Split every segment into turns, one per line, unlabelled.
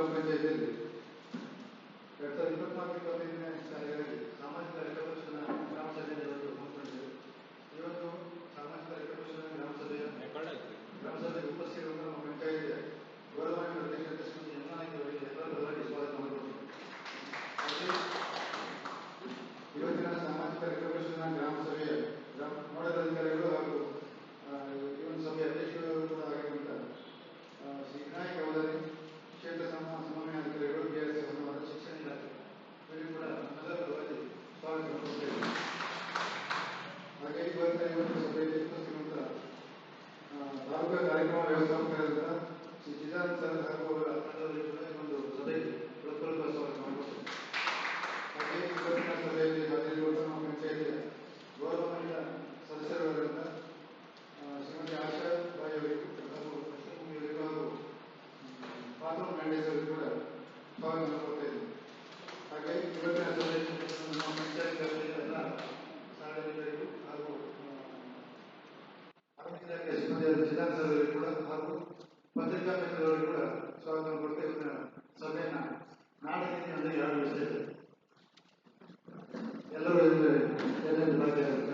ಗ್ರಾಮ ಪಂಚಾಯತಿಯಲ್ಲಿ 2024-25ನೇ ಸಾಲಿನಲ್ಲಿ ಸಾಮಾಜಿಕ ಲೆಕ್ಕಪರಿಶೋಧನಾ ಗ್ರಾಮ ಸಭೆಯನ್ನು ಇವತ್ತು ಹಮ್ಮಿಕೊಂಡಿದೆ. ಇವತ್ತು ಸಾಮಾಜಿಕ ಲೆಕ್ಕಪರಿಶೋಧನಾ ಗ್ರಾಮ ಸಭೆಯ ಉಪಸ್ಥಿತಿರುವ ನಮ್ಮ ಪಂಚಾಯತಿಯ ಗೌರವಾನ್ವಿತ ಅಧ್ಯಕ್ಷರಾದ ಶ್ರೀಮತಿ ಯಮುನಾಥ್ ಅವರಿಗೆ ಎಲ್ಲರ ಪರವಾಗಿ ಸ್ವಾಗತ ಮಾಡಿಕೊಳ್ತೀನಿ. ಇವತ್ತಿನ ಸಾಮಾಜಿಕ ಲೆಕ್ಕಪರಿಶೋಧನಾ ಗ್ರಾಮ ಸಭೆಯ ನೋಡಲ್ ಅಧಿಕಾರಿಗಳು ಹಾಗೂ ಈ ಒಂದು ಸಭೆಯ ಅಧ್ಯಕ್ಷರು ಕೂಡ ಆಗಿರುವಂತಹ ಶ್ರೀ ವಿನಾಯಕ್ ಅವರೇ, ಕ್ಷೇತ್ರ ಸಮನ್ವಯಾಧಿಕಾರಿಗಳು, BRS ಹೊನ್ನವರ, ಶಿಕ್ಷಣ ಇಲಾಖೆ ಇವರಿಗೂ ಕೂಡ ನಮ್ಮೆಲ್ಲರ ಪರವಾಗಿ ಸ್ವಾಗತ ಕೊಡುತ್ತೇವೆ. ಹಾಗೆ ಇವತ್ತು ಸಭೆಯಲ್ಲಿ ಉಪಸ್ಥಿತಿರುವಂತಹ ತಾಲೂಕಾ ಕಾರ್ಯಕ್ರಮ ವ್ಯವಸ್ಥಾಪಕರಾದ ಶ್ರೀ ಚಿದಾನಂದ ಸರ್ ಹಾಗೂ ಅವರ ತಂಡದವರಿಗೆ ಕೂಡ ಈ ಒಂದು ಸಭೆಗೆ ಹೃತ್ಪೂರ್ವಕ ಸ್ವಾಗತ ಮಾಡಿಕೊಡ್ತೇವೆ. ಹಾಗೆ ಇವತ್ತಿನ ಸಭೆಯಲ್ಲಿ ಹಾಜರಿರುವಂತಹ ನಮ್ಮ ಪಂಚಾಯತಿಯ ಗೌರವಾನ್ವಿತ ಸದಸ್ಯರಾದಂಥ ಶ್ರೀಮತಿ ಆಶಾ ಬಾಯಿ ಅವರಿಗೂ ಹಾಗೂ ಕೃಷ್ಣಭೂಮಿ ಅವರಿಗೂ ಹಾಗೂ ಪಾತ್ರ ಮ್ಯಾಂಡೇಸ್ ಅವರಿಗೂ ಕೂಡ ಸ್ವಾಗತ ಮಾಡ್ಕೊಳ್ತಾ ಇದ್ದೀವಿ. ಹಾಗೆ ಇವತ್ತಿನ ಸಭೆಯಲ್ಲಿ ನಮ್ಮ ಪಂಚಾಯತ್ ವ್ಯಾಪ್ತಿಯ ಎಲ್ಲ ಸಾರ್ವಜನಿಕರಿಗೂ ಹಾಗೂ ಆರೋಗ್ಯ ಇಲಾಖೆ ಸಿಬ್ಬಂದಿಯಾದ ಚಿದಾನಂದ ಸರ್ ಅವರಿಗೂ ಕೂಡ ಹಾಗೂ ಪತ್ರಿಕಾ ಮಿತ್ರರವರಿಗೂ ಕೂಡ ಸ್ವಾಗತ ಮಾಡ್ಕೊಳ್ತಾ ಇವತ್ತಿನ ಸಭೆಯನ್ನು ನಾಡದಿಂದ ಅಂದರೆ ಯಾರು ವಿಷಯ ಎಲ್ಲರೂ ಏನೇನು ಭಾಗಿಯಾಗುತ್ತೆ.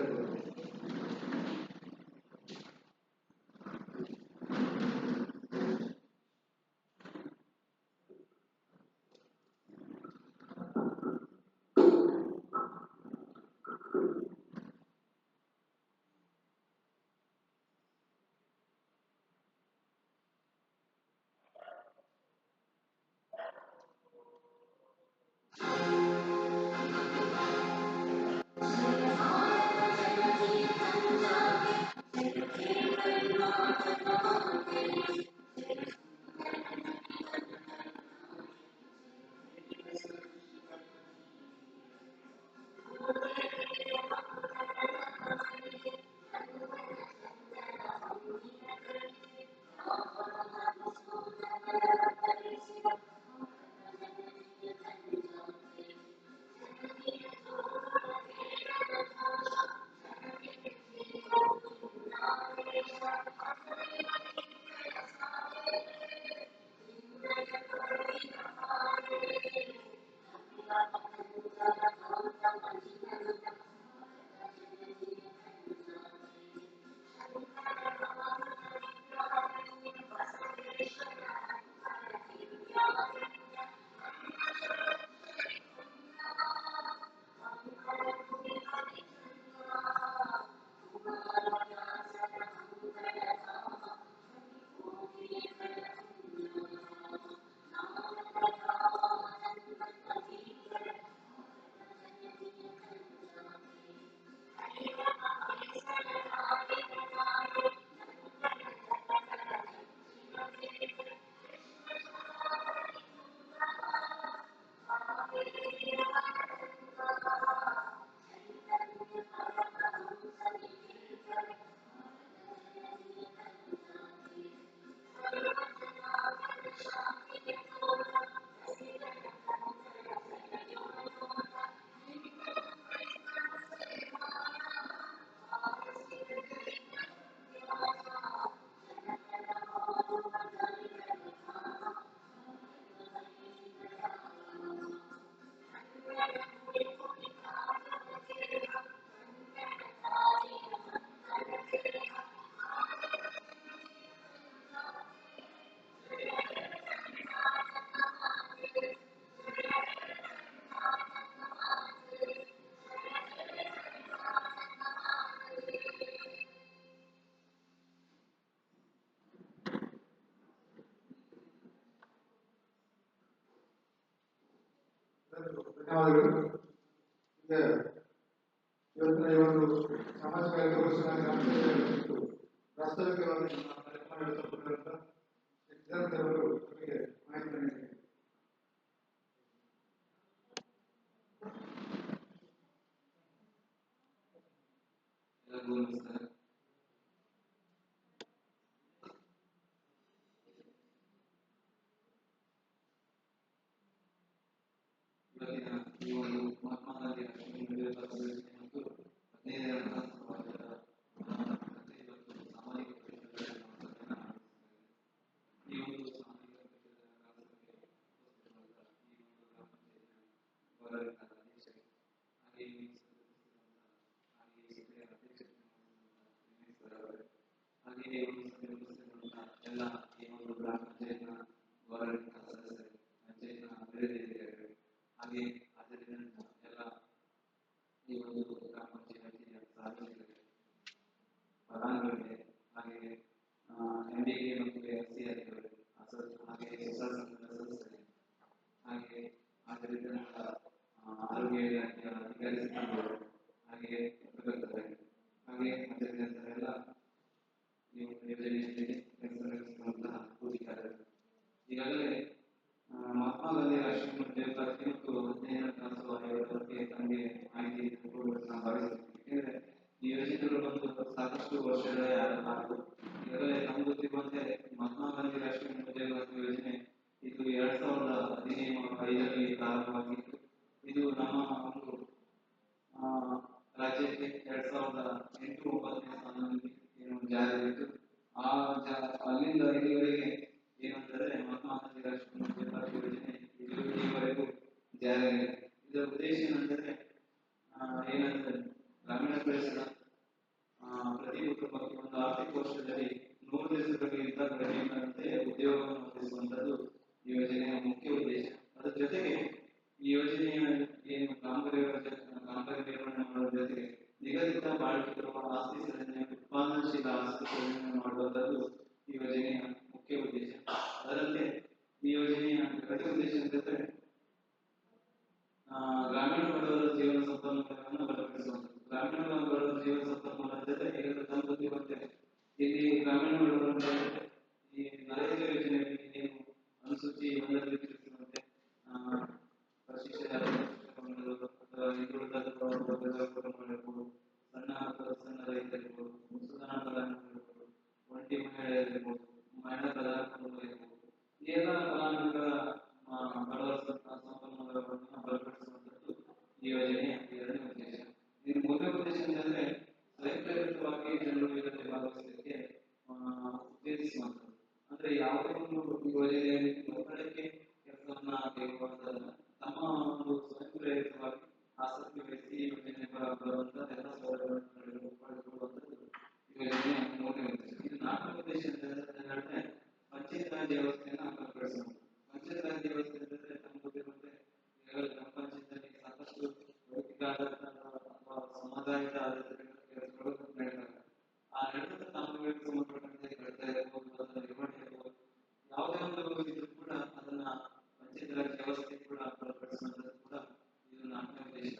ಧನ್ಯವಾದಗಳು. ಈಗ ಇವತ್ತಿನ ಈ ಒಂದು ಸಾಮಾಜಿಕ ಲೆಕ್ಕಪರಿಶೋಧನಾ ಗ್ರಾಮ ಸಭೆಯನ್ನು ವಾಸ್ತವಿಕವಾಗಿ ಕಾರ್ಯಕ್ರಮ ನಡೆಸಲ್ಪಟ್ಟಿರುವಂತಹ ಚಿದಾನಂದ ಅವರು ನಮಗೆ ಮಾಹಿತಿ ನೀಡಿದ್ದಾರೆ.
ಈ ಒಂದು ಮಹಾತ್ಮ ಗಾಂಧಿ ಮತ್ತು 15ನೇ ಸಮಾಜದ ಸಾಮಾಜಿಕ ಈ ಒಂದು ಸಾಮಾಜಿಕ ವಾಲಂಟಿಯರ್ ಸದಸ್ಯರು, ಪಂಚಾಯತ್ನ ಅಭಿವೃದ್ಧಿ ಹಾಗೆ ಹಾಜರಿದ್ದಂತಹ ಎಲ್ಲ ಈ ಒಂದು ಗ್ರಾಮ ಪಂಚಾಯತಿಯ ಸಾರ್ವಜನಿಕರಿಗೆ, ಫಲಾನುಭವಿಗಳಿಗೆ, ಹಾಗೆ MDK ಮತ್ತು FC ಅಧಿಕಾರಿಗಳು, ಹಾಗೆ ಸ್ವಸಹಾಯ ಸಂಘದ ಸದಸ್ಯರಿಗೆ, ಹಾಗೆ ಹಾಜರಿದ್ದಂತಹ ಆರೋಗ್ಯ ಇಲಾಖೆಯ ಅಧಿಕಾರಿ ಸಿಬ್ಬಂದಿಗಳು, ಹಾಗೆ ಪತ್ರಕರ್ತರಿಗೆ, ಹಾಗೆ ಹಾಜರಿದ್ದಂತಹ ಎಲ್ಲ ಈ ಯೋಜನೆಯಲ್ಲಿ ಕೆಲಸನಿರ್ವಹಿಸುವಂತಹ ಅಧಿಕಾರಿಗಳು. ಈಗಾಗಲೇ ಮಹಾತ್ಮ ಗಾಂಧಿ ರಾಷ್ಟ್ರೀಯ ಉದ್ಯೋಗಾರ್ಥಿ ಮತ್ತು 15ನೇ ಕ್ಲಾಸು ಆಯೋಗದ ಬಗ್ಗೆ ತಮಗೆ ಮಾಹಿತಿ ನಾನು ಭಾವಿಸುತ್ತೇನೆ. ಏಕೆಂದರೆ ಈ ಯೋಜನೆಗಳು ಒಂದು ಸಾಕಷ್ಟು ವರ್ಷಗಳೇ ಆದವು. ಈಗಾಗಲೇ ನಮ್ಗೆ ಗೊತ್ತಿರುವಂತೆ ಮಹಾತ್ಮ ಗಾಂಧಿ ರಾಷ್ಟ್ರೀಯ ಉದ್ಯೋಗಾರ್ಥಿ ಯೋಜನೆ ಇದು 2015ರಲ್ಲಿ ಪ್ರಾರಂಭವಾಗಿತ್ತು. ಇದು ನಮ್ಮ ಒಂದು ರಾಜ್ಯಕ್ಕೆ 2008-9ನೇ ಸಾಲಿನಲ್ಲಿ ಏನು ಜಾರಿಯಾಯಿತು. ಅಲ್ಲಿಂದ ಇಲ್ಲಿವರೆಗೆ ಏನಂದರೆ ಮಹಾತ್ಮ ಗಾಂಧಿ ರಾಷ್ಟ್ರೀಯ ಉದ್ಯೋಗಾರ್ಥಿ ಯೋಜನೆ ಇಲ್ಲಿವರೆಗೂ ಜಾರಿಯಾಗಿದೆ. ಇದರ ಉದ್ದೇಶ ಏನಂದರೆ ಗ್ರಾಮೀಣ ಪ್ರದೇಶದ ಪ್ರತಿ ಕುಟುಂಬಕ್ಕೆ ಒಂದು ಆರ್ಥಿಕ ವರ್ಷದಲ್ಲಿ 100 ದಿವಸಗಳಿಗಿಂತ ಕಡಿಮೆಯಾದಂತೆ ಉದ್ಯೋಗವನ್ನು ಒದಗಿಸುವಂತದ್ದು ಈ ಯೋಜನೆಯ ಮುಖ್ಯ ಉದ್ದೇಶ. ಅದರ ಜೊತೆಗೆ ಈ ಯೋಜನೆಯ ಏನು ಕಾಮಗಾರಿ ನಿರ್ವಹಣೆ ಮಾಡುವ ಜೊತೆಗೆ ನಿಗದಿತ ಬಾಳಿಕೆ ಬರುವ ಆಸ್ತಿ ಸೃಜನೆ, ಉತ್ಪಾದನಶೀಲ ಆಸ್ತಿ ಸೃಜನೆ ಮಾಡುವಂತದ್ದು ಈ ಯೋಜನೆಯ ಮುಖ್ಯ ಉದ್ದೇಶ. ಅದರಂತೆ ಈ ಯೋಜನೆಯ ಪ್ರತಿ ಉದ್ದೇಶ ಎಂದರೆ ಗ್ರಾಮೀಣ ಬಡವರ ಜೀವನ ಸಂಪನ್ಮೂಲವನ್ನು ಬಲಪಡಿಸುವಂಥದ್ದು. ಗ್ರಾಮೀಣ ಬಡವರ ಜೀವನ ಸಂಪನ್ಮೂಲ ಜೊತೆ ತಮ್ಮ ಗೊತ್ತಿರುವಂತೆ ಇಲ್ಲಿ ಗ್ರಾಮೀಣ ಬಡವರ ಈ ನರೇಗಾ ಯೋಜನೆಯಲ್ಲಿ ಏನು ಅನುಸೂಚಿ 1ರಲ್ಲಿ ತಿಳಿಸಿರುವಂತೆ ಪರಿಶಿಷ್ಟ ಕುಟುಂಬಗಳು ಅಥವಾ ಹಿಂದುಳಿದ ಕುಟುಂಬಗಳಿರ್ಬೋದು, ಸಣ್ಣ ರೈತರಿರ್ಬೋದು, ಮುಸಲ್ಮಾನ ಫಲಾನುಭವಿಗಳಿರ್ಬೋದು, ಒಂಟಿ ಮಹಿಳೆಯರಿರ್ಬೋದು, ಮಹಿಳಾ ಪ್ರಧಾನಮಂತ್ರಿಗಳಿರ್ಬೋದು, ಈ ಎಲ್ಲ ಫಲಾನುಭವಿಗಳ ಬಡವರ ಸಂಪನ್ಮೂಲಗಳನ್ನು ಬಲಪಡಿಸುವಂಥದ್ದು ಈ ಯೋಜನೆಯ 2ನೇ ಉದ್ದೇಶ. ಇನ್ನು 3ನೇ ಉದ್ದೇಶ ಅಂತಂದ್ರೆ ಸ್ವಯಂ ಪ್ರೇರಿತವಾಗಿ ಜನರು ಇದರಲ್ಲಿ ಭಾಗವಹಿಸಲಿಕ್ಕೆ ಉತ್ತೇಜಿಸುವಂಥದ್ದು. ಅಂದ್ರೆ ಯಾವುದೇ ಒಂದು ಯೋಜನೆಯಲ್ಲಿ ಒತ್ತಡಕ್ಕೆ ಕೆಲಸವನ್ನ ಕೈಗೊಳ್ಳುವುದಲ್ಲ, ತಮ್ಮ ಒಂದು ಸ್ವಯಂ ಪ್ರೇರಿತವಾಗಿ ಆಸಕ್ತಿ ವಹಿಸಿ ಈ ಯೋಜನೆ ಬರುವಂತಹ ಎಲ್ಲ ಸೌಲಭ್ಯಗಳನ್ನು ಪಡೆದುಕೊಳ್ಳುವಂಥದ್ದು ಈ ಯೋಜನೆಯ 3ನೇ ಉದ್ದೇಶ. ಇದು 4ನೇ ಉದ್ದೇಶ ಅಂತಂದ್ರೆ ಪಂಚಾಯತ್ ರಾಜ್ ವ್ಯವಸ್ಥೆಯನ್ನು ಬಲಪಡಿಸುವುದು. ಪಂಚಾಯತ್ ರಾಜ್ ವ್ಯವಸ್ಥೆ ಅಂತಂದ್ರೆ ತಮ್ಮ ಗೊತ್ತಿರುವಂತೆ ಈಗಾಗಲೇ ಗ್ರಾಮ ಪಂಚಾಯತ್ನಲ್ಲಿ ಸಾಕಷ್ಟು ವೈಯಕ್ತಿಕ ಆಡಳಿತ ಅಥವಾ ಸಮುದಾಯದ ಆಡಳಿತ ಕೆಲಸಗಳು ನಡೆದಾಗ ಆ ನಡೆದ ಕಾಮಗಾರಿಗೆ ಸಂಬಂಧಪಟ್ಟಂತೆ ಕಳತ ಇರಬಹುದು, ಅದರ ನಿರ್ವಹಣೆ ಇರಬಹುದು, ಯಾವುದೇ ಒಂದು ಇದ್ರೂ ಕೂಡ ಅದನ್ನ ಪಂಚಾಯತ್ ರಾಜ್ ವ್ಯವಸ್ಥೆ ಕೂಡ ಬಲಪಡಿಸುವಂಥದ್ದು ಕೂಡ ಇದು 4ನೇ ಉದ್ದೇಶ.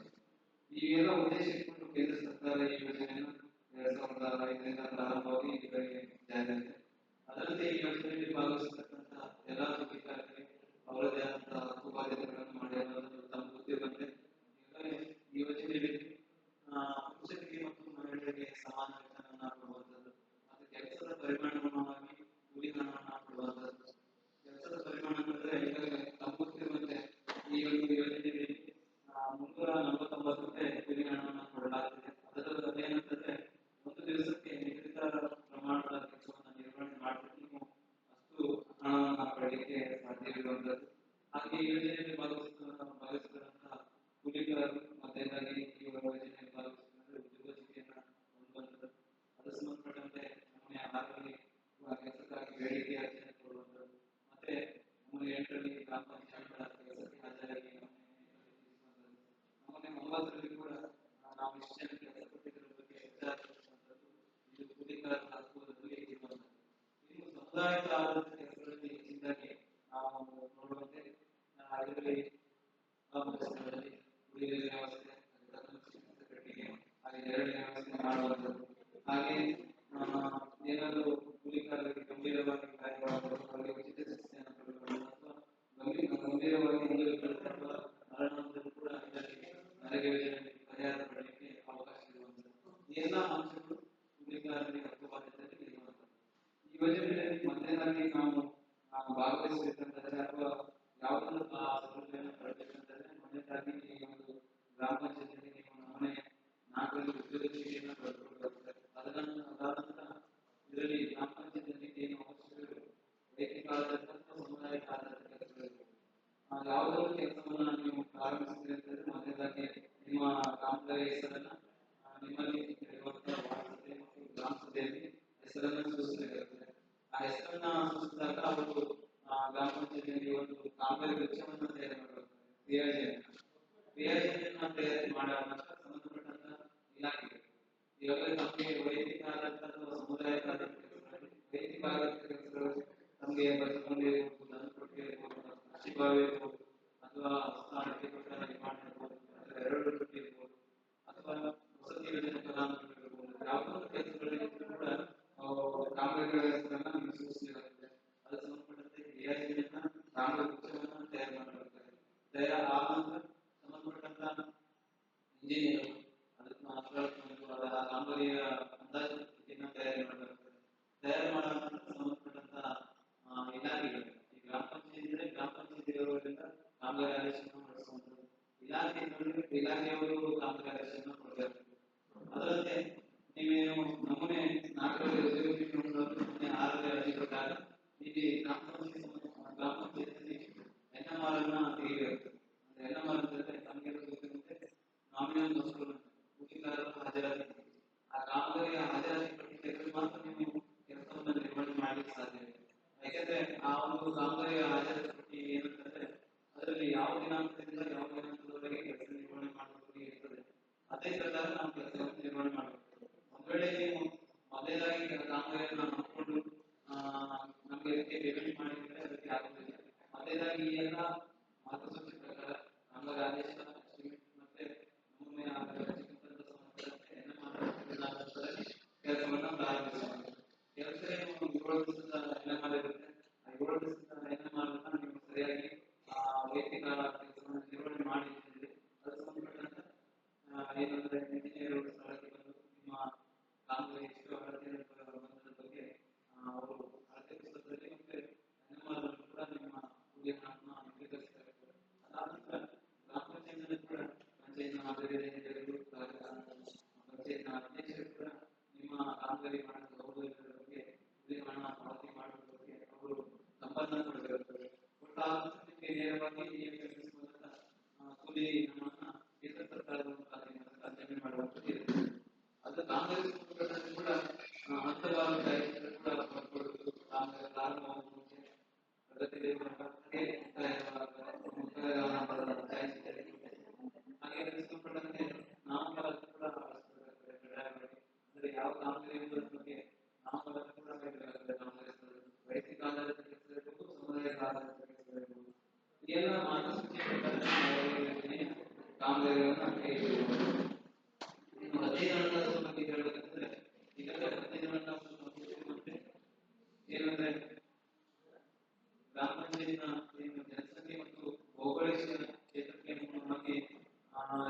ಈ ಎಲ್ಲ ಉದ್ದೇಶ ಇಟ್ಕೊಂಡು ಕೇಂದ್ರ ಸರ್ಕಾರ ಈ ಯೋಜನೆಯನ್ನು 2005ರಿಂದ ಪ್ರಾರಂಭವಾಗಿ ಈವರೆಗೆ ಜಾರಿಯಾಗಿದೆ. ಅದರಂತೆ ಈ ಯೋಜನೆಯಲ್ಲಿ ಭಾಗವಹಿಸತಕ್ಕಂತಹ ಎಲ್ಲ ಅಧಿಕಾರಿಗಳಿಗೆ ಅವರದೇ ಆದಂತಹ ಹಕ್ಕು ಬಾಧ್ಯತೆಗಳನ್ನು ಮಾಡಿರುವುದು ತಮಗೆ ಗೊತ್ತಿರುವಂತೆ ಈಗಾಗಲೇ ಈ ಯೋಜನೆಯಲ್ಲಿ ಪುರುಷರಿಗೆ ಮತ್ತು ಮಹಿಳೆಯರಿಗೆ ಸಮಾನ ವೇತನವನ್ನು ಕೊಡುವಂಥದ್ದು, ಮತ್ತು ಕೆಲಸದ ಪರಿಮಾಣವಾಗಿ ಕೂಲಿ ಹಣವನ್ನು ಕೊಡುವಂಥದ್ದು. ಕೆಲಸದ ಪರಿಮಾಣ ಅಂದರೆ ಈಗಾಗಲೇ ತಮಗೆ ಗೊತ್ತಿರುವಂತೆ ಈ ಒಂದು ಯೋಜನೆಯಲ್ಲಿ 349 ರೂಪಾಯಿ ಕೂಲಿ ಹಣವನ್ನು ಕೊಡಲಾಗ್ತದೆ. ಅದರಲ್ಲಿ ಏನಂತಂದ್ರೆ ಒಂದು ದಿವಸಕ್ಕೆ ನಿಗದಿತ ಪ್ರಮಾಣದ ಕೆಲಸವನ್ನು ನಿರ್ವಹಣೆ ಮಾಡಲಿಕ್ಕೆ ನೀವು ಅಷ್ಟು ಹಣವನ್ನು ಪಡೆಯಲಿಕ್ಕೆ ಸಾಧ್ಯವಿರುವಂಥದ್ದು. ಹಾಗೆ ಈ ಯೋಜನೆಯಲ್ಲಿ ಭಾಗವಹಿಸಿದಂತಹ ಕೂಲಿಗಾರರು ಮೊದಲನೇದಾಗಿ ಈ ಯೋಜನೆಯಲ್ಲಿ ಭಾಗವಹಿಸಿದರೆ ಉದ್ಯೋಗ ಸ್ಥಿತಿಯನ್ನು ಹೊಂದುವಂಥದ್ದು, ಅದಕ್ಕೆ ಸಂಬಂಧಪಟ್ಟಂತೆ ನಮೂನೆ 6ರಲ್ಲಿ ಕೆಲಸಕ್ಕಾಗಿ ಬೇಡಿಕೆ ಅರ್ಜಿಯನ್ನು ಕೊಡುವಂಥದ್ದು, ಮತ್ತೆ ನಮೂನೆ 8ರಲ್ಲಿ ಗ್ರಾಮ ಪಂಚಾಯತ್ಗಳ ಕೆಲಸಕ್ಕೆ ಹಾಜರಾಗಿ ನಮೂನೆ 9ರಲ್ಲಿ ಕೂಡ ನಾವು ಇಷ್ಟು ಜನ ಕೆಲಸ ಕೊಟ್ಟಿದ್ದರ ಬಗ್ಗೆ ವಿಚಾರಿಸುವಂಥದ್ದು. ಇದು ಕೂಲಿಗಾರರ ಹಕ್ಕುಗಳಲ್ಲಿ ಇರುವಂಥದ್ದು. ಇನ್ನು ಸಮುದಾಯದ ಆಡಳಿತ ಕೆಲಸಗಳಲ್ಲಿ ಹೆಚ್ಚಿನದಾಗಿ ನಾವು ನೋಡುವಂತೆ ಇದರಲ್ಲಿ ಸ್ಥಳದಲ್ಲಿ ಕುಡಿಯುವ ವ್ಯವಸ್ಥೆ, ಕಟ್ಟಿಗೆ, ಹಾಗೆ ನೆರಳಿನ ವ್ಯವಸ್ಥೆ ಮಾಡುವಂಥದ್ದು. ಹಾಗೆ ಏನಾದರೂ ಕೂಲಿಗಾರರಿಗೆ ಗಂಭೀರವಾಗಿ ಗಾಯವಾಗುವುದು ಅವರಿಗೆ ಉಚಿತ ಚಿಕಿತ್ಸೆಯನ್ನು ಪಡೆದುಕೊಳ್ಳುವುದು ಅಥವಾ ಗಂಭೀರವಾಗಿ ಅಥವಾ ಮರಣವಾದರೂ ಕೂಡ ಇದರಲ್ಲಿ ನರೇಗಾ ಯೋಜನೆಯಲ್ಲಿ ಪರಿಹಾರ ಪಡೆಯಲಿಕ್ಕೆ ಅವಕಾಶ ಇರುವಂಥದ್ದು. ಈ ಎಲ್ಲ ಅಂಶಗಳು ಕೂಲಿಗಾರರಿಗೆ ಹಕ್ಕು ಬಾಧ್ಯತೆಯಲ್ಲಿ ಇರುವಂಥದ್ದು. ಈ ಯೋಜನೆಯಲ್ಲಿ ಮೊದಲನೇದಾಗಿ ನಾವು ಭಾಗವಹಿಸಬೇಕಂತಂದ್ರೆ ಅಥವಾ ಯಾವುದಾದ್ರು ಸೌಲಭ್ಯವನ್ನು ಪಡೆಯಬೇಕಂತಂದ್ರೆ ಮೊದಲನೇದಾಗಿ ಈ ಒಂದು ಗ್ರಾಮ ಪಂಚಾಯತ್ನಲ್ಲಿ ನೀವು ನಮೂನೆ 4ರಲ್ಲಿ ಉದ್ಯೋಗ ಚೀಟಿಯನ್ನು ಪಡೆದುಕೊಳ್ಳಬೇಕಾಗುತ್ತದೆ. ಅದಾದ ನಂತರ ಇದರಲ್ಲಿ ಗ್ರಾಮ ಪಂಚಾಯತ್ನಲ್ಲಿ ಏನು ಅವಶ್ಯಕತೆಗಳು, ವೈಯಕ್ತಿಕ ಆಡಳಿತ ಅಥವಾ ಸಮುದಾಯದ ಆಡಳಿತ ಕೆಲಸಗಳಿವೆ. ಯಾವುದಾದ್ರು ಕೆಲಸವನ್ನ ನೀವು ಪ್ರಾರಂಭಿಸಿದ್ರೆ ಅಂತಂದ್ರೆ ಮೊದಲನೇದಾಗಿ ನಿಮ್ಮ ಕಾಮಗಾರಿ ಹೆಸರನ್ನ ನಿಮ್ಮಲ್ಲಿ ಇರುವಂತಹ ವಾರ್ಡ್ ಮತ್ತು ಗ್ರಾಮ ಸಭೆಯಲ್ಲಿ ಹೆಸರನ್ನು ಸೂಚಿಸಬೇಕಾಗುತ್ತದೆ. ಆ ಹೆಸರನ್ನ ಸೂಚಿಸಿದಾಗ ಅವರು ಗ್ರಾಮ ಪಂಚಾಯತಿಯಲ್ಲಿ ಒಂದು ಕಾಮಗಾರಿ ವೆಚ್ಚವನ್ನು ತಯಾರು ಮಾಡಬೇಕು, ಕ್ರಿಯಾಜೆಯನ್ನು ತಯಾರಿ ಮಾಡುವ ಸಂಬಂಧಪಟ್ಟಂತ ಇಲಾಖೆಗಳು ಈಗಾಗಲೇ ನಮಗೆ ವೈಯಕ್ತಿಕ ಆದಂತಹ ಅಥವಾ ಸಮುದಾಯ ವೈಯಕ್ತಿಕ ಆದಂತಹ ಕೆಲಸಗಳು ನಮಗೆ ಬದುಕೊಂಡಿರ್ಬೋದು, ನನ್ನ ಕೊಟ್ಟಿಗೆ ಇರ್ಬೋದು, ಕೃಷಿ ಬಾವಿ ಇರ್ಬೋದು, ಅಥವಾ ಹೊಸ ಅಣೆಕಟ್ಟುಗಳ ನಿರ್ಮಾಣ ಇರ್ಬೋದು, ಅಥವಾ ಎರಡು ತೊಟ್ಟಿ ಇರ್ಬೋದು, ಅಥವಾ ವಸತಿ ಯೋಜನೆ ಫಲಾನುಭವಿಗಳು ಇರ್ಬೋದು, ಯಾವುದೋ ಒಂದು ಕೆಲಸಗಳಿಗೆ ಕೂಡ ಕಾಮಗಾರಿಗಳ ಹೆಸರನ್ನ ನಿಮಗೆ ಸೂಚಿಸಲಾಗುತ್ತೆ. ಅದಕ್ಕೆ ಸಂಬಂಧಪಟ್ಟಂತೆ ಕ್ರಿಯಾಜೆಯನ್ನ ಕಾಮಗಾರಿ ವೆಚ್ಚವನ್ನು ತಯಾರು ಮಾಡಬೇಕಾಗುತ್ತೆ. ತಯಾರ ಆದ ನಂತರ ಸಂಬಂಧಪಟ್ಟಂತ ಇಂಜಿನಿಯರ್ ಅದಕ್ಕೆ ಅದರ ಕಾಮಗಾರಿಯ ಅಂದಾಜು ಪಟ್ಟಿಯನ್ನು ತಯಾರು ಮಾಡಬೇಕಾಗುತ್ತೆ. ತಯಾರು ಮಾಡೋ ನಂತರ ಸಂಬಂಧಪಟ್ಟಂತ ಇಲಾಖೆಗಳು, ಈ ಗ್ರಾಮ ಪಂಚಾಯತ್ ಇದ್ರೆ ಗ್ರಾಮ ಪಂಚಾಯತಿಯವರಿಂದ ಕಾಮಗಾರಿ ಆದೇಶವನ್ನು ಹೊರಡಿಸುವಂಥದ್ದು, ಇಲಾಖೆಯವರು ಕಾಮಗಾರಿ ಆದೇಶವನ್ನು ಕೊಡಬೇಕು. ಅದರಂತೆ ನೀವೇನು ನಮೂನೆ 4/2023 ಅರ್ಜಿ ಪ್ರಕಾರ ಇಲ್ಲಿ ಗ್ರಾಮ ಪಂಚಾಯತಿಯಲ್ಲಿ NMR ಅನ್ನ ತೆಗಿಬೇಕು. NMR ಅಂತಂದ್ರೆ ನಮಗೆ ಗೊತ್ತಿರುತ್ತೆ ನಾಮಿನಲ್ ಮಸೂರು ಉಚಿತಗಾರರ ಹಾಜರಾತಿ. ಆ ಕಾಮಗಾರಿಯ ಹಾಜರಾತಿ ಪಟ್ಟಿ ತೆಗೆದು ಮಾತ್ರ ನೀವು ಕೆಲಸವನ್ನು ನಿರ್ವಹಣೆ ಮಾಡಲಿಕ್ಕೆ ಸಾಧ್ಯ ಇದೆ. ಯಾಕೆಂದ್ರೆ ಆ ಒಂದು ಕಾಮಗಾರಿಯ ಹಾಜರಾತಿ ಪಟ್ಟಿ ಏನಂತಂದ್ರೆ ಅದರಲ್ಲಿ ಯಾವ ದಿನಾಂಕದಿಂದ ಯಾವ ದಿನಾಂಕದವರೆಗೆ ಕೆಲಸ ನಿರ್ವಹಣೆ ಮಾಡಬೇಕು ಇರ್ತದೆ. ಅದೇ ಪ್ರಕಾರ ನಾವು ಕೆಲಸವನ್ನು ನಿರ್ವಹಣೆ ಮಾಡಬೇಕು. ಒಂದ್ ವೇಳೆ ನೀವು ಮೊದಲಾಗಿ ಕಾಮಗಾರಿಯನ್ನು ನೋಡಿಕೊಂಡು ನಮಗೆ ಅದಕ್ಕೆ ಪೇಮೆಂಟ್ ಮಾಡಿದ್ರೆ ಅದಕ್ಕೆ ಆಗುದಿಲ್ಲ. ಮೊದಲಾಗಿ ಈ ಎಲ್ಲ ಮಾರ್ಗಸೂಚಿ ಪ್ರಕಾರ ಕಾಮಗಾರಿ ಆದೇಶ ಎಸ್ಟಿಮೇಟ್ ಮತ್ತೆ ನಮೂನೆ ಕೆಲಸವನ್ನು ಪ್ರಾರಂಭಿಸಬೇಕು. ಕೆಲಸ 7 ದಿವಸದ NMR ಇರುತ್ತೆ. ಆ 7 ದಿವಸದ NMR ಅನ್ನು ನೀವು ಸರಿಯಾಗಿ ವೈಯಕ್ತಿಕ ಕೆಲಸವನ್ನು ನಿರ್ವಹಣೆ ಮಾಡಿದ್ದೀರಿ. ಅದಕ್ಕೆ ಸಂಬಂಧಪಟ್ಟಂತೆ ಏನಂದ್ರೆ ಇಂಜಿನಿಯರ್ ಸ್ಥಳಕ್ಕೆ ಬಂದು ನಿಮ್ಮ ಕಾಮಗಾರಿ ಎಷ್ಟು ಅಳತೆ ಬಂದದ ಬಗ್ಗೆ ಅವರು ಅಳತೆ ಪುಸ್ತಕದಲ್ಲಿ ಮತ್ತೆ NMR ಅನ್ನು ಕೂಡ ನಿಮ್ಮ ಉದ್ಯೋಗವನ್ನು ನಿರ್ಧರಿಸಬೇಕು. ಅದಾದ ನಂತರ ಗ್ರಾಮ ಪಂಚಾಯತ್ನಲ್ಲಿ ಕೂಡ ಪಂಚಾಯತ್ನ ಅಭಿವೃದ್ಧಿ ಪಂಚಾಯತ್ನ ಅಧ್ಯಕ್ಷರು ಕೂಡ ನಿಮ್ಮ ಕಾಮಗಾರಿ ಮಾಡಲು ಹೌದು ಇದರ ಬಗ್ಗೆ ಹಣ ಪಾವತಿ ಮಾಡುವ ಬಗ್ಗೆ ಅವರು ಸಂಪನ್ನ ಕೊಡಬೇಕು. ನಿಮಗೆ ನೇರವಾಗಿ ಕೂಲಿ ಹಣವನ್ನು ಕೇಂದ್ರ ಸರ್ಕಾರದ ಖಾತೆಗೆ ಮಾಡುವಂಥದ್ದು ಇರುತ್ತೆ. ಅದು ಕಾಂಗ್ರೆಸ್ ಕೂಡ ಹಂತವಾದ ಕೂಡ ಬರ್ಕೊಡುವುದು ಕಾಂಗ್ರೆಸ್ ಪ್ರಾರಂಭವಾದ ಮುಂಚೆ ಪ್ರಗತಿ ಹಾಗೆ ಸಂಬಂಧಪಟ್ಟಂತೆ ನಾಮಫಲ ಕೂಡ ಅಂದ್ರೆ ಯಾವ ಕಾಮಗಾರಿ ಬಗ್ಗೆ ನಾಮಫಲ ಕೂಡ ಬೇಕಾಗುತ್ತೆ. ಕಾಂಗ್ರೆಸ್ ವೈಯಕ್ತಿಕ ಆಧಾರಿತ ಕೆಲಸ ಇರ್ಬೋದು, ಸಮುದಾಯ ಆಧಾರಿತ ಕೆಲಸ ಇರ್ಬೋದು, ಈ ಎಲ್ಲ ಮಾರ್ಗಸೂಚಿ ಕಾಮಗಾರಿಗಳನ್ನು ಕೈಗೊಳ್ಳಬಹುದು. ಇನ್ನು 15 ಹಣಕಾಸು ಬಗ್ಗೆ ಹೇಳಬೇಕಂದ್ರೆ ಈಗಾಗಲೇ 15 ಹಣಕಾಸು ಮತ್ತೆ ಏನಂದ್ರೆ ಗ್ರಾಮ ಪಂಚಾಯತ್ನ ಜನಸಂಖ್ಯೆ ಮತ್ತು ಭೌಗೋಳಿಕ ಕ್ಷೇತ್ರಕ್ಕೆ ಅನುಗುಣವಾಗಿ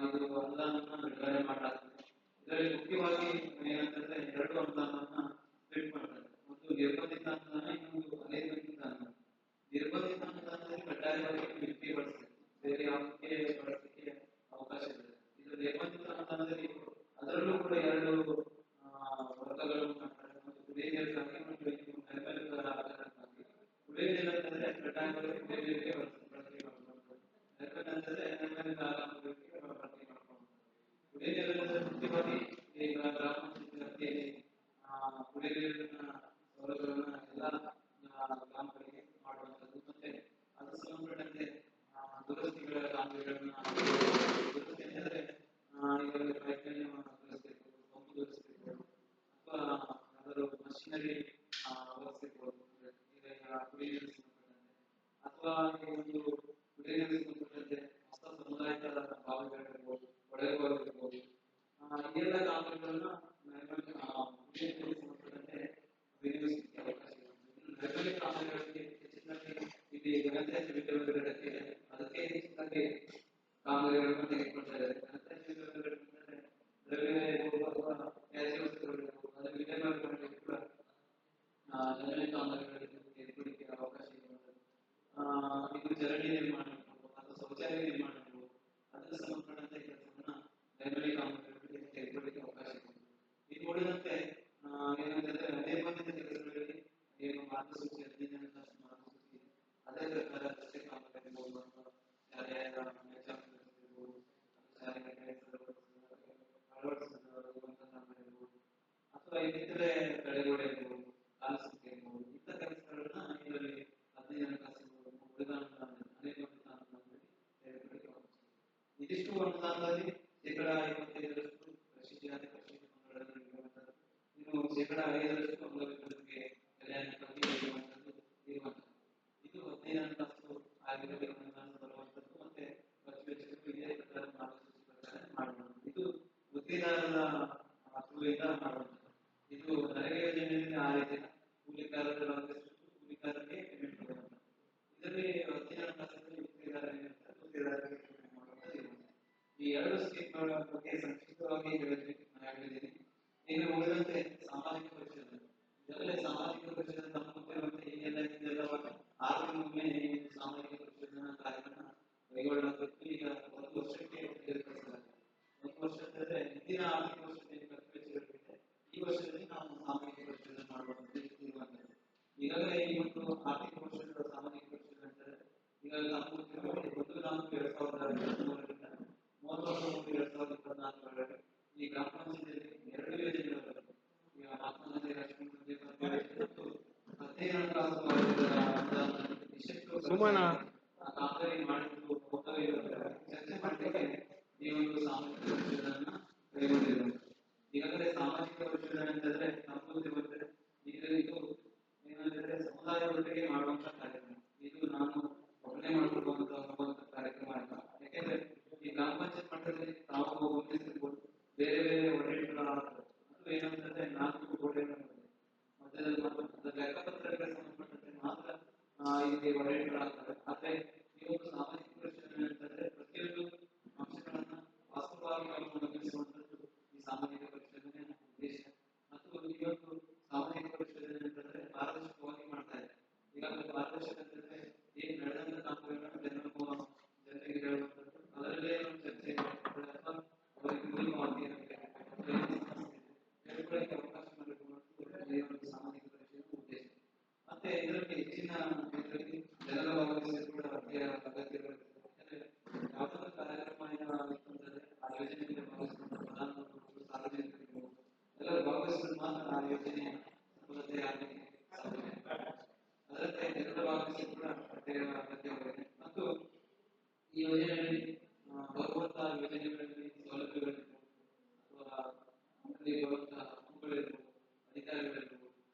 ಇದು ಅನುದಾನವನ್ನು ಬಿಡುಗಡೆ ಮಾಡಲಾಗ್ತದೆ. ಇದರಲ್ಲಿ ಮುಖ್ಯವಾಗಿ ಏನಂತಂದ್ರೆ 2 ಅನುದಾನವನ್ನ ಸ್ಪ್ಲಿಟ್ ಮಾಡ್ತಾರೆ. ಒಂದು ನಿರ್ಬಂಧಿತ ಅನುದಾನ, ಇನ್ನೊಂದು ಅನಿರ್ಬಂಧಿತ ಅನುದಾನ. ನಿರ್ಬಂಧಿತ ಅನುದಾನದಲ್ಲಿ ಕಡ್ಡಾಯವಾಗಿ ವಿತ್ತೀಯ ಬಳಸಬೇಕು, ಬೇರೆ ಯಾವುದಕ್ಕೆ ಬಳಸಲಿಕ್ಕೆ ಅವಕಾಶ ಇದೆ. ಇದು ನಿರ್ಬಂಧಿತ ಅನುದಾನದಲ್ಲಿ ಅದರಲ್ಲೂ ಕೂಡ 2 ವರ್ಗಗಳು ಮಾಡ್ತಾರೆ. ಒಂದು ಕುಡಿಯ ನೀರಿಗಾಗಿ ಮತ್ತು ನೈರ್ಮಲ್ಯದ ಆಧಾರಕ್ಕಾಗಿ. ಕುಡಿಯ ನೀರು ಅಂತಂದ್ರೆ ಕಡ್ಡಾಯವಾಗಿ ಕುಡಿಯ ನೀರಿಗೆ ಬಳಕೆ ಮಾಡ್ಕೊಂಡು, ನೈರ್ಮಲ್ಯ ಅಂತಂದ್ರೆ ನೈರ್ಮಲ್ಯದ ಆಧಾರಕ್ಕೆ ಬಳಕೆ ಮಾಡ್ಕೊಂಡು. ಕುಡಿಯ ನೀರಿನ ಮುಖ್ಯವಾಗಿ ಈಗ ಗ್ರಾಮ ಪಂಚಾಯತ್ ವ್ಯಾಪ್ತಿಯಲ್ಲಿ ಕುಡಿಯ ನೀರಿನ ಸೌಲಭ್ಯಗಳನ್ನ ಎಲ್ಲ ಗ್ರಾಮಗಳಿಗೆ ಮಾಡುವಂಥದ್ದು. ಮತ್ತೆ ಅದು ಸಂಬಂಧಪಟ್ಟಂತೆ ದುರಸ್ತಿಗಳ ಕಾಮಗಾರಿಗಳನ್ನ ದುರಸ್ತಿ ಅಂತಂದ್ರೆ ಈಗಾಗಲೇ ಪೈಪ್ಲೈನ್ ದುರಸ್ತಿರ್ಬೋದು, ಪಂಪ್ ದುರಸ್ತಿರ್ಬೋದು, ಅಥವಾ ಯಾವ್ದಾದ್ರು ಮಷಿನರಿ ವ್ಯವಸ್ಥೆರ್ಬೋದು, ಈಗ ಕುಡಿಯ ನೀರಿಗೆ ಸಂಬಂಧಪಟ್ಟಂತೆ, ಅಥವಾ ಒಂದು ಕುಡಿಯ ನೀರಿಗೆ ಸಂಬಂಧಪಟ್ಟಂತೆ ಹೊಸ ಸಮುದಾಯದ ಬಾವಿಗಳಿರ್ಬೋದು, ಕೊಳವೆಗಳಿರ್ಬೋದು, ಈ ಎಲ್ಲ ಕಾಮಗಾರಿಗಳನ್ನ ಕುಡಿಯ ನೀರಿಗೆ ಸಂಬಂಧಪಟ್ಟಂತೆ ವಿನಿಯೋಗಿಸಲಿಕ್ಕೆ ಅವಕಾಶ ಇದೆ. ನೈರ್ಮಲ್ಯ ಕಾಮಗಾರಿಗಳಿಗೆ ಹೆಚ್ಚಿನಾಗಿ ಇಲ್ಲಿ ಘನತ್ಯಾಜ್ಯ ವಿಲೇವಾರಿ ಅದಕ್ಕೆ ಹೆಚ್ಚಿನಾಗಿ ಕಾಮಗಾರಿಗಳನ್ನು ತೆಗೆದುಕೊಳ್ತಾ ಇದ್ದಾರೆ. ಘನತ್ಯಾಜ್ಯ ವಿಲೇವಾರಿ ಅಂತಂದ್ರೆ ದ್ರವ್ಯ ಇರ್ಬೋದು ಅಥವಾ ತ್ಯಾಜ್ಯ ವಸ್ತುಗಳು ಇರ್ಬೋದು, ಅದನ್ನು ವಿಲೇವಾರಿ ಮಾಡಲಿಕ್ಕೆ ಕೂಡ ನೈರ್ಮಲ್ಯ ಕಾಮಗಾರಿಗಳಿಗೆ ತೆಗೆದುಕೊಳ್ಳಿಕ್ಕೆ ಅವಕಾಶ ಇರುವಂಥದ್ದು. ಇದು ಚರಂಡಿ ನಿರ್ಮಾಣ ಇರ್ಬೋದು ಅಥವಾ ಶೌಚಾಲಯ ನಿರ್ಮಾಣ ಇರ್ಬೋದು, ಅದಕ್ಕೆ ಸಂಬಂಧಪಟ್ಟಂತೆ ಕೆಲಸವನ್ನ ನೈರ್ಮಲ್ಯ ಕಾಮಗಾರಿಗಳಿಗೆ ತೆಗೆದುಕೊಳ್ಳಿಕ್ಕೆ ಅವಕಾಶ ಇದೆ. ಇದು ನೋಡಿದಂತೆ ಏನಂತಂದ್ರೆ ಅನಿರ್ಬಂಧಿತ ಕೆಲಸಗಳಲ್ಲಿ ಏನು ಮಾರ್ಗಸೂಚಿ 15 ಹಣಕಾಸು ಮಾರ್ಗಸೂಚಿ ಅದೇ ಪ್ರಕಾರ ರಸ್ತೆ ಕಾಮಗಾರಿ ಇರ್ಬೋದು, ಅಥವಾ ಶಾಲೆಯ ಮೇಲ್ಚಾವಣಿ ಶಾಲೆಗೆ ಅಳವಡಿಸಿರುವಂತಹ ಅಥವಾ ಇನ್ನಿತರೆ ತಡೆಗೋಡೆ ಇರ್ಬೋದು, ಕಾಲುಸುತ್ತೆ ಇರ್ಬೋದು, ಇಂಥ ಕೆಲಸಗಳನ್ನ ಇದರಲ್ಲಿ 15 ಹಣಕಾಸು ಎಷ್ಟು ಅನುದಾನದಲ್ಲಿ ಶೇಕಡಾ 55ರಷ್ಟು ಕೃಷಿ ಜಾತಿ ಕೃಷಿ ಪಂಗಡಗಳಲ್ಲಿ ಇರುವಂತದ್ದು, ಇನ್ನು ಶೇಕಡಾ 5ರಷ್ಟು ಅಂಗವಿಕಲರಿಗೆ ಕಲ್ಯಾಣಕ್ಕಾಗಿ ಇರುವಂತದ್ದು ಇರುವಂತದ್ದು. ಇದು 15ನೇ ಕ್ಲಾಸು ಆಗಿರಲಿ ಅನುದಾನ ಬರುವಂತದ್ದು ಮತ್ತೆ ಖರ್ಚು ವೆಚ್ಚಗಳು ಇದೇ ಪ್ರಕಾರ ಮಾರ್ಗಸೂಚಿ ಪ್ರಕಾರ ಮಾಡಬಹುದು. ಇದು ಗುತ್ತಿಗೆದಾರರ ಥ್ರೂಯಿಂದ ಮಾಡುವಂತದ್ದು. ಇದು ನರೇಗಾ ಯೋಜನೆಯಲ್ಲಿ ಆ ರೀತಿಯ ಕೂಲಿಕಾರರ ಕೂಲಿಕಾರರಿಗೆ ಪೇಮೆಂಟ್ ಮಾಡುವಂತದ್ದು. ಇದರಲ್ಲಿ 15ನೇ ಕ್ಲಾಸಲ್ಲಿ ಗುತ್ತಿಗೆದಾರರಿಗೆ ಪೇಮೆಂಟ್ ಮಾಡುವಂತದ್ದು ಇರುವಂತದ್ದು. ಈ ಎರಡು ಸ್ಕೀಮ್ಗಳ ಬಗ್ಗೆ ಸಂಕ್ಷಿಪ್ತವಾಗಿ ಹೇಳಿದ್ದೀನಿ. ಇನ್ನು ಉಳಿದಂತೆ ಸಾಮಾಜಿಕ ಪರಿಷತ್, ಇದರಲ್ಲೇ ಸಾಮಾಜಿಕ ಪರಿಷತ್ ನಮ್ಮ ಮುಂದೆ ಈಗೆಲ್ಲ ಇದೆಲ್ಲ 6 ತಿಂಗಳಿಗೊಮ್ಮೆ ಈ ಸಾಮಾಜಿಕ ಪರಿಷತ್ನ ಕಾರ್ಯಕ್ರಮ ಕೈಗೊಳ್ಳಲಾಗುತ್ತಿತ್ತು. ಈಗ 1 ವರ್ಷಕ್ಕೆ ಏರ್ಪಡಿಸಲಾಗಿದೆ. 1 ವರ್ಷ ಅಂದರೆ ಹಿಂದಿನ ಆರ್ಥಿಕ ವರ್ಷದಲ್ಲಿ ಖರ್ಚು ವೆಚ್ಚಗಳಿದೆ, ಈ ವರ್ಷದಲ್ಲಿ ನಾವು ಸಾಮಾಜಿಕ ಪರಿಷತ್ ಮಾಡುವಂತೆ ಇರುವಂತದ್ದು. ಈಗಾಗಲೇ ಈ ಒಂದು ಆರ್ಥಿಕ ವರ್ಷದ ಸಾಮಾಜಿಕ ಪರಿಷತ್ ಅಂದರೆ ಈಗಾಗಲೇ ನಾವು 1/4/2023ರಿಂದ 31/3/2024 ಈ ಗ್ರಾಮ ಪಂಚಾಯತಿಯಲ್ಲಿ 2 ಯೋಜನೆಗಳು. ಈಗ ಮಹಾತ್ಮ ಗಾಂಧಿ ರಾಷ್ಟ್ರೀಯ ಯೋಜನೆ ಮತ್ತು 15ನೇ ಕ್ಲಾಸ್ ಕಾಮಗಾರಿ ಮಾಡಿದ್ದು ಚರ್ಚೆ ಮಾಡಲಿಕ್ಕೆ ಈ ಒಂದು ಸಾಮಾಜಿಕ ಪರಿಷದನ್ನ ಕೈಗೊಂಡಿರುವುದು. ಈಗಾಗಲೇ ಸಾಮಾಜಿಕ ಪರಿಷದ ಅಂತಂದ್ರೆ ನಮ್ಮಲ್ಲಿ ಬಂದರೆ ಇದು ಏನಂದ್ರೆ ಸಮುದಾಯದೊಟ್ಟಿಗೆ ಮಾಡುವಂತ ಕಾರ್ಯಕ್ರಮ. ಇದು ನಾನು ಒಬ್ಬನೇ ಮಾಡಿಕೊಳ್ಳುವಂತ ಕಾರ್ಯಕ್ರಮ ಅಲ್ಲ. ಯಾಕೆಂದ್ರೆ ಈ ಗ್ರಾಮ ಪಂಚಾಯತ್ ಮಟ್ಟದಲ್ಲಿ ತಾವು ಗಮನಿಸಿರ್ಬೋದು, ಬೇರೆ ಬೇರೆ ಒಡೆತನಗಳಾಗ್ತದೆ. ಅದು ಏನಂತಂದ್ರೆ 4 ಗೋಡೆಗಳು ಮಧ್ಯದಲ್ಲಿ ಅದರ ಲೆಕ್ಕಪತ್ರಗಳಿಗೆ ಸಂಬಂಧಪಟ್ಟಂತೆ ಮಾತ್ರ ಇಲ್ಲಿ ಒಡೆತನಗಳಾಗ್ತದೆ. ಆದ್ರೆ ಈ ಒಂದು ಸಾಮಾಜಿಕ ಪರಿಷತ್ ಅಂತಂದ್ರೆ ಪ್ರತಿಯೊಂದು ಅಂಶಗಳನ್ನ ವಾಸ್ತವವಾಗಿ ಗಮನಿಸುವಂತದ್ದು ಈ ಸಾಮಾಜಿಕ ಪರಿಷತ್ತಿನ ಉದ್ದೇಶ. ಮತ್ತು ಈ ಒಂದು ಸಾಮಾಜಿಕ ಪರಿಷತ್ ಅಂತಂದ್ರೆ ಪಾರದರ್ಶಕವಾಗಿ ಮಾಡ್ತಾ ಇದೆ. ಈಗಾಗಲೇ ಪಾರದರ್ಶಕ ಅಂತಂದ್ರೆ ಏನ್ ನಡೆದಂತ ಕಾಮಗಾರಿಗಳನ್ನು ಜನರಿಗೆ ಹೇಳುವಂತದ್ದು, ಅದರಲ್ಲೇ ಚರ್ಚೆ ಅಥವಾ ಅವರಿಗೆ ಮೂಲಕವಾಗಿ ಹೇಳ್ಕೊಳ್ಳಕ್ಕೆ ಅವಕಾಶ ಮಾಡಿಕೊಳ್ಳುವಂಥದ್ದು ಈ ಒಂದು ಸಾಮಾಜಿಕ ಪರಿಷತ್ತಿನ ಉದ್ದೇಶ. ಮತ್ತೆ ಇದರಲ್ಲಿ ಹೆಚ್ಚಿನ ಜನರ ಭಾಗವಹಿಸುವುದು ಕೂಡ ಅಗತ್ಯವಿರುತ್ತದೆ. ಯಾಕಂದ್ರೆ ಯಾವುದಾದ್ರೂ ಕಾರ್ಯಕ್ರಮ ಅಂತಂದ್ರೆ ಆ ಯೋಜನೆಯಲ್ಲಿ ಭಾಗವಹಿಸಿದ ಪ್ರಧಾನಮಂತ್ರಿಗಳು ಸಾರ್ವಜನಿಕರು ಎಲ್ಲರೂ ಭಾಗವಹಿಸಿದ ಮಾತ್ರ ಆ ಯೋಜನೆಯ ಸಫಲತೆ ಆಗಲಿಕ್ಕೆ ಸಾಧ್ಯ. ಅದರಂತೆ ಜನರ ಭಾಗವಹಿಸುವುದು ಕೂಡ ಅಗತ್ಯವಾಗಿದೆ. ಮತ್ತು ಈ ಯೋಜನೆಯಲ್ಲಿ ಬರುವಂತಹ ಯೋಜನೆಗಳಲ್ಲಿ ಸೌಲಭ್ಯಗಳಿರ್ಬೋದು ಅಥವಾ ಅಲ್ಲಿ ಬರುವಂತಹ ಹಕ್ಕುಗಳಿರ್ಬೋದು, ಅಧಿಕಾರಿಗಳಿರ್ಬೋದು,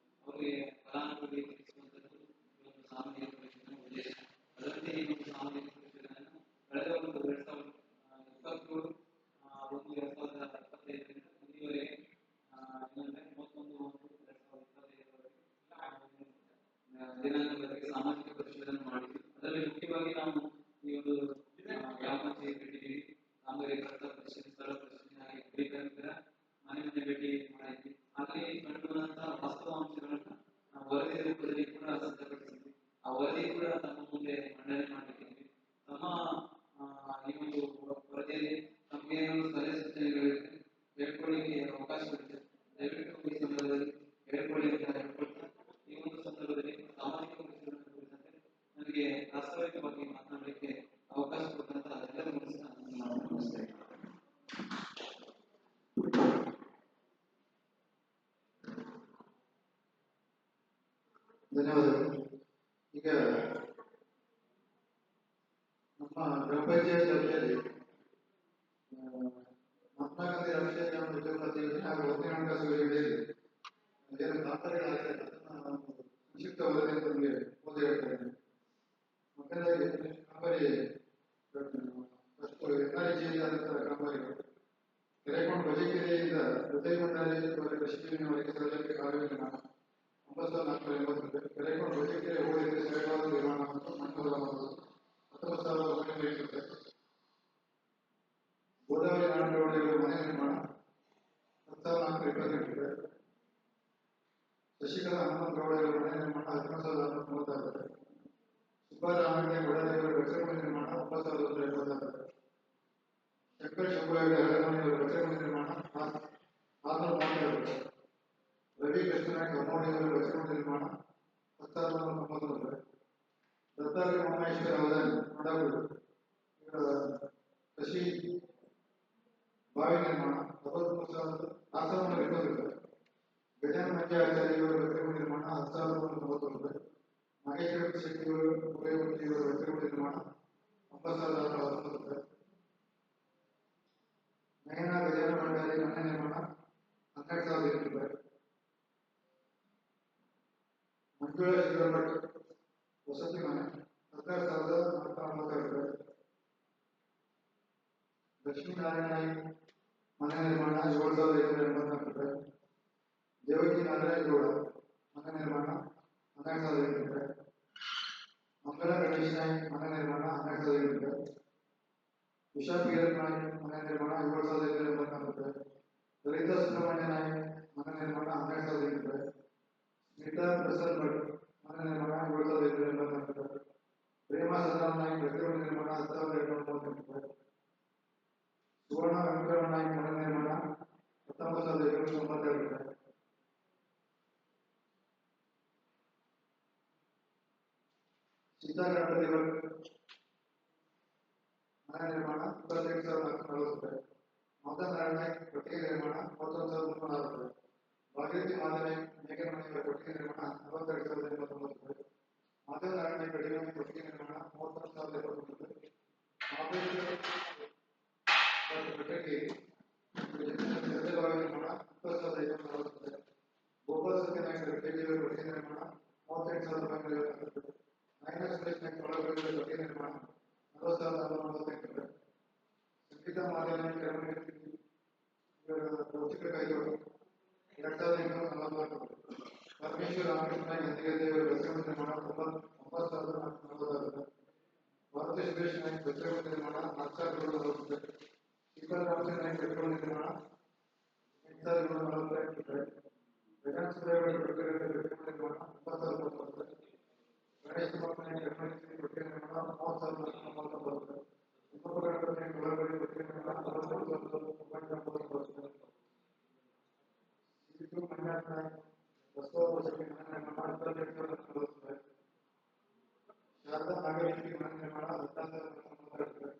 ಅವರಿಗೆ ಫಲಾನುಭವಿಗೆ ತಿಳಿಸುವಂತದ್ದು ಈ ಒಂದು ಸಾಮಾಜಿಕ ಪರಿಷತ್ತಿನ ಉದ್ದೇಶ. ಅದರಂತೆ ಈ ಒಂದು ಸಾಮಾಜಿಕ ಪರಿಷತ್ತನ್ನು ಕಳೆದ ಒಂದು 2027 1/2025ರಿಂದ ಇಲ್ಲಿವರೆಗೆ ಏನಂದ್ರೆ 31/1/2025 ದಿನಾಂಕದವರೆಗೆ ಸಾಮಾಜಿಕ ಪರಿಷತ್ತನ್ನು ಮಾಡಿದ್ವಿ. ಅದರಲ್ಲಿ ಮುಖ್ಯವಾಗಿ ನಾವು ಈ ಒಂದು ಗ್ರಾಮ ಪಂಚಾಯತ್ ಭೇಟಿ, ಕಾಮಗಾರಿ ಪರಿಶೀಲನೆ, ಸ್ಥಳ ಪರಿಶೀಲನೆ ಹಾಗೆ ಗುರಿಕರ ಮನೆ ಮನೆ ಭೇಟಿ ಮಾಡಿದ್ವಿ. ಅಲ್ಲಿ ಕಂಡುಬಂದಂತಹ ವಾಸ್ತವಾಂಶಗಳನ್ನ ವರದಿ ರೂಪದಲ್ಲಿ ಕೂಡ ಸಿದ್ಧಪಡಿಸಿದ್ವಿ. ಆ ವರದಿ ಕೂಡ ತಮ್ಮ ಮುಂದೆ ಮಂಡನೆ ಮಾಡಲಿಕ್ಕೆ ತಮ್ಮ ಈ ಒಂದು ವರದಿಯಲ್ಲಿ ತಮಗೇನು ಸಲಹೆ ಸೂಚನೆಗಳಿವೆ ಹೇಳ್ಕೊಳ್ಳಿಕ್ಕೆ ಅವಕಾಶ ಇರುತ್ತೆ. ದಯವಿಟ್ಟು ಈ ಸಂದರ್ಭದಲ್ಲಿ ಹೇಳ್ಕೊಳ್ಳಿ ಅಂತ ಹೇಳ್ಕೊಳ್ತಾ ಈ ಒಂದು ಸಂದರ್ಭದಲ್ಲಿ ಸಾಮಾಜಿಕ ಪರಿಸರ ಕುರಿತಂತೆ ನನಗೆ ಪ್ರಾಸ್ತಾವಿಕವಾಗಿ ಮಾತನಾಡಲಿಕ್ಕೆ ಅವಕಾಶ ಕೊಟ್ಟಂತ ಎಲ್ಲರಿಗೂ ನಮಸ್ತೆ.
ಧನ್ಯವಾದಗಳು. ಈಗ ನಮ್ಮ ಗ್ರಾಮ ಪಂಚಾಯತ್ ವ್ಯಾಪ್ತಿಯಲ್ಲಿ ಮಹಾತ್ಮ ಗಾಂಧಿ ರಾಷ್ಟ್ರೀಯ ಗ್ರಾಮ ಉದ್ಯೋಗ ಯೋಜನೆ ಹಾಗೂ 1ನೇ ಹಣಕಾಸು ಯೋಜನೆಯಲ್ಲಿ ಏನು ದಾಖಲೆಗಳಾಗಿದೆ ಅದನ್ನು ಸಂಕ್ಷಿಪ್ತ ವರದಿಯನ್ನು ನಿಮಗೆ ಓದಿ ಹೇಳ್ತೇನೆ. ಮೊದಲನೇದಾಗಿ ಕಾಮಗಾರಿ ಫಸ್ಟ್ ಎನ್ಆರ್ಜಿಯಾದಂತಹ ಕಾಮಗಾರಿಗಳು ಕೆರೆಕೊಂಡ ಬಜೆಕೆರೆಯಿಂದ ಹೃದಯಮಂಡಲದವರೆಗೆ ಕೃಷಿ ಜಮೀನಿನವರೆಗೆ ಸೌಲಭ್ಯ ಕಾರ್ಯ ನಿರ್ಮಾಣ 9,480 ಕೆರೆಕೊಂಡ ಬಜೆಕೆರೆ ಹೋಳಿಗೆ ಸರಳವಾದ ನಿರ್ಮಾಣ ಮತ್ತು ಮಣ್ಣು ಮಾಡುವುದು 19,980 ಗೋದಾವರಿ ನಾಡೋಡಿಗಳ ಮನೆ ನಿರ್ಮಾಣ 10,428 ಶಶಿಕಲಾ ಹನುಮಂತಗೌಡರ ಮನೆ ನಿರ್ಮಾಣ 11,636 ಸುಬ್ಬರಾಮಣ್ಯ ಗುಡದೇವರ ಬಚ್ಚರಮನೆ ನಿರ್ಮಾಣ 9,176 ಶಂಕರ ಶಂಭುರಾಯ ಹಳೆಮನೆಯವರ ಬಚ್ಚರಮನೆ ನಿರ್ಮಾಣ 632 ರವಿ ಕೃಷ್ಣನಾಯಕ ಕಮ್ಮೋಡಿಯವರ ಬಚ್ಚರಮನೆ ನಿರ್ಮಾಣ 10,990 ದತ್ತಾತ್ರೇಯ ಮಹೇಶ್ವರ ಅವರ ಕೃಷಿ ಬಾವಿ ನಿರ್ಮಾಣ 63,620 ಗಜಾನ ಮಂಜಾಚಾರ್ಯವರ ಬಚ್ಚರಮನೆ ನಿರ್ಮಾಣ 10,190 ನಾಗೇಶ್ವರ ಶೆಟ್ಟಿಯವರು ಮುರೇಮೂರ್ತಿಯವರ ಬಚ್ಚರಮನೆ ನಿರ್ಮಾಣ 9,619 ಲಕ್ಷ್ಮೀನಾರಾಯಣ ನಾಯ್ಕ ಮನೆ ನಿರ್ಮಾಣ 7,584 ರೂಪಾಯಿ. ದೇವಕಿ ನಾರಾಯಣಗೌಡ ಮನೆ ನಿರ್ಮಾಣ 12,500 ರೂಪಾಯಿ. ಮಂಗಲ ಗಣೇಶ್ ನಾಯ್ಕ ಮನೆ ನಿರ್ಮಾಣ 12,500 ರೂಪಾಯಿ. ಉಷಾ ಬೀರಪ್ಪ ನಾಯ್ಕ ಮನೆ ನಿರ್ಮಾಣ 7,584 ರೂಪಾಯಿ. ಲಲಿತಾ ಸುಬ್ರಹ್ಮಣ್ಯ ನಾಯ್ಕ ಮನೆ ನಿರ್ಮಾಣ 12,500 ರೂಪಾಯಿ. ಸ್ಮಿತಾ ಪ್ರಸಾದ್ ಭಟ್ ಮನೆ ನಿರ್ಮಾಣ 7,584 ರೂಪಾಯಿ. ಪ್ರೇಮಾ ಸದಾಮ್ ನಾಯ್ಕ ಪ್ರತಿಯೊಂದು ನಿರ್ಮಾಣ 10,230 ರೂಪಾಯಿ. ಸುವರ್ಣ ವೆಂಕಟರಮಣ ನಾಯ್ಕ ಮನೆ ನಿರ್ಮಾಣ 19,292 ರೂಪಾಯಿ. ಸೀತಾ ಗಣಪತಿ ಭಟ್ ಮನೆ ನಿರ್ಮಾಣ 28,440 ರೂಪಾಯಿ. ಮಮತಾ ನಾರಾಯಣ ನಾಯ್ಕ ಕೊಟ್ಟಿಗೆ ನಿರ್ಮಾಣ 31,304 ರೂಪಾಯಿ. ಭಾಗೀರಥಿ ಮಾದನಾಯ್ಕ ಮೇಘನ ಮನೆಗಳ ಕೊಟ್ಟಿಗೆ ನಿರ್ಮಾಣ 42,819 ರೂಪಾಯಿ. ಮಾಧವ ನಾರಾಯಣ ನಾಯ್ಕ ಕಡಿಮೆ ಕೊಟ್ಟಿಗೆ ನಿರ್ಮಾಣ 31,029 ರೂಪಾಯಿ. ಮಹಾಬಲೇಶ್ವರ ಕೊಟ್ಟಿಗೆ ನಿರ್ಮಾಣ 20,540 ರೂಪಾಯಿ. ಗೋಪಾಲ ಸತ್ಯನಾಯ್ಕ ಕೆಜಿಯವರ ಕೊಟ್ಟಿಗೆ ನಿರ್ಮಾಣ 38,954 ರೂಪಾಯಿ. ನಾಯಕ ಸುರೇಶ್ ನಾಯ್ಕ ಒಳಗೊಳ್ಳುವ ಕೊಟ್ಟಿಗೆ ನಿರ್ಮಾಣ 40,448 ರೂಪಾಯಿ. ಸಂಗೀತಾ ಮಾದನಾಯ್ಕ ಭೌತಿಕ ಕೈಗಳು 2,844 ರೂಪಾಯಿ. ಪರಮೇಶ್ವರ ರಾಮಕೃಷ್ಣ ಗಂಧಿಗೆ ದೇವರ ಬಸವಣ್ಣ ನಿರ್ಮಾಣ 9,446 ರೂಪಾಯಿ. ಭಾರತಿ ಸುರೇಶ್ ನಾಯ್ಕ ಬಸವಣ್ಣ ನಿರ್ಮಾಣ 4,740 ರೂಪಾಯಿ. ಶ್ರೀಪಾದರಾಮಚಂದ್ರ ನಾಯ್ಕ ಬಸವಣ್ಣ ನಿರ್ಮಾಣ 8,740 ರೂಪಾಯಿ. ವೆಂಕಟ ಸುರೇಗೌಡ ಬಸವಣ್ಣ ನಿರ್ಮಾಣ 9,040 ರೂಪಾಯಿ. ಗಣೇಶ್ ಕುಮಾರ್ ನಾಯ್ಕ ಕೊಟ್ಟಿಗೆ ನಿರ್ಮಾಣ 30,990 ರೂಪಾಯಿ. ಉಪಗಣಪತಿ ನಾಯ್ಕ ಒಳಗಡೆ ಕೊಟ್ಟಿಗೆ ನಿರ್ಮಾಣ 43,990 ರೂಪಾಯಿ. ಸಿದ್ದು ಮಂಜುನಾಥ್ ನಾಯ್ಕ ಬಸವ ಬಸವಣ್ಣ ಮನೆ ನಿರ್ಮಾಣ 18,040 ರೂಪಾಯಿ. ಶಾರದಾ ನಾಗೇಶ್ವರಿ ಮನೆ ನಿರ್ಮಾಣ 14,930 ರೂಪಾಯಿ.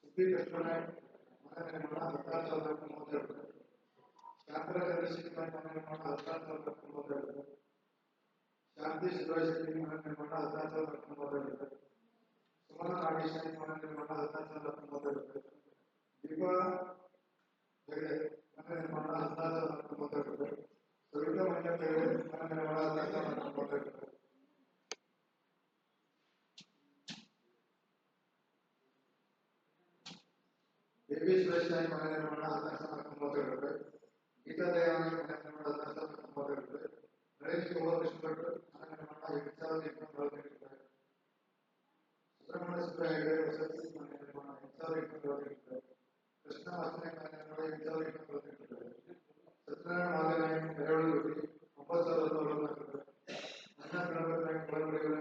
ಸುದ್ದಿ ಕೃಷ್ಣನಾಯ್ಕ ಮನೆ ನಿರ್ಮಾಣ 16,930 ರೂಪಾಯಿ. ಶಾಂತರಾಜ ಚಂದ್ರಶೇಖರ್ ಮನೆ ನಿರ್ಮಾಣ 16,930 ರೂಪಾಯಿ. ಶಾಂತಿ ಶಿವರಾಜ್ ಮನೆ ನಿರ್ಮಾಣ 16,930 ರೂಪಾಯಿ. ಸುಮನ ನಾಗೇಶ್ ಮನೆ ನಿರ್ಮಾಣ 16,930 ರೂಪಾಯಿ. ದೀಪಾ ಹೆಗಡೆ ಮನೆ ನಿರ್ಮಾಣ 16,930 ರೂಪಾಯಿ. ಸವಿತಾ ಮಂಜಪ್ಪ ಹೆಗಡೆ ಮನೆ ನಿರ್ಮಾಣ 16,930 ರೂಪಾಯಿ. ಬೇಬಿ ಸುರೇಶ್ ನಾಯ್ಕ ಮನೆ ನಿರ್ಮಾಣ 16,930 ರೂಪಾಯಿ. ಗೀತಾ ದಯಾನಂದ ಮನೆ ನಿರ್ಮಾಣ 16,930 ರೂಪಾಯಿ. ಗಣೇಶ್ ಗೋಪಾಲಕೃಷ್ಣ ಭಟ್ ಮನೆ ನಿರ್ಮಾಣ 8,848 ರೂಪಾಯಿ. ಸುಬ್ರಹ್ಮಣ್ಯ ಸುಬ್ಬ ಹೆಗಡೆ ವಸತಿ ಮನೆ ನಿರ್ಮಾಣ 8,848 ರೂಪಾಯಿ. ಕೃಷ್ಣ ವಾಸನೆ ಮನೆ ನಿರ್ಮಾಣ 8,848 ರೂಪಾಯಿ. ಸತ್ಯನಾರಾಯಣ ಮಾದನಾಯ್ಕ ಎರೆಹುಳುಗುಡಿ 9,144 ರೂಪಾಯಿ. ಮಂಜುನಾಥ ಗಣಪತಿ ನಾಯ್ಕ ಒಳಗಡೆಗಳ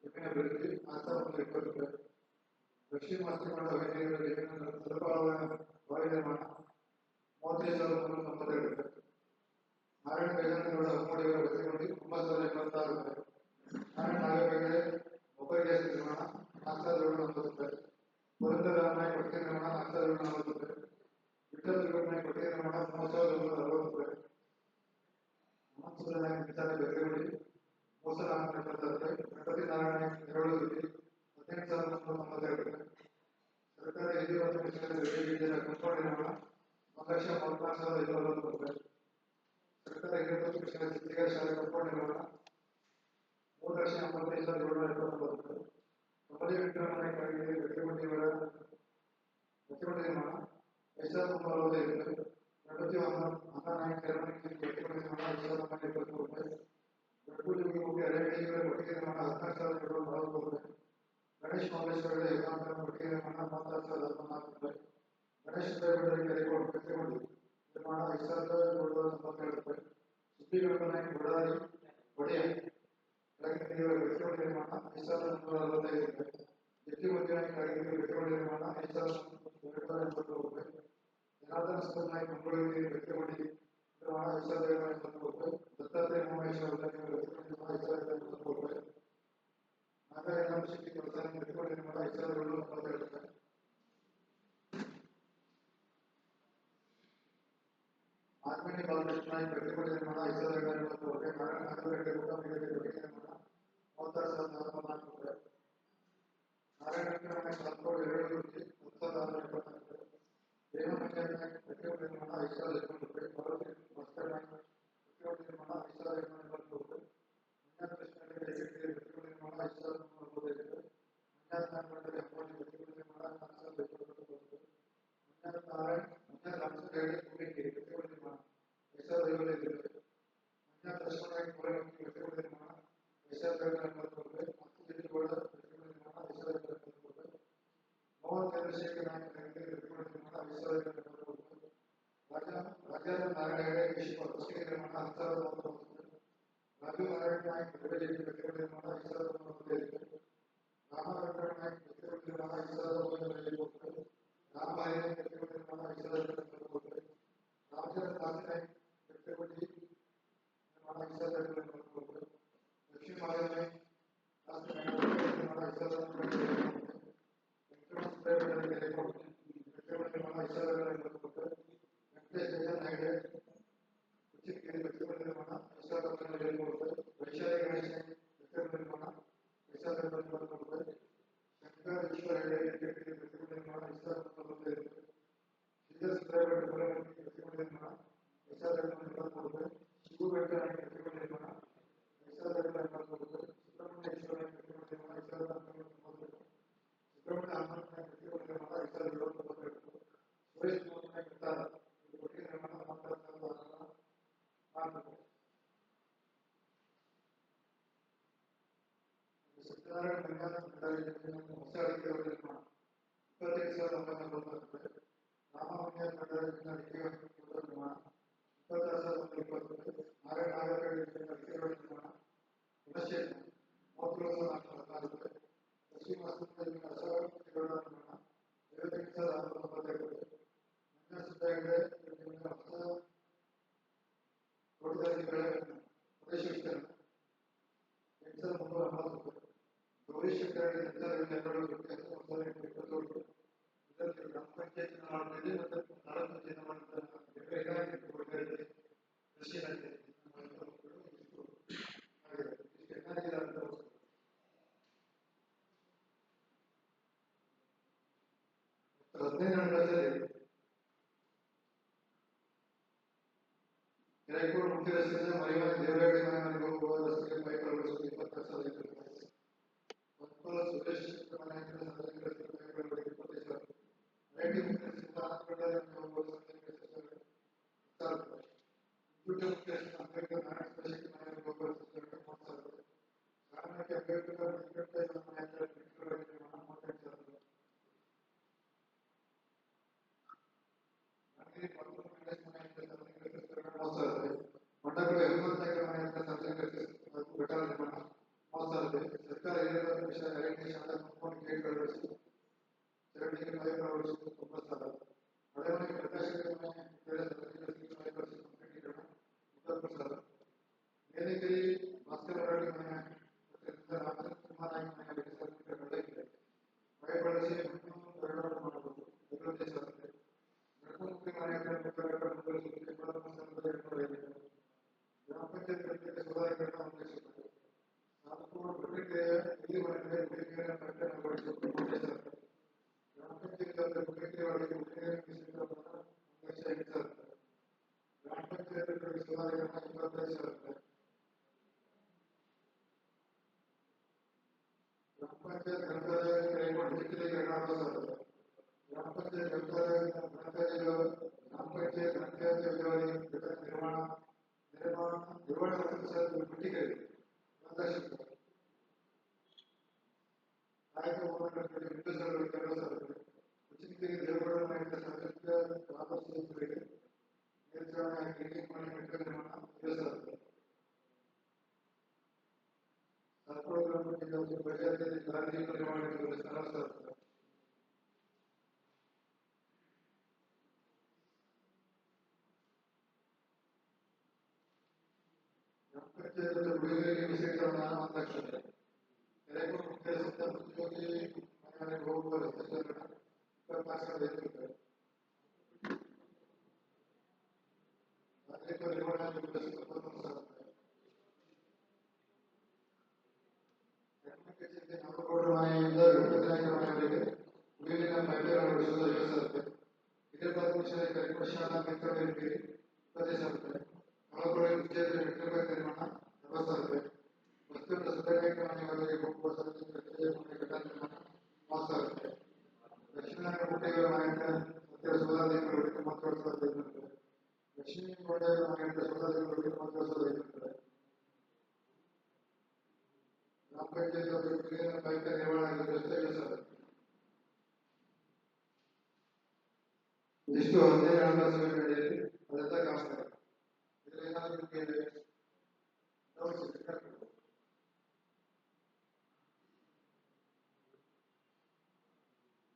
ಜಮೀನು ಅಭಿವೃದ್ಧಿ 4,120 ರೂಪಾಯಿ. ಲಕ್ಷ್ಮೀ ಮಾಸ್ತಿಮಠ ವೈದ್ಯರ ಜಮೀನು ಬಾವಿ ನಿರ್ಮಾಣ 35,392 ರೂಪಾಯಿ. ನಾರಾಯಣ ಬೇಜಾನಗೌಡ ಹಮ್ಮಡಿಯವರ ಬಸವನಗುಡಿ 9,086 ರೂಪಾಯಿ. ನಾರಾಯಣ ನಾಗಬೇಗಡೆ ಮೊಬೈಲ್ ಗ್ಯಾಸ್ ನಿರ್ಮಾಣ 4,790 ರೂಪಾಯಿ. ಪುರಂದರ ರಾಮನಾಯ್ಕ ಕೊಟ್ಟಿಗೆ ನಿರ್ಮಾಣ 4,740 ರೂಪಾಯಿ. ವಿಠ್ಠಲ ತ್ರಿಗೂಢನಾಯ್ಕ ಕೊಟ್ಟಿಗೆ ನಿರ್ಮಾಣ 3,160 ರೂಪಾಯಿ. ಮಹಮ್ಮದ್ ನಾಯ್ಕ ವಿಚಾರ ಬೆಳಗುಡಿ 3,476 ರೂಪಾಯಿ. ಗಣಪತಿ ನಾರಾಯಣ ಎರೆಹುಳುಗುಡಿ 18,392 ರೂಪಾಯಿ. ಸರ್ಕಾರಿ ಹಿರಿಯ ವಿದ್ಯಾಲಯ ಕಂಪೌಂಡ್ ನಿರ್ಮಾಣ 1,34,540 ರೂಪಾಯಿ. ಸರ್ಕಾರಿ ಹಿರಿಯ ಶಿಕ್ಷಣ ಶಾಲೆ ಕಂಪೌಂಡ್ ನಿರ್ಮಾಣ 3,55,729 ರೂಪಾಯಿ. ಕಮಲಿ ವೆಂಕಟರಮಣ ಬೆಟ್ಟಗುಂಡಿಯವರ ಬಸವಣ್ಣ ನಿರ್ಮಾಣ 5,365 ರೂಪಾಯಿ. ಗಣಪತಿ ಅಣ್ಣನಾಯ್ಕ ಬೆಟ್ಟಗುಂಡಿ ನಿರ್ಮಾಣ 5,923 ರೂಪಾಯಿ. ಗಡ್ಬೂಜಿ ಮುಗಿ ಅರಣ್ಯವರ ಕೊಟ್ಟಿಗೆ ನಿರ್ಮಾಣ 14,740 ರೂಪಾಯಿ. ಗಣೇಶ್ ಮಲ್ಲೇಶ್ವರ ಏಕಾಂತರ ಕೊಟ್ಟಿಗೆ ನಿರ್ಮಾಣ 36,014 ರೂಪಾಯಿ. ಗಣೇಶ್ ದೇವರ ಕೆರೆಗೋಡು ಬೆಟ್ಟಗುಂಡಿ ನಿರ್ಮಾಣ 5,792 ರೂಪಾಯಿ. ಸುದ್ದಿ ಗಣಪನಾಯ್ಕ ಬಳ್ಳಾರಿ ಒಡೆಯ ಬೆಳಗಿನ ಬೆಟ್ಟಗುಂಡಿ ನಿರ್ಮಾಣ 5,365 ರೂಪಾಯಿ. ಜಟ್ಟಿ ಮಂಜುನಾಯ್ಕ ಬೆಟ್ಟಗುಂಡಿ ನಿರ್ಮಾಣ 5,280 ರೂಪಾಯಿ. ಜನಾರ್ದನ ಸುಂದರನಾಯ್ಕ ಮಂಗಳೂರಿಗೆ ಬೆಟ್ಟಗುಂಡಿ ನಿರ್ಮಾಣ 5,280 ರೂಪಾಯಿ. ದತ್ತಾತ್ರೇಯ ಮಹೇಶ್ವರ ಬೆಟ್ಟಗುಂಡಿ ನಿರ್ಮಾಣ 5,280 ರೂಪಾಯಿ. ನಾಗರಾಜ ಶೆಟ್ಟಿ ಕೆಲಸ ಬೆಟ್ಟಗುಂಡಿ ನಿರ್ಮಾಣ 5,792 ರೂಪಾಯಿ. ಆತ್ಮೀಯ ಬಾಲಕೃಷ್ಣ ಬೆಟ್ಟಗುಂಡಿ ನಿರ್ಮಾಣ 5,280 ರೂಪಾಯಿ. ನಾರಾಯಣ ನಾಗರಗಟ್ಟೆ ಊಟಮಿಗೆ ಕೊಟ್ಟಿಗೆ ನಿರ್ಮಾಣ 36,404 ರೂಪಾಯಿ. ನಾರಾಯಣ ಸಾತ್ಕೋಡ್ ಎರೆಹುಳುಗುಡಿ 10,624 ರೂಪಾಯಿ. ರೇಣು ಮಂಜಾನಾಯ್ಕ ಬೆಟ್ಟಗುಂಡಿ ನಿರ್ಮಾಣ 5,020 ರೂಪಾಯಿ. ಭಾರತಿ ಭಾಸ್ಕರ್ ನಾಯ್ಕ ಬೆಟ್ಟಗುಂಡಿ ನಿರ್ಮಾಣ 5,280 ರೂಪಾಯಿ. ಮಂಜಾನ ಕೃಷ್ಣ ಬೆಟ್ಟಗುಂಡಿ ನಿರ್ಮಾಣ 5,345 ರೂಪಾಯಿ. ಮಂಜಾನ ನಾಗಮಂಡಲಿ ಹಮ್ಮಡಿ ಬೆಟ್ಟಗುಂಡಿ ನಿರ್ಮಾಣ 4,020 ರೂಪಾಯಿ. ನಾರಾಯಣ ಮಂಜ ರಾಮಚಂದ್ರ ಕೋರಿಕೆ ವ್ಯಕ್ತಿಗಳ ನಿರ್ಮಾಣ ವೈಸಾದ ಮಂಜ ಲಕ್ಷ್ಮಣ ಕೋರೆ ವ್ಯಕ್ತಿಗಳ ನಿರ್ಮಾಣ ವೈಸಾದ ಮಾತುಗೌಡ ವ್ಯಕ್ತಿಗಳ ನಿರ್ಮಾಣ ವೈಸಾದ ಮೋಹನ್ ಚಂದ್ರಶೇಖರ್ ನಾಯಕ ವ್ಯಕ್ತಿಗಳ ನಿರ್ಮಾಣ ವೈಸಾದ ರಾಜಾರಾಮ ನಾರಾಯಣ ವಿಶ್ವ ಪುಸ್ತಕ ನಿರ್ಮಾಣ 1019 ರಾಜು ನಾರಾಯಣ ನಾಯಕ್ ವ್ಯಕ್ತಿಗಳ ನಿರ್ಮಾಣ 2015 ರಾಮಚಂದ್ರ ನಾಯಕ್ ವ್ಯಕ್ತಿಗಳ ನಿರ್ಮಾಣ 2019 ರಾಮಹರಿ ವ್ಯಕ್ತಿಗಳ ನಿರ್ಮಾಣ 2019 ರಾಮಚಂದ್ರ ದಾಸ್ ನಾಯಕ್ ವ್ಯಕ್ತಿಗಳ ನಿರ್ಮಾಣ 2019 ಲಕ್ಷ್ಮೀ ಮಾಧವ ನಾಯಕ್ ನಿರ್ಮಾಣ 2019 ವ್ಯಕ್ತಿಗಳ ನಿರ್ಮಾಣ 2019 ವೈಶಾಲಿ ಗಣೇಶ ವ್ಯಕ್ತಿಗಳ ನಿರ್ಮಾಣ 2019 ಶಂಕರ್ ಈಶ್ವರ ಹೆಗಡೆ ವ್ಯಕ್ತಿಗಳ ನಿರ್ಮಾಣ 2019 ವ್ಯಕ್ತಿಗಳ ನಿರ್ಮಾಣ 2019 ಶಿವು ವೆಂಕಟನಾಯಕ ವ್ಯಕ್ತಿಗಳ ನಿರ್ಮಾಣ 2019 ಸುಬ್ರಹ್ಮಣ್ಯೇಶ್ವರ ವ್ಯಕ್ತಿಗಳ ನಿರ್ಮಾಣ 2019 ಸುಬ್ರಹ್ಮಣ್ಯ ಹನುಮಂತ ವ್ಯಕ್ತಿಗಳ ನಿರ್ಮಾಣ 2019 ಸುರೇಶ್ ಮೋಹನ್ ವ್ಯಕ್ತಿಗಳ ನಿರ್ಮಾಣ 2019 ಸತ್ಯನಾರಾಯಣ ಹೊಸ ಅಡಿಕೆ ನಿರ್ಮಾಣ 25,990 ರಾಮಮಂದಿರ ನಿರ್ಮಾಣ 26,120 ನಾರಾಯಣ ಅಡಿಕೆಗಳ ನಿರ್ಮಾಣ ಗುಣಶೇಖರ 37,414 ಲಕ್ಷ್ಮೀ ವಾಸ್ತುವಿನ ಅಸಹಗಳ ನಿರ್ಮಾಣ 58,692 ಮಂಜ ಸುಬ್ಬಯ್ಯ ಹೊಸ ತೋಟಗಾರಿಕೆಗಳ ಪ್ರದೇಶ ವಿಸ್ತರಣೆ 8,390 ಗೌರಿ ಶಂಕರ ಇದರಲ್ಲಿ ಗ್ರಾಮ ಪಂಚಾಯತ್ ಚುನಾವಣೆಯಲ್ಲಿ ಮತ್ತು ತಾಲೂಕು ಚುನಾವಣೆ ಕೃಷಿ ಇಲಾಖೆ 15 ವರ್ಷದಲ್ಲಿ ಕೆರೆಕೋಡು ಮುಖ್ಯ ರಸ್ತೆಯಿಂದ ಮರಿವಾನ ದೇವರಾಡಿ ಮನೆಗೆ ಹೋಗುವ ರಸ್ತೆಗೆ ಪೈಪ್ ಅಳವಡಿಸಲು 20,000 ರೂಪಾಯಿ. ಒಪ್ಪಲ ಸುರೇಶ್ ಮನೆಯಿಂದ ಸಾರ್ವಜನಿಕ ಪೈಪ್ ಅಳವಡಿಕೆ 25,000. ಐಟಿ ಮುಖ್ಯ ರಸ್ತೆಯಿಂದ ಆನಂದಗಢ ಹೋಗುವ ಸಾರ್ವಜನಿಕ 10,000 ರೂಪಾಯಿ. ಕಂಪ್ಯೂಟರ್ ಮುಖ್ಯ ರಸ್ತೆ ಅಂಬೇಡ್ಕರ್ ನಾರಾಯಣ ಸ್ಪೆಷಲ್ ಮನೆಗೆ ಹೋಗುವ ರಸ್ತೆಗೆ 30,000 ರೂಪಾಯಿ. ಸಾಮಾನ್ಯ ಅಂಬೇಡ್ಕರ್ ವೆಂಕಟೇಶ್ವರ ಮನೆಯಿಂದ ನಿರ್ಮಾಣ 38,000 ರೂಪಾಯಿ. ಮಂಡಗಳು ಹನುಮಂತ ಮನೆಯಿಂದ ಸಾರ್ವಜನಿಕ ಗಟಾರ ನಿರ್ಮಾಣ 30,000 ರೂಪಾಯಿ. ಸರ್ಕಾರ ಅರಣ್ಯ ಶಾಲಾ ಕಾಂಪೌಂಡ್ ಗೇಟ್ ಅಳವಡಿಸಿ ಚರಂಡಿಗೆ ಪೈಪ್ ಅಳವಡಿಸುವುದು 9,000. ಹಳೆಮನೆ ಪ್ರಕಾಶ ಕಂಪ್ಲೀಟೀಕರಣ 23,000. ಮೇಲಿಗಿರಿ ಭಾಸ್ಕರ ರಾಡಿ ಮನೆ ರಾಮಚಂದ್ರ ಕುಮಾರ್ ನಾಯಕ್ ಮನೆಯಲ್ಲಿ ಸಾರ್ವಜನಿಕ ನಡೆಯಿದೆ ಪೈಪ್ ಬಳಸಿ ಮಣ್ಣು ಬರಡಾಟ ಮಾಡಬಹುದು 25,000 ರೂಪಾಯಿ. ಮುಖ್ಯ ಮನೆ ಗ್ರಾಮ ಪಂಚಾಯತ್ ವ್ಯಕ್ತಿಗೆ ಸುಧಾರಣೆಗಳನ್ನ ಹೊಂದಿಸುತ್ತದೆ. ಸಾಲುಕೋಡು ಪ್ರಕ್ರಿಯೆಯ ಇಲ್ಲಿವರೆಗೆ ಉಳಿಕೆಯ ಪ್ರಕರಣ ಅಳವಡಿಸುವುದು 35,000 ರೂಪಾಯಿ. ಗ್ರಾಮ ಪಂಚಾಯತ್ ಪ್ರಕ್ರಿಯೆ ಒಳಗೆ ಉಳಿಕೆಯ ಮೀಸಲುಗಳನ್ನು 1,08,000 ರೂಪಾಯಿ. ಗ್ರಾಮ ಪಂಚಾಯತ್ಗಳಿಗೆ ಸುಧಾರಣೆಗಳನ್ನ 25,000 ರೂಪಾಯಿ. ಗ್ರಾಮ ಪಂಚಾಯತ್ ಗ್ರಂಥಾಲಯ ಕೈಗೊಂಡು ಟಿಕೆಟಿಗೆ 16,000 ರೂಪಾಯಿ. ಗ್ರಾಮ ಪಂಚಾಯತ್ ಗ್ರಂಥಾಲಯಗಳು ಗ್ರಾಮ ಪಂಚಾಯತ್ ಗ್ರಂಥಾಲಯ ನಿರ್ವಹಣಾ ಪಟ್ಟಿಗೆ 1,00,000 ರೂಪಾಯಿ. ಕಾಯಕ ಭವನಗಳಿಗೆ 2,000 ರೂಪಾಯಿ. ಉಚಿತರಿಗೆ ದೇವರ ಮನೆಯಿಂದ ಸಾರ್ವಜನಿಕ ವಾಪಸ್ಸರಿಗೆ ಮೇಲ್ಚಾವಣಿ ಕ್ಲೀನಿಂಗ್ ಮಾಡಿ ಮೆಟ್ರೋ ನಿರ್ಮಾಣ 5,000 ರೂಪಾಯಿ. ಸರ್ಕಾರ ಬಜೆಟ್ನಲ್ಲಿ ದಾರಿ ನಿರ್ಮಾಣ 16,000 ರೂಪಾಯಿ. ಗ್ರಾಮ ಪಂಚಾಯತ್ ಉಳಿಗಳಿಗೆ ವಿಷಯಗಳನ್ನ 1,00,000 ರೂಪಾಯಿ. ಕೆರೆಕೋಡು ಮುಖ್ಯ ರಸ್ತೆ ಉದ್ಯೋಗಿ ಮನೆಗೆ ಹೋಗುವ ರಸ್ತೆ 24,500 ರೂಪಾಯಿ. ನಾಗರಿಕ ನಿರ್ವಹಣಾ 71,000 ರೂಪಾಯಿ. ಕಚೇರಿಗೆ ನಾಮಗೌಡರ ಮನೆಯಿಂದ ವೆಂಕಟನಾಯಕರ ಮನೆಯವರೆಗೆ ಕುಡಿಯಲಿನ ಪೈಪ್ಲೈನ್ ಅಳವಡಿಸುವುದು 50,000 ರೂಪಾಯಿ. ಹಿರಿಯ ಮಿಷನ್ ಕರಿಮಠ ಶಾಲಾ ಮಿತ್ರರಿಗೆ 25,000 ರೂಪಾಯಿ. ಒಳಗೊಳ್ಳೆ ವಿಜಯದ ಮೆಟ್ರೋ ನಿರ್ಮಾಣ 40,000 ರೂಪಾಯಿ. ವಸ್ತುವಿನ ಸುಧಾರಣೆಗೆ ಮನೆಯವರೆಗೆ ಹೋಗುವ ಸಾರ್ವಜನಿಕ ಮನೆ ಕಟ್ಟಡ ನಿರ್ಮಾಣ 30,000 ರೂಪಾಯಿ. ಲಕ್ಷ್ಮೀನಾರಾಯಣ ಗುಡ್ಡೆಗಳ ಮನೆಯಿಂದ ಸತ್ಯ ಸೋಲಾರ್ ಇದಿಷ್ಟು ಹದಿನೈದು ಹಣಕಾಸು ಯೋಜನೆಯಲ್ಲಿ ಅದೆಲ್ಲ ಕಾಣಿಸ್ತಾರೆ. ಇದರಲ್ಲಿ ಏನಾದರೂ ನಿಮಗೆ ಡೌಟ್ಸ್ ಇದ್ರೆ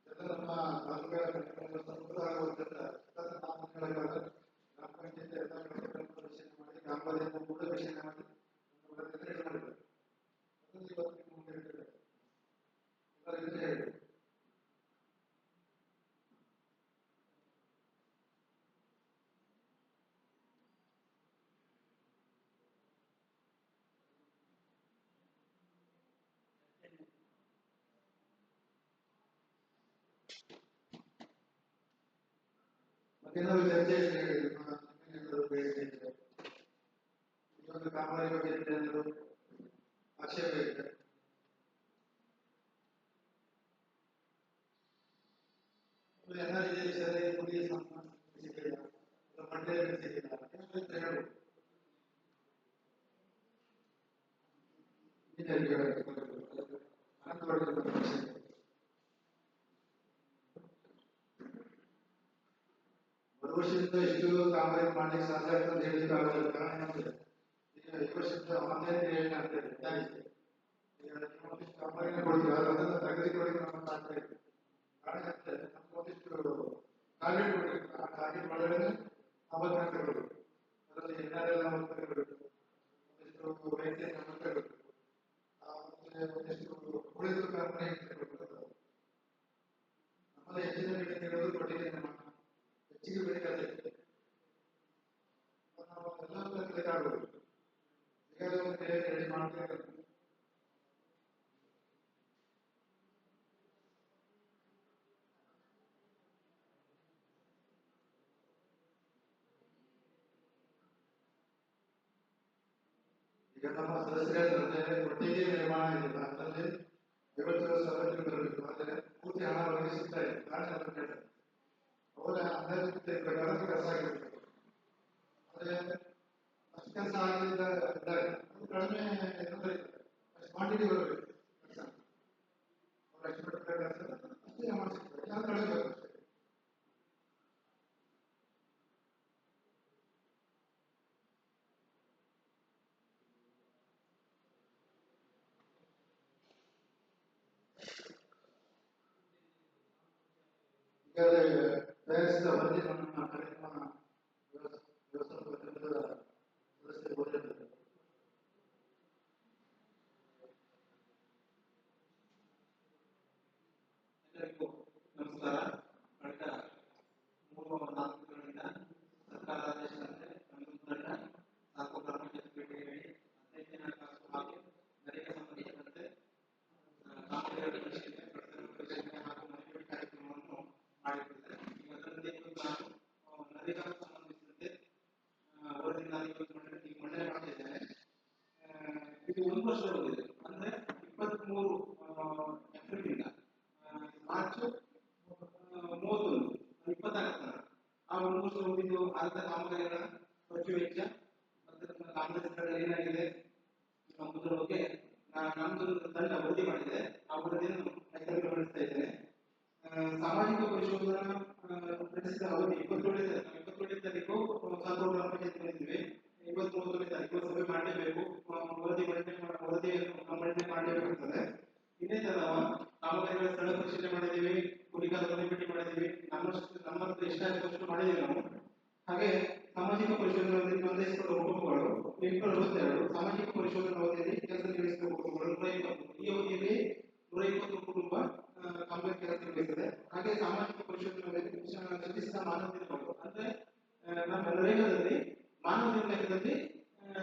ಎಲ್ಲ ನಮ್ಮ ತಾಲೂಕಾ ಸಮುದ್ರ ಆಗುವುದರಿಂದ ಗ್ರಾಮ ಪಂಚಾಯತ್ ಎಲ್ಲ ಪರಿಶೀಲನೆ ಮಾಡಿ ಗ್ರಾಮ ಪಂಚಾಯತ್ ಕೂಡ ಪರಿಶೀಲನೆ ಮಾಡಿ ರೆಡಿ ಮಾಡಿದ್ದಾರೆ. ಅದನ್ನು ಇವತ್ತು ನಿಮ್ಮ ಮುಂದೆ ಇಟ್ಟಿದ್ದಾರೆ. ಎಲ್ಲರಿಗೂ ಹೇಳಿ ಮತ್ತೇನಾದ್ರು ಚರ್ಚೆ ಹೇಳಿ ಈ ಒಂದು ಕಾಮಗಾರಿ ಬಗ್ಗೆ ಏನಾದರೂ ಆಕ್ಷೇಪ ಇದೆ? NREGA ವಿಷಯದಲ್ಲಿ ಪುಡಿ ಸಿಕ್ಕಿಲ್ಲ, ಮಂಡ್ಯ ಸಿಕ್ಕಿಲ್ಲ, ಹೇಳು ವರ್ಷದಿಂದ ಎಷ್ಟು ಕಾಮಗಾರಿ ಮಾಡ್ಲಿಕ್ಕೆ ಸಾಧ್ಯ ಆಗ್ತದೆ ಅಂತ ಹೇಳಿದ್ರೆ ಆಗೋದಿಲ್ಲ. ಕಾರಣ ಏನಂದ್ರೆ ಈಗ 5 ವರ್ಷದಿಂದ ಆನ್ಲೈನ್ ಕ್ರಿಯೇಷನ್ ಆಗ್ತದೆ. ಈಗ ಒಂದಿಷ್ಟು ಕಾಮಗಾರಿನ ಕೊಡ್ತೀವಿ, ಅದನ್ನು ತೆಗೆದುಕೊಳ್ಳಿಕ್ಕೆ ನಮ್ಮ ಆಗ್ತಾ ಇದೆ. ಕಾರಣ ಏನಂದ್ರೆ ನಮ್ಗೆ ಒಂದಿಷ್ಟು ಟಾರ್ಗೆಟ್ ಕೊಟ್ಟಿರ್ತೀವಿ, ಆ ಟಾರ್ಗೆಟ್ ಒಳಗಡೆ ಅವತ್ತು ತಗೊಳ್ಬೇಕು. ಅದರಲ್ಲಿ NRL ಅವತ್ತು ತಗೊಳ್ಬೇಕು, ಒಂದಿಷ್ಟು ವೈದ್ಯ ಅವತ್ತು ತಗೊಳ್ಬೇಕು, ಒಂದಿಷ್ಟು ಉಳಿದ ಕಾಮಗಾರಿ ತಗೊಳ್ಬೇಕು. ನಮ್ಮಲ್ಲಿ ಹೆಚ್ಚಿನ ಬೇಡಿಕೆ ಇರೋದು ಕೊಟ್ಟಿಗೆ ನಮ್ಮ ಹೆಚ್ಚಿಗೆ ಬೇಕಾದ್ರೆ ನಾವು ಎಲ್ಲ ಬೇಕಾಗಬಹುದು. ಈಗಾಗಲೇ ಒಂದು ರೆಡಿ ಮಾಡ್ತೇವೆ. ಈಗ ನಮ್ಮ ಸದಸ್ಯರ ಒಟ್ಟಿಗೆ ನಿರ್ಮಾಣ ಇದೆ, ಅದರಲ್ಲಿ 50,000 ಬರಬೇಕು. ಆದರೆ ಪೂರ್ತಿ ಹಣ ಅವರಿಗೆ ಸಿಗ್ತಾ ಇದೆ. ಕಾರಣ ಅವರ ಅಂದಾಜು ಪ್ರಕಾರ ಕೆಲಸ ಆಗಿರ್ಬೇಕು. ಆದರೆ ಅಷ್ಟು ಕೆಲಸ ಆಗಲಿಲ್ಲ ಇದ್ದಾರೆ, ಅದು ಕಡಿಮೆ ಏನಂದ್ರೆ ಅಷ್ಟು ಕ್ವಾಂಟಿಟಿ ಬರಬೇಕು ಕೆಲಸ. ಅವ್ರು ಎಷ್ಟು ಪಡ್ತಾರೆ ಕೆಲಸ ಅಷ್ಟೇ ಅಮೌಂಟ್ ಸಿಗ್ತದೆ, ಅದು ಕಡಿಮೆ ಬರುತ್ತೆ. ಈಗಾಗಲೇ ತಯಾರಿಸಿದ ವರದಿ ನಮ್ಮ ಕಾರ್ಯಕ್ರಮ ವ್ಯವಸ್ಥಾಪಕ ತಂಡದ ಸದಸ್ಯರು ಓದಿದ್ದಾರೆ.
ಎಲ್ಲರಿಗೂ ನಮಸ್ಕಾರ. ಕಳೆದ 3-4 ತಿಂಗಳಿಂದ ಸರ್ಕಾರ ಆದೇಶದಂತೆ ನಮ್ಮದು ತಂಡ ನಾಲ್ಕು ಗ್ರಾಮ ಪಂಚಾಯತ್ ಭೇಟಿ ನೀಡಿ 15 ಹಣಕಾಸು ಹಾಗೂ ನರೇಗಾ ಸಂಬಂಧಿಸಿದಂತೆ ಕಾಮಗಾರಿ ಪರಿಶೀಲನೆ, ಪ್ರಗತಿ ಪರಿಶೀಲನೆ ಹಾಗೂ ಮನೆಗಟ್ಟು ಕಾರ್ಯಕ್ರಮವನ್ನು ಮಾಡಿರುತ್ತದೆ. ಅದರಲ್ಲಿ ನಾನು ನರೇಗಾ ಸಂಬಂಧಿಸಿದಂತೆ ವರದಿ ನಾನು ಇವತ್ತು ಮಂಡನೆ ಮಾಡ್ತಾ ಇದ್ದೇನೆ. ಇದು 1 ವರ್ಷ ಹೋಗಿದೆ, ಅಂದ್ರೆ 23 ಏಪ್ರಿಲ್ನಿಂದ ಮಾರ್ಚ್ 31 24 ಆ 1 ವರ್ಷ ಹೋಗಿದ್ದು ಆದ ಕಾಮಗಾರಿಗಳ ಖರ್ಚು ವೆಚ್ಚ ಮತ್ತು ಕಾಮಗಾರಿ ಸ್ಥಳದಲ್ಲಿ ಏನಾಗಿದೆ ಎಂಬುದರ ಬಗ್ಗೆ ನಮ್ಮದು ತಂಡ ವರದಿ ಮಾಡಿದೆ. ಆ ವರದಿಯನ್ನು ನಡೆಸ್ತಾ ಇದ್ದೇನೆ. ಸಾಮಾಜಿಕ ಪರಿಶೋಧನಾ ನಡೆಸಿದ ಅವಧಿ 27ನೇ ತಾರೀಕು ಸಾಗರ ಗ್ರಾಮ ಪಂಚಾಯತ್ ಬಂದಿದ್ವಿ. 23ನೇ ತಾರೀಕು ಸಭೆ ಮಾಡಲೇಬೇಕು, ವರದಿಯನ್ನು ಮಂಡನೆ ಮಾಡಲೇಬೇಕಾಗ್ತದೆ. ಇನ್ನೇ ತರ ಕಾಮಗಾರಿಗಳ ಸ್ಥಳ ಪರಿಶೀಲನೆ ಮಾಡಿದ್ದೀವಿ, ಕುರಿಕಾಲ ಭೇಟಿ ಮಾಡಿದ್ದೀವಿ, ನಮ್ಮಷ್ಟು ಎಷ್ಟಾಗುವಷ್ಟು ಮಾಡಿದ್ದೀವಿ ನಾವು. ಹಾಗೆ ಸಾಮಾಜಿಕ ಪರಿಶೋಧನಾ ವರದಿ ನೋಂದಾಯಿಸಿದ ಕುಟುಂಬಗಳು 862, ಸಾಮಾಜಿಕ ಪರಿಶೋಧನಾ ವರದಿಯಲ್ಲಿ ಕೆಲಸ ನಿರ್ವಹಿಸಿದ ಕುಟುಂಬಗಳು 120. ಈ ಅವಧಿಯಲ್ಲಿ 120 ಕುಟುಂಬ ಕಾಮಗಾರಿ ಕೆಲಸ ನಿರ್ವಹಿಸಿದೆ. ಹಾಗೆ ಸಾಮಾಜಿಕ ಪರಿಶೋಧನಾ ಸಲ್ಲಿಸಿದ ಮಾನವ ದಿನಗಳು, ಅಂದ್ರೆ ನಮ್ಮ ನರೇಗಾದಲ್ಲಿ ಮಾನವ ದಿನ ಲೆಕ್ಕದಲ್ಲಿ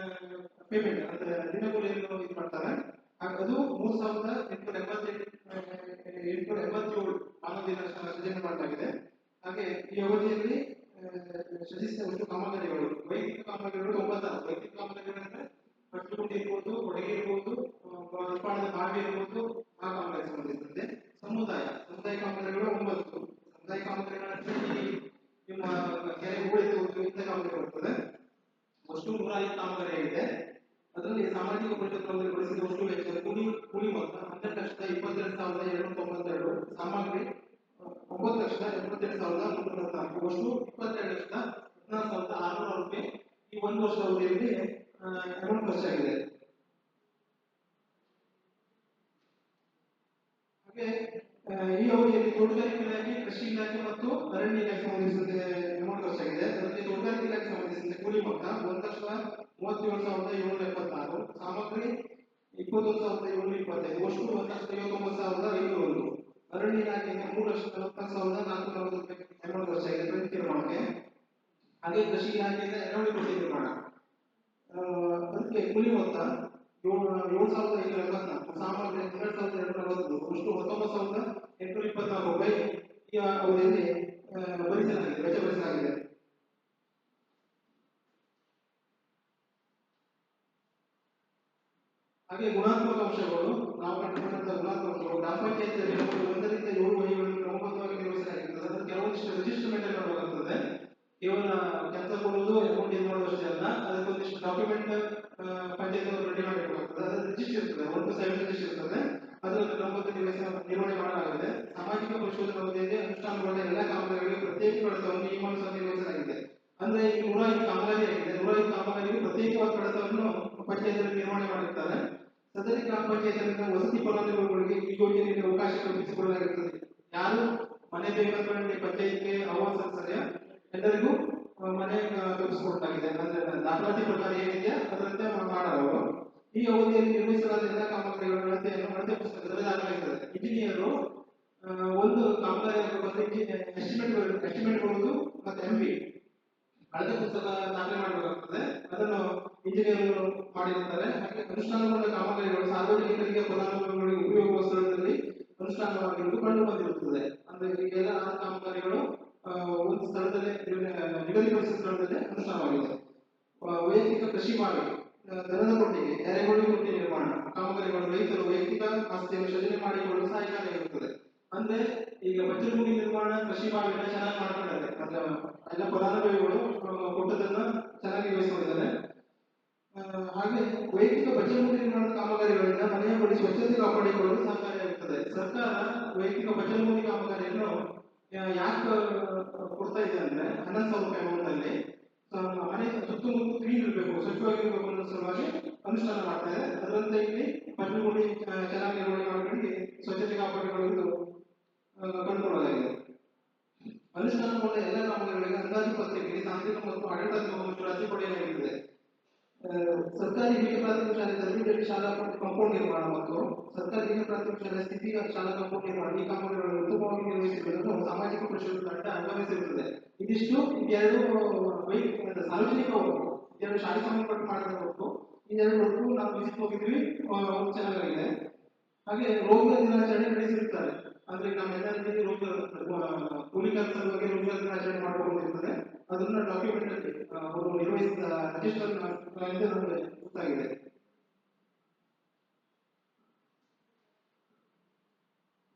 ಪೇಮೆಂಟ್ ಅಂದ್ರೆ ದಿನಗೂಲಿಯನ್ನು ಇದು ಮಾಡ್ತಾರೆ. ಅದು 3,887 ಮಾನವ ದಿನ ಸೃಜನೆ ಮಾಡಲಾಗಿದೆ. ಹಾಗೆ ಈ ಅವಧಿಯಲ್ಲಿ ಸೃಜಿಸಿದ ಒಟ್ಟು ಕಾಮಗಾರಿಗಳು, ವೈಯಕ್ತಿಕ ಕಾಮಗಾರಿಗಳು 9. ವೈಯಕ್ತಿಕ ಕಾಮಗಾರಿಗಳಂದ್ರೆ ಕಟ್ಟುಗುಂಡಿ ಇರ್ಬೋದು, ಕೊಡುಗೆ ಇರ್ಬೋದು, ನಿರ್ಮಾಣದ ಬಾವಿ ಇರ್ಬೋದು, ಆ ಕಾಮಗಾರಿ ಸಂಬಂಧಿಸಿದಂತೆ. ಸಮುದಾಯ ಕಾಮಗಾರಿಗಳು 9. ಸಮುದಾಯ ಕಾಮಗಾರಿಗಳಂದ್ರೆ ನಿಮ್ಮ ಕೆರೆ ಹೂಳೆತ್ತುವುದು ಇಂಥ ಕಾಮಗಾರಿ ಬರ್ತದೆ. ಒಟ್ಟು 105 ಕಾಮಗಾರಿ ಆಗಿದೆ. ಅದರಲ್ಲಿ ಸಾಮಾಜಿಕ ಪರಿಶೋಧನೆ ಬಳಸಿದ ಒಟ್ಟು ವೆಚ್ಚ ಕೂಲಿ ಮೊತ್ತ 12,22,292, ಸಾಮಗ್ರಿ 9,82,304,
ಒಟ್ಟು 22,14,600 ರೂಪಾಯಿ ಈ ಒಂದು ವರ್ಷದ ಅವಧಿಯಲ್ಲಿ ಅಮೌಂಟ್ ಖರ್ಚಾಗಿದೆ. ಹಾಗೆ ಈ ಅವಧಿಯಲ್ಲಿ ತೋಟಗಾರಿಕೆ ಇಲಾಖೆ, ಕೃಷಿ ಇಲಾಖೆ ಮತ್ತು ಅರಣ್ಯ ಇಲಾಖೆ ಸಂಬಂಧಿಸಿದಂತೆ ಅಮೌಂಟ್ ಖರ್ಚಾಗಿದೆ. ಅದರಲ್ಲಿ ತೋಟಗಾರಿಕೆ ಇಲಾಖೆ ಸಂಬಂಧಿಸಿದಂತೆ ಕೂಲಿ ಮೊತ್ತ 1,37,776, ಸಾಮಗ್ರಿ 21,725, ಒಟ್ಟು 1,59,501. ಅರಣ್ಯ ಇಲಾಖೆಯಿಂದ 3,44,440 ರೂಪಾಯಿ ಅಮೌಂಟ್ ಖರ್ಚಾಗಿದೆ ಪ್ರತಿ ತೀರ್ಮಾನಕ್ಕೆ. ಹಾಗೆ ಕೃಷಿ ಇಲಾಖೆಯಿಂದ ಎರವಲು ಕೊಟ್ಟಿ ನಿರ್ಮಾಣ ಅದಕ್ಕೆ ಕೂಲಿ ಮೊತ್ತ 7,574, ಸಾಮಗ್ರಿ 12,243, ಒಟ್ಟು 19,824 ರೂಪಾಯಿ ಈ ಅವಧಿಯಲ್ಲಿ ಭರಿಸಲಾಗಿದೆ, ವೆಚ್ಚ ಭರಿಸಲಾಗಿದೆ. ಹಾಗೆ ಗುಣಾತ್ಮಕ ಅಂಶಗಳು ನಾವು ಕಂಡುಕೊಂಡಂತಹ ಗುಣಾತ್ಮಕ ಅಂಶಗಳು ಗ್ರಾಮ ಪಂಚಾಯತಿಯಲ್ಲಿ 1 ರಿಂದ 7 ವಹಿವಾಟುಗಳನ್ನು ಕ್ರಮಬದ್ಧವಾಗಿ ನಿರ್ವಹಿಸಲಾಗಿರ್ತದೆ. ಅದಕ್ಕೆ ಕೆಲವೊಂದಿಷ್ಟು ರಿಜಿಸ್ಟರ್ ಮೇಂಟೈನ್ ಮಾಡಬೇಕಾಗ್ತದೆ. ಕೇವಲ ಕೆಲಸ ಕೊಡುವುದು ಅಮೌಂಟ್ ಇದು ಮಾಡೋದು ಅಷ್ಟೇ ಅಲ್ಲ, ಅದಕ್ಕೊಂದಿಷ್ಟು ಡಾಕ್ಯುಮೆಂಟ್ ಪಂಚಾಯತ್ ರೆಡಿ ಮಾಡಬೇಕಾಗ್ತದೆ. ಅದರ ರಿಜಿಸ್ಟರ್ ಇರ್ತದೆ, 1 to 7 ರಿಜಿಸ್ಟರ್ ಇರ್ತದೆ. ಅದನ್ನು ಕ್ರಮಬದ್ಧ ನಿರ್ವಹಣೆ ಮಾಡಲಾಗಿದೆ. ಸಾಮಾಜಿಕ ಪರಿಶೋಧನಾ ಅವಧಿಯಲ್ಲಿ ಅನುಷ್ಠಾನಗೊಂಡ ಎಲ್ಲ ಕಾಮಗಾರಿಗಳಿಗೆ ಪ್ರತ್ಯೇಕ ಕಡತವನ್ನು ಈ ಮೂಲಕ ನಿರ್ವಹಿಸಲಾಗಿದೆ. ಅಂದ್ರೆ ಈಗ 105 ಕಾಮಗಾರಿ ಆಗಿದೆ. 105 ಕಾಮಗಾರಿಗೆ ಪ್ರತ್ಯೇಕವಾದ ಕಡತವನ್ನು ಪಂಚಾಯತ್ ನಿರ್ವಹಣೆ ಮಾಡಿರ್ತಾರೆ. ಸದರಿ ಗ್ರಾಮ ಪಂಚಾಯತ್ ವಸತಿ ಫಲಾನುಭವಿಗಳಿಗೆ ಈ ಯೋಜನೆಯಲ್ಲಿ ಅವಕಾಶ ಕಲ್ಪಿಸಿಕೊಳ್ಳಲಾಗಿರುತ್ತದೆ. ಯಾರು ಮನೆ ಬೇಕಂತ ಪಂಚಾಯತ್ಗೆ ಆಹ್ವಾನ ಸಲ್ಲಿಸಿದರೆ ಎಲ್ಲರಿಗೂ ಮನೆ ಕಲ್ಪಿಸಿಕೊಡಲಾಗಿದೆ. ಅಂದ್ರೆ ದಾಖಲಾತಿ ಪ್ರಕಾರ ಏನಿದೆ ಅದರಂತೆ ಮಾಡಲು ಈ ಅವಧಿಯಲ್ಲಿ ನಿರ್ವಹಿಸಲಾದ ಎಲ್ಲ ಕಾಮಗಾರಿಗಳ ಅಳತೆ ಪುಸ್ತಕದಲ್ಲಿ ದಾಖಲಾಗಿರ್ತದೆ. ಇಂಜಿನಿಯರು ಒಂದು ಕಾಮಗಾರಿ ಎಸ್ಟಿಮೇಟ್ ಕೊಡುವುದು ಮತ್ತೆ ಎಂಪಿ ಅಳತೆ ಪುಸ್ತಕ ದಾಖಲೆ ಮಾಡಬೇಕಾಗ್ತದೆ. ಅದನ್ನು ಇಂಜಿನಿಯರ್ ಮಾಡಿರ್ತಾರೆ. ಹಾಗೆ ಅನುಷ್ಠಾನಗೊಂಡ ಕಾಮಗಾರಿಗಳು ಸಾರ್ವಜನಿಕರಿಗೆ ಫಲಾನುಭವಿಗಳಿಗೆ ಉಪಯೋಗ ಸ್ಥಳದಲ್ಲಿ ಅನುಷ್ಠಾನವಾಗಿರುವುದು ಕಂಡು ಬಂದಿರುತ್ತದೆ. ಅಂದ್ರೆ ಈಗೆಲ್ಲ ಕಾಮಗಾರಿಗಳು ಒಂದು ಸ್ಥಳದಲ್ಲೇ ನಿಗದಿಪಡಿಸಿದ ಸ್ಥಳದಲ್ಲೇ ಅನುಷ್ಠಾನವಾಗಿದೆ. ವೈಯಕ್ತಿಕ ಕೃಷಿ ಬಾವಿ, ದನದ ಕೊಟ್ಟಿಗೆ, ಎರೆಹುಳು ತೊಟ್ಟಿ ನಿರ್ಮಾಣ ಕಾಮಗಾರಿಗಳು ರೈತರು ವೈಯಕ್ತಿಕ ಆಸ್ತಿಯನ್ನು ಸೃಜನೆ ಮಾಡಿಕೊಳ್ಳಲು ಸಹಾಯಕಾರಿಯಾಗಿರುತ್ತದೆ. ಅಂದ್ರೆ ಈಗ ಬಚ್ಚಲಗುಂಡಿ ನಿರ್ಮಾಣ ಕೃಷಿ ಬಾವಿನ ಚೆನ್ನಾಗಿ ಮಾಡ್ಕೊಂಡಿದ್ದಾರೆ. ಅಂದ್ರೆ ಎಲ್ಲ ಫಲಾನುಭವಿಗಳು ಕೊಟ್ಟದನ್ನ ಚೆನ್ನಾಗಿ ನಿರ್ವಹಿಸಿಕೊಂಡಿದ್ದಾರೆ. ಹಾಗೆ ವೈಯಕ್ತಿಕ ಬಚ್ಚಲಗುಂಡಿ ನಿರ್ಮಾಣದ ಕಾಮಗಾರಿಗಳಿಂದ ಮನೆಯ ಬಳಿ ಸ್ವಚ್ಛತೆ ಕಾಪಾಡಿಕೊಳ್ಳಲು ಸಹಕಾರಿಯಾಗುತ್ತದೆ. ಸರ್ಕಾರ ವೈಯಕ್ತಿಕ ಬಚ್ಚಲಗುಂಡಿ ಕಾಮಗಾರಿಯನ್ನು ಯಾಕೆ ಕೊಡ್ತಾ ಇದೆ ಅಂದ್ರೆ 11,000 ರೂಪಾಯಿ ಅಮೌಂಟ್ ಅಲ್ಲಿ ಮನೆ ಸುತ್ತಮುತ್ತ ಕ್ಲೀನ್ ಇರಬೇಕು, ಸ್ವಚ್ಛವಾಗಿರಬೇಕು ಅನ್ನೋ ಸಲುವಾಗಿ ಅನುಷ್ಠಾನ ಮಾಡ್ತಾ ಇದೆ. ಅದರಂತೆ ಇಲ್ಲಿ ಬಚ್ಚಲಗುಂಡಿ ಚೆನ್ನಾಗಿ ನಿರ್ವಹಣೆ ಮಾಡಿಕೊಂಡು ಸ್ವಚ್ಛತೆ ಕಾಪಾಡಿಕೊಳ್ಳಲು ಕಂಡುಕೊಳ್ಳಲಾಗಿದೆ. ಅನುಷ್ಠಾನಗೊಂಡ ಎಲ್ಲ ಕಾಮಗಾರಿಗಳಿಗೆ ಅಂದಾಜು ಪತ್ರಿಕೆಯಲ್ಲಿ ತಾಂತ್ರಿಕ ಮತ್ತು ಆಡಳಿತಾತ್ಮಕ ಮತ್ತು ಅರ್ಜಿ ಪಡೆಯಲಾಗುತ್ತದೆ. ಸರ್ಕಾರಿ ಹಿರಿಯ ಪ್ರಾಥಮಿಕ ಶಾಲೆ ತರಬೇತಿ ಶಾಲಾ ಕಾಂಪೌಂಡ್ ನಿರ್ಮಾಣ ಮತ್ತು ಸರ್ಕಾರಿ ಹಿರಿಯ ಪ್ರಾಥಮಿಕ ಶಾಲೆ ಸ್ಥಿತಿ ಶಾಲಾ ಕಾಂಪೌಂಡ್ ನಿರ್ಮಾಣ ಈ ಕಾಮಗಾರಿಗಳನ್ನು ಉತ್ತಮವಾಗಿ ನಿರ್ವಹಿಸಿರುವುದನ್ನು ಸಾಮಾಜಿಕ ಪರಿಶೋಧನಾ ತಂಡ ಅನುಭವಿಸಿರುತ್ತದೆ. ಇದಿಷ್ಟು ಎರಡು ಸಾರ್ವಜನಿಕ ವರ್ಗು, ಎರಡು ಶಾಲೆ ಸಂಬಂಧಪಟ್ಟ ಮಾಡಬೇಕು. ಇದೆರಡು ವರ್ಗು ನಾವು ವಿಸಿಟ್ ಹೋಗಿದ್ವಿ, ಚೆನ್ನಾಗಿದೆ. ಹಾಗೆ ರೋಗ ದಿನಾಚರಣೆ ನಡೆಸಿರುತ್ತಾರೆ. ಅಂದ್ರೆ ನಮ್ಮೆಲ್ಲರಲ್ಲಿ ರೋಗ ಕೂಲಿ ಕೆಲಸದ ಬಗ್ಗೆ ರೋಗ ದಿನಾಚರಣೆ ಮಾಡಿಕೊಂಡಿರ್ತದೆ. ಅದನ್ನ ಡಾಕ್ಯುಮೆಂಟ್ ಅಲ್ಲಿ ಅವರು ನಿರ್ವಹಿಸಿದ ರಿಜಿಸ್ಟರ್ ನಮಗೆ ಗೊತ್ತಾಗಿದೆ.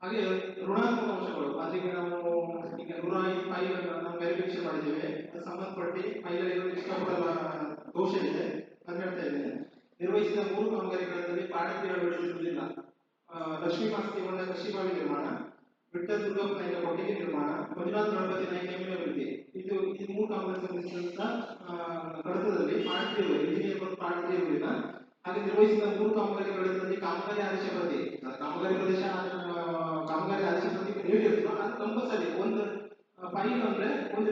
ಹಾಗೆ ಋಣಾತ್ಮಕ ಅಂಶಗಳು, ಅದಕ್ಕೆ ನಾವು ಈಗ 105 ಫೈಲ್ ನಾವು ವೆರಿಫಿಕೇಶನ್ ಮಾಡಿದ್ದೇವೆ. ಅದು ಸಂಬಂಧಪಟ್ಟಿ ಫೈಲ್ ಇಷ್ಟಪಡಲ್ಲ ದೋಷ ಇದೆ ಅಂತ ಹೇಳ್ತಾ ಇದ್ದೇನೆ. ನಿರ್ವಹಿಸಿದ 3 ಕಾಮಗಾರಿಗಳಲ್ಲಿ ಪಾಡತಿ ಅಳವಡಿಸಿರುವುದಿಲ್ಲ. ಲಕ್ಷ್ಮೀ ಮಾಸ್ತಿಗೊಂಡ ಕೃಷಿ ಬಾವಿ ನಿರ್ಮಾಣ, ವಿಠ್ಠಲ್ ದುರ್ಗಪ್ಪ ನಾಯಕ ಕೊಟ್ಟಿಗೆ ನಿರ್ಮಾಣ, ಮಂಜುನಾಥ್ ಗಣಪತಿ ನಾಯಕ ಅಭಿವೃದ್ಧಿ. ಇದು ಈ 3 ಕಾಮಗಾರಿ ಸಂಬಂಧಿಸಿದಂತ ಕಡತದಲ್ಲಿ ಪಾಡತಿ ಇಂಜಿನಿಯರ್ ಮತ್ತು ಪಾಡತಿ ಇರುವುದಿಲ್ಲ. ಹಾಗೆ ನಿರ್ವಹಿಸಿದ 3 ಕಾಮಗಾರಿಗಳಲ್ಲಿ ಕಾಮಗಾರಿ ಆದೇಶ ಪ್ರತಿ, ಕಾಮಗಾರಿ ಪ್ರದೇಶ ಕಾಮಗಾರಿ ಆದೇಶ ಪ್ರತಿ ನೀಡಿರುತ್ತೋ ಅದು ಕಂಪಲ್ಸರಿ ಒಂದು ಫೈಲ್ ಅಂದ್ರೆ ಒಂದು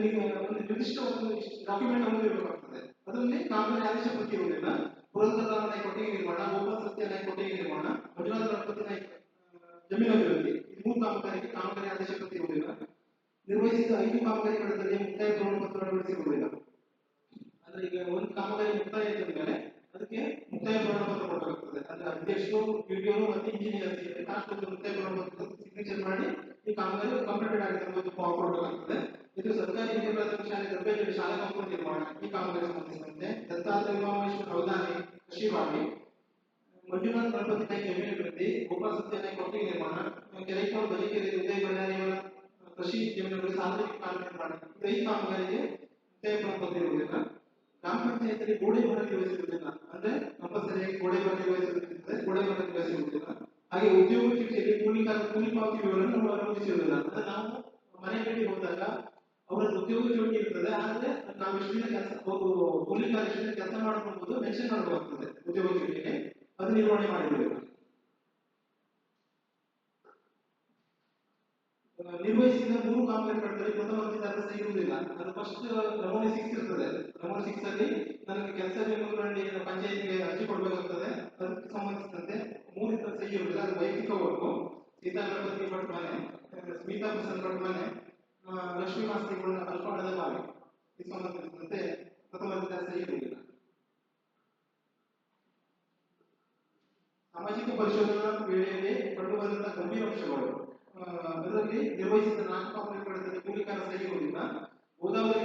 ನಿರ್ದಿಷ್ಟ ಒಂದು ಡಾಕ್ಯುಮೆಂಟ್ ಅನ್ನು ಇರಬೇಕಾಗ್ತದೆ. ಅದರಲ್ಲಿ ಕಾಮಗಾರಿ ಆದೇಶ ಪ್ರತಿ ಇರುವುದಿಲ್ಲ. ಪುರಂದರ ನಾಯಕ ಕೊಟ್ಟಿಗೆ ನಿರ್ಮಾಣ, ಗೋಪಾಲ ಸತ್ಯ ನಾಯಕ ಕೊಟ್ಟಿಗೆ ನಿರ್ಮಾಣ, ಮಂಜುನಾಥ ಗಣಪತಿ ನಾಯಕ ಜಮೀನು ಅಭಿವೃದ್ಧಿ, ಈ 3 ಕಾಮಗಾರಿಗೆ ಕಾಮಗಾರಿ ಆದೇಶ ಪ್ರತಿ ಇರುವುದಿಲ್ಲ. ನಿರ್ವಹಿಸಿದ 5 ಕಾಮಗಾರಿಗಳಲ್ಲಿ ಮುಕ್ತಾಯ ಪ್ರಮಾಣ ಪತ್ರ ಅಳವಡಿಸಿರುವುದಿಲ್ಲ. ಅಂದ್ರೆ ಈಗ ಒಂದು ಕಾಮಗಾರಿ ಮುಕ್ತಾಯ ಆದ ಮೇಲೆ ಅದಕ್ಕೆ ಮುಕ್ತಾಯ ಪ್ರಮಾಣ ಪತ್ರ ಕೊಡಬೇಕಾಗ್ತದೆ. ಅಂದ್ರೆ ಅಧ್ಯಕ್ಷರು, ವಿಡಿಯೋರು ಮತ್ತು ಇಂಜಿನಿಯರ್ ಲಾಸ್ಟ್ ಒಂದು ಮುಕ್ತಾಯ ಪ್ರಮಾಣ ಪತ್ರ ಸಿಗ್ನೇಚರ್ ಮಾಡಿ ಈ ಕಾಮಗಾರಿ ಕಂಪ್ಲೀಟೆಡ್ ಆಗಿದೆ ಅಂತ ಫಾರ್ಮ್ ಕೊಡಬೇಕಾಗ್ತದೆ. ಇದು ಸರ್ಕಾರಿ ಹಿರಿಯ ಪ್ರಾಥಮಿಕ ಶಾಲೆ ತರಬೇತಿ ಶಾಲಾ ಕಾಂಪೌಂಡ್ ನಿರ್ಮಾಣ ಈ ಕಾಮಗಾರಿ ಸಂಬಂಧಿಸಿದಂತೆ ದತ್ತಾತ್ರೇಯ ಉಮಾಮೇಶ್ವರ ಅವಧಾನಿ ಕೃಷಿ ಬಾವಿ, ಮಂಜುನಾಥ್ ಗಣಪತಿ ನಾಯಕ ಜಮೀನು ಅಭಿವೃದ್ಧಿ, ಗೋಪಾಲ ಸತ್ಯ ನಾಯಕ ಕೊಟ್ಟಿಗೆ ನಿರ್ಮಾಣ, ಕೆರೆಕೋಡು ಬಲಿಕೆರೆ ಉದಯ ಬಳ್ಳಾರಿಯವರ ಕೃಷಿ ಜಮೀನುಗಳು ಸಾರ್ವಜನಿಕ ಕಾಲುವೆ ನಿರ್ಮಾಣ, ಈ ಕಾಮಗಾರಿಗೆ ಮುಕ್ತಾಯ ಪ್ರಮಾಣ ಪತ್ರ ಇರುವುದಿಲ್ಲ. ಗ್ರಾಮ ಪಂಚಾಯತ್ನಲ್ಲಿ ಗೋಡೆ ಮರ ನಿರ್ವಹಿಸಿರುವುದಿಲ್ಲ. ಅಂದ್ರೆ ಕಂಪಲ್ಸರಿಯಾಗಿ ಗೋಡೆ ಮರ ನಿರ್ವಹಿಸಿರುತ್ತದೆ, ಗೋಡೆ ಮರ ನಿರ್ವಹಿಸಿರುವುದಿಲ್ಲ. ಹಾಗೆ ಉದ್ಯೋಗ ಚೀಟಿಯಲ್ಲಿ ಕೂಲಿ ಪಾವತಿ ವಿವರವನ್ನು ನಮೂದಿಸಿರುವುದಿಲ್ಲ. ಅಂದ್ರೆ ನಾವು ಮನೆ ಭೇಟಿ ಹೋದಾಗ ಅವರ ಉದ್ಯೋಗ ಚುರುಕಿ ಇರ್ತದೆ. ಆದ್ರೆ ನಾವು ಇಷ್ಟು ದಿನ ಕೆಲಸ ಕೂಲಿಕಾರ ಇಷ್ಟು ದಿನ ಕೆಲಸ ಮಾಡ್ಕೊಂಡು ಮೆನ್ಷನ್ ಮಾಡಬೇಕಾಗ್ತದೆ ಉದ್ಯೋಗ ಚುರುಕಿಗೆ, ಅದು ನಿರ್ವಹಣೆ ಮಾಡಿರಬೇಕು. ನಿರ್ವಹಿಸಿದ 3 ಕಾಮಗಾರಿಗಳಲ್ಲಿ ಪ್ರಥಮ ಅರ್ಜಿದಾರರ ಸಹಿ ಇರುವುದಿಲ್ಲ. ಅದು ಫಸ್ಟ್ ನಮೂನೆ 6 ಇರ್ತದೆ. ನಮೂನೆ 6 ಅಲ್ಲಿ ನನಗೆ ಕೆಲಸ ಬೇಕು ನೋಡಿ ಪಂಚಾಯತ್ಗೆ ಅರ್ಜಿ ಕೊಡಬೇಕಾಗ್ತದೆ. ಅದಕ್ಕೆ ಸಂಬಂಧಿಸಿದಂತೆ 3 ಇತರ ಸಹಿ ಇರುವುದಿಲ್ಲ. ಅದು ವೈಯಕ್ತಿಕ ವರ್ಗು, ಸೀತಾ ಗಣಪತಿ ಭಟ್ ಮನೆ, ಸ್ಮಿತಾ ಪ್ರಸಾದ್ ಭಟ್ ಮನೆ, ಲಕ್ಷ್ಮೀ ಮಾಸ್ತಿ ಅಲ್ಪ ಹಣದ ಬಾವಿ, ಇದಕ್ಕೆ ಸಂಬಂಧಿಸಿದಂತೆ ಪ್ರಥಮ ಅರ್ಜಿದಾರ ಸಹಿ ಇರುವುದಿಲ್ಲ. ಸಾಮಾಜಿಕ ಪರಿಶೋಧನಾ ವೇಳೆಯಲ್ಲಿ ಕಂಡುಬಂದಂತಹ ಗಂಭೀರ ಅಂಶಗಳು, ಅದರಲ್ಲಿ ನಿರ್ವಹಿಸಿದ 4 ಕಾಮಗಾರಿಗಳಲ್ಲಿ ಕೂಲಿಕಾರ ಸಹಿ ಇರುವುದಿಲ್ಲ. ಗೋದಾವರಿ